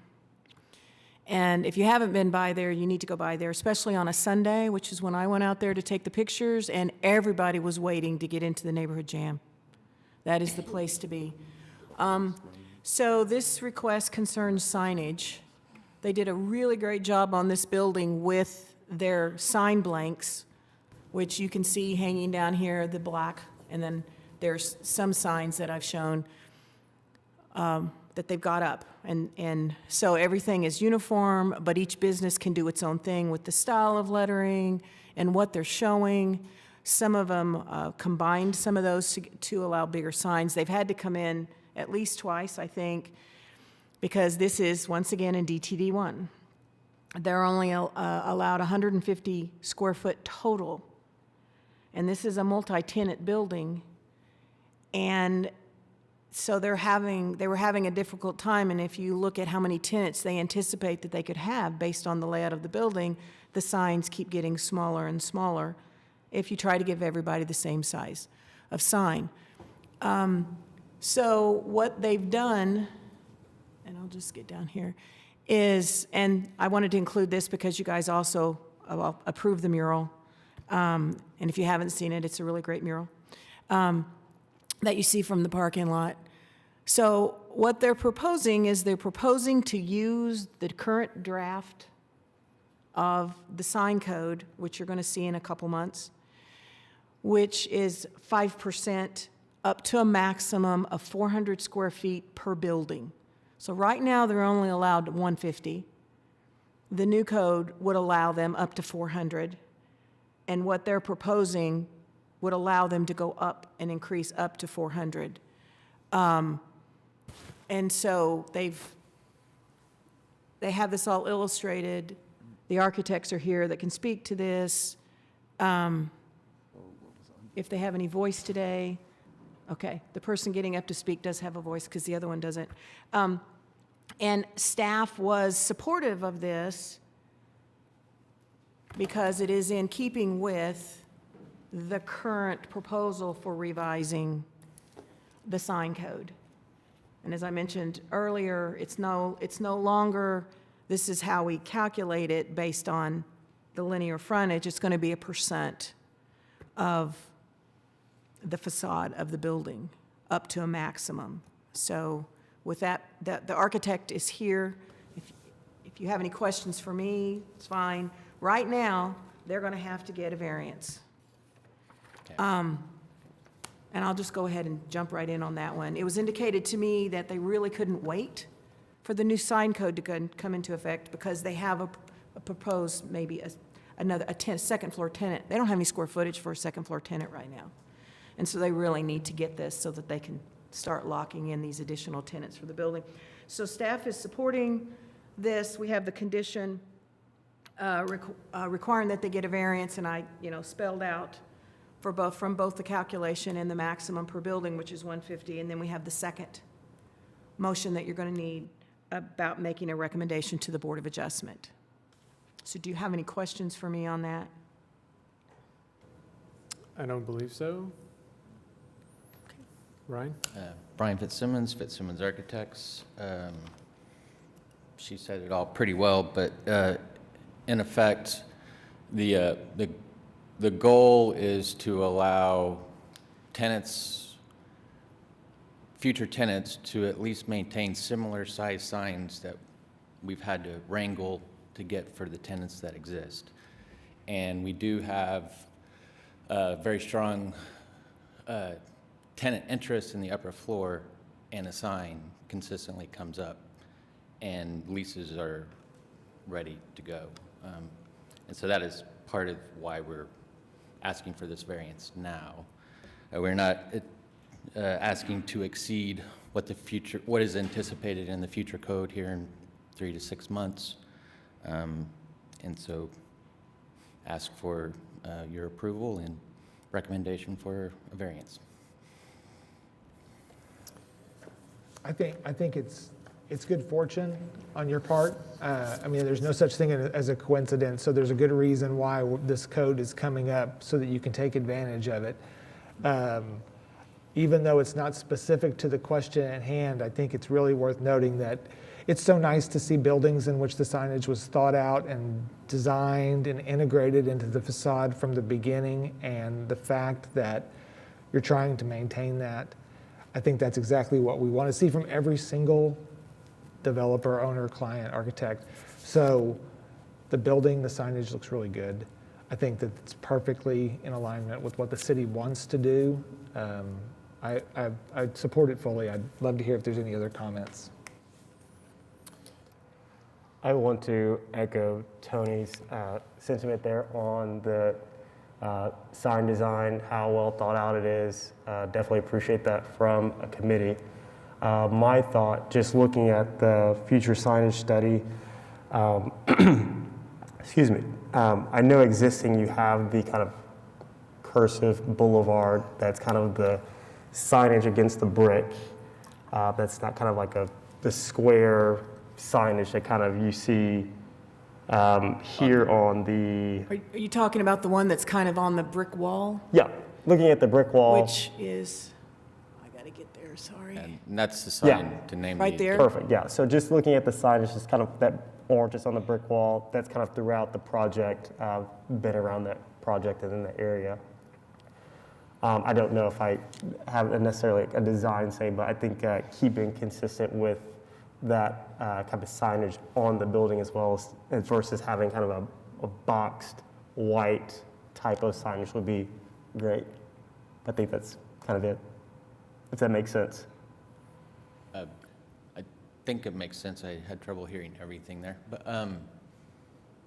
And if you haven't been by there, you need to go by there, especially on a Sunday, which is when I went out there to take the pictures, and everybody was waiting to get into the neighborhood jam. That is the place to be. So this request concerns signage. They did a really great job on this building with their sign blanks, which you can see hanging down here, the black, and then there's some signs that I've shown that they've got up. And so everything is uniform, but each business can do its own thing with the style of lettering and what they're showing. Some of them combined some of those to allow bigger signs. They've had to come in at least twice, I think, because this is, once again, in DTD1. They're only allowed 150 square foot total. And this is a multi-tenant building. And so they were having a difficult time. And if you look at how many tenants they anticipate that they could have based on the layout of the building, the signs keep getting smaller and smaller if you try to give everybody the same size of sign. So what they've done, and I'll just get down here, is, and I wanted to include this because you guys also approved the mural. And if you haven't seen it, it's a really great mural that you see from the parking lot. So what they're proposing is they're proposing to use the current draft of the sign code, which you're going to see in a couple months, which is 5% up to a maximum of 400 square feet per building. So right now, they're only allowed 150. The new code would allow them up to 400. And what they're proposing would allow them to go up and increase up to 400. And so they have this all illustrated. The architects are here that can speak to this. If they have any voice today. Okay, the person getting up to speak does have a voice because the other one doesn't. And staff was supportive of this because it is in keeping with the current proposal for revising the sign code. And as I mentioned earlier, it's no longer, this is how we calculate it based on the linear frontage, it's going to be a percent of the facade of the building, up to a maximum. So with that, the architect is here. If you have any questions for me, it's fine. Right now, they're going to have to get a variance. And I'll just go ahead and jump right in on that one. It was indicated to me that they really couldn't wait for the new sign code to come into effect because they have a proposed, maybe a second floor tenant. They don't have any square footage for a second floor tenant right now. And so they really need to get this so that they can start locking in these additional tenants for the building. So staff is supporting this. We have the condition requiring that they get a variance, and I, spelled out from both the calculation and the maximum per building, which is 150, and then we have the second motion that you're going to need about making a recommendation to the Board of Adjustment. So do you have any questions for me on that? I don't believe so. Ryan? Brian Fitzsimmons, Fitzsimmons Architects. She said it all pretty well, but in effect, the goal is to allow tenants, future tenants, to at least maintain similar size signs that we've had to wrangle to get for the tenants that exist. And we do have very strong tenant interest in the upper floor, and a sign consistently comes up, and leases are ready to go. And so that is part of why we're asking for this variance now. We're not asking to exceed what is anticipated in the future code here in 3 to 6 months. And so ask for your approval and recommendation for a variance. I think it's good fortune on your part. I mean, there's no such thing as a coincidence, so there's a good reason why this code is coming up so that you can take advantage of it. Even though it's not specific to the question at hand, I think it's really worth noting that it's so nice to see buildings in which the signage was thought out and designed and integrated into the facade from the beginning, and the fact that you're trying to maintain that. I think that's exactly what we want to see from every single developer, owner, client, architect. So the building, the signage looks really good. I think that it's perfectly in alignment with what the city wants to do. I support it fully. I'd love to hear if there's any other comments. I want to echo Tony's sentiment there on the sign design, how well thought out it is. Definitely appreciate that from a committee. My thought, just looking at the future signage study, excuse me, I know existing you have the kind of cursive boulevard that's kind of the signage against the brick. That's not kind of like the square signage that kind of you see here on the... Are you talking about the one that's kind of on the brick wall? Yeah, looking at the brick wall. Which is, I got to get there, sorry. And that's the sign to name Right there? Perfect, yeah. So just looking at the signage, just kind of that orange is on the brick wall. That's kind of throughout the project, been around that project and in the area. I don't know if I have necessarily a design say, but I think keeping consistent with that kind of signage on the building as well as versus having kind of a boxed white typo signage would be great. I think that's kind of it, if that makes sense. I think it makes sense. I had trouble hearing everything there. But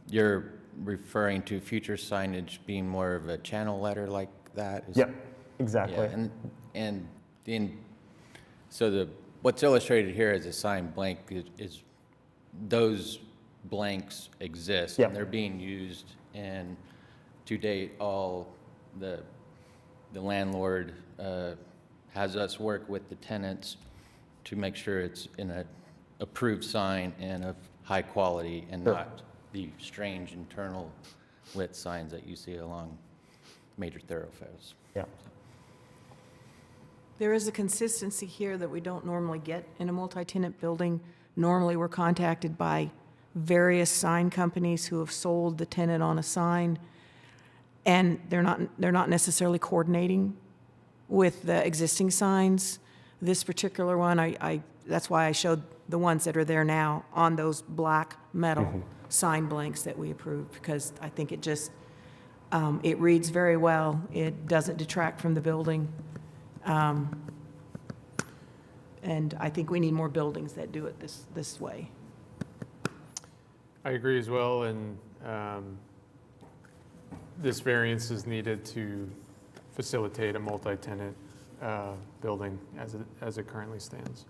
you're referring to future signage being more of a channel letter like that? Yeah, exactly. Yeah, so what's illustrated here as a sign blank is those blanks exist. Yep. And they're being used, and to date, all the landlord has us work with the tenants to make sure it's in an approved sign and of high quality and Sure. not the strange internal lit signs that you see along major thoroughfares. Yeah. There is a consistency here that we don't normally get in a multi-tenant building. Normally, we're contacted by various sign companies who have sold the tenant on a sign, and they're not necessarily coordinating with the existing signs. This particular one, that's why I showed the ones that are there now on those black metal sign blanks that we approved, because I think it just, it reads very well. It doesn't detract from the building. And I think we need more buildings that do it this way. I agree as well, and this variance is needed to facilitate a multi-tenant building as it currently stands.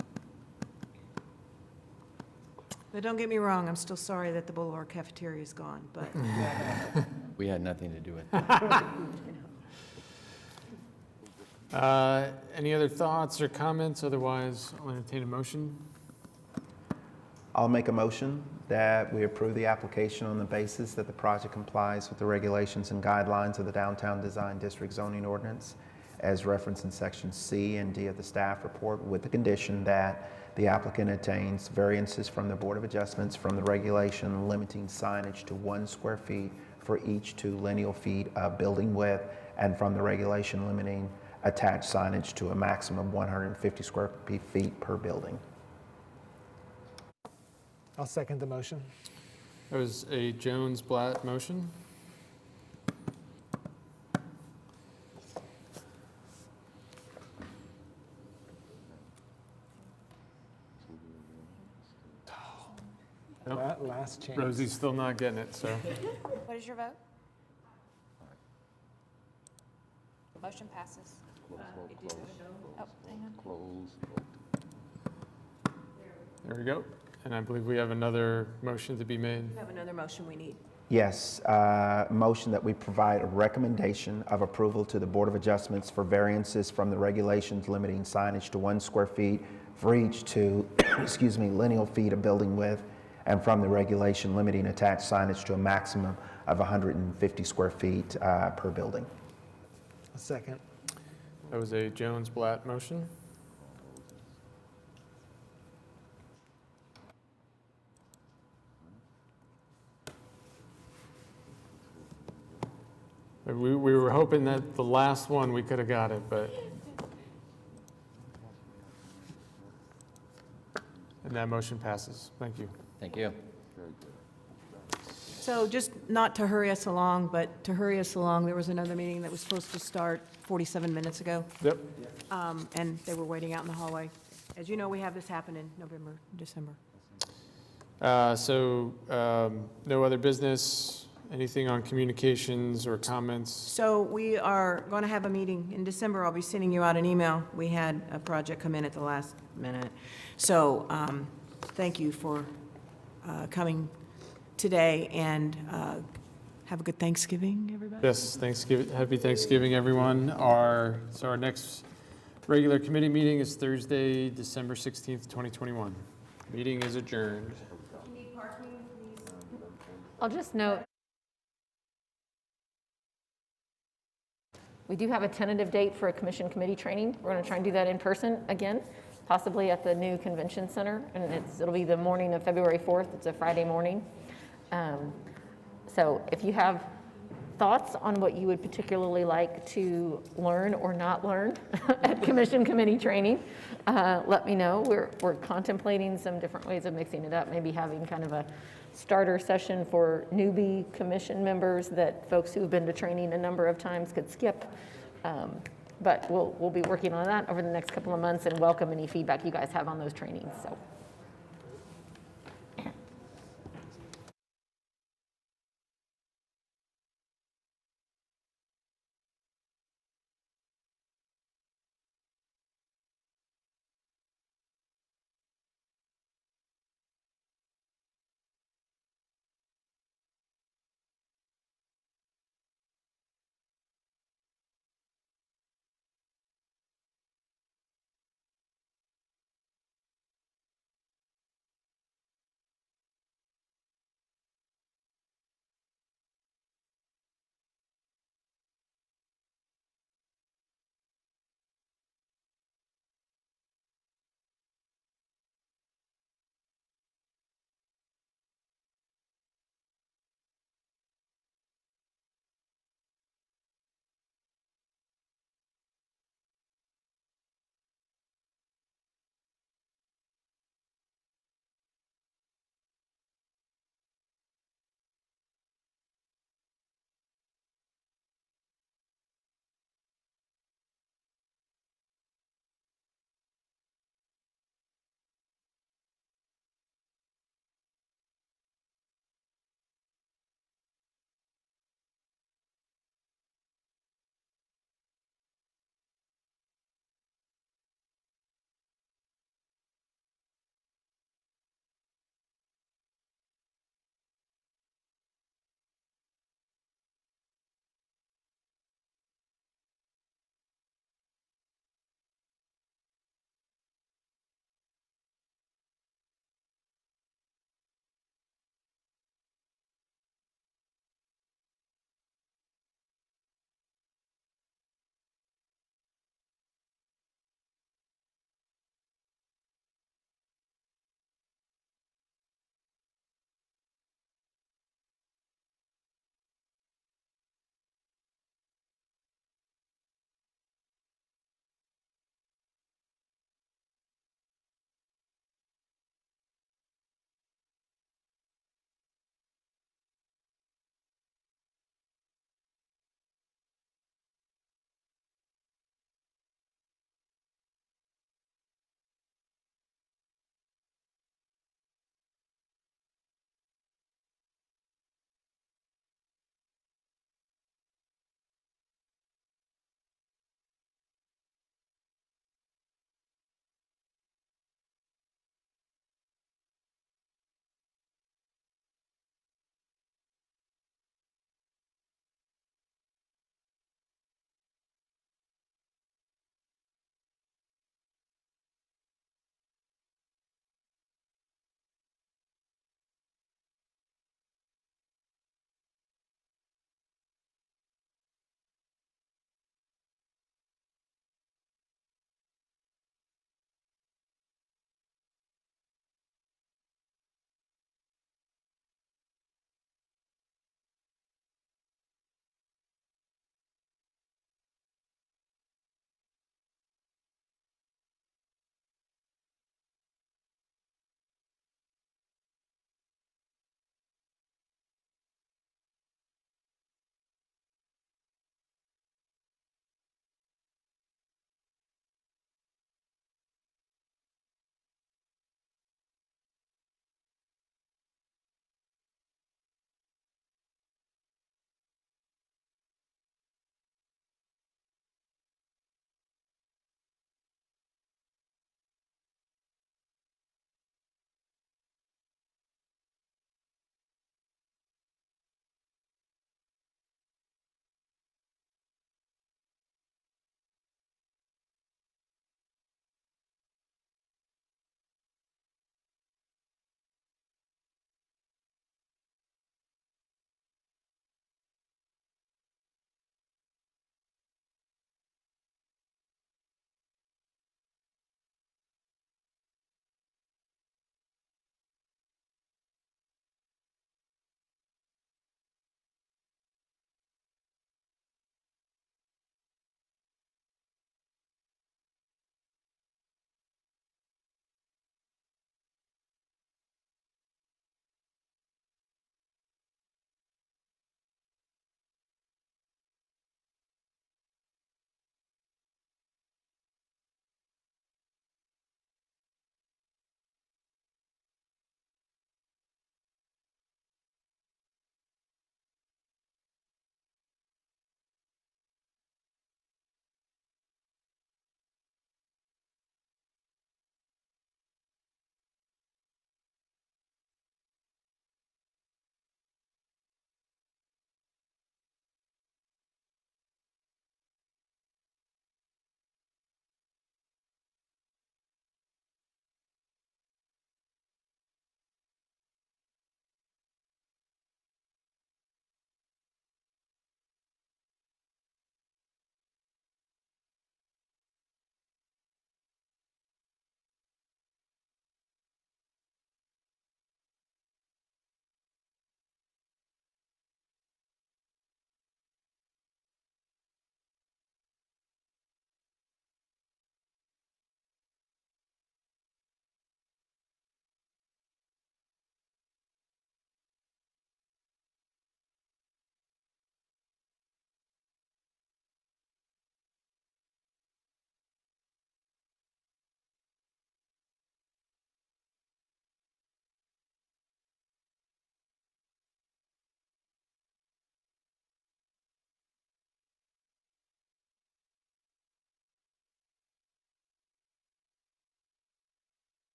But don't get me wrong, I'm still sorry that the Boulevard Cafeteria is gone, but. We had nothing to do with that. Any other thoughts or comments? Otherwise, I'll entertain a motion. I'll make a motion that we approve the application on the basis that the project complies with the regulations and guidelines of the Downtown Design District zoning ordinance as referenced in sections C and D of the staff report, with the condition that the applicant attains variances from the Board of Adjustments from the regulation limiting signage to 1 square feet for each 2 lineal feet of building width, and from the regulation limiting attached signage to a maximum of 150 square feet per building. I'll second the motion. That was a Jones-Blatt motion. Nope. Last chance. Rosie's still not getting it, so. What is your vote? Motion passes. Oh, hang on. There we go. And I believe we have another motion to be made. We have another motion we need. Yes, motion that we provide a recommendation of approval to the Board of Adjustments for variances from the regulations limiting signage to 1 square feet for each 2, lineal feet of building width, and from the regulation limiting attached signage to a maximum of 150 square feet per building. A second. That was a Jones-Blatt motion. We were hoping that the last one we could have got it, but. And that motion passes. Thank you. Thank you. So just not to hurry us along, but to hurry us along, there was another meeting that was supposed to start 47 minutes ago. Yep. And they were waiting out in the hallway. As you know, we have this happen in November, December. No other business, anything on communications or comments? So we are going to have a meeting in December. I'll be sending you out an email. We had a project come in at the last minute. So thank you for coming today, and have a good Thanksgiving, everybody. Yes, Thanksgiving. Happy Thanksgiving, everyone. Our next regular committee meeting is Thursday, December 16th, 2021. Meeting is adjourned. I'll just note, we do have a tentative date for a commission committee training. We're going to try and do that in person again, possibly at the new convention center, and it'll be the morning of February 4th. It's a Friday morning. So if you have thoughts on what you would particularly like to learn or not learn at commission committee training, let me know. We're contemplating some different ways of mixing it up, maybe having kind of a starter session for newbie commission members that folks who've been to training a number of times could skip. But we'll be working on that over the next couple of months and welcome any feedback you guys have on those trainings. So.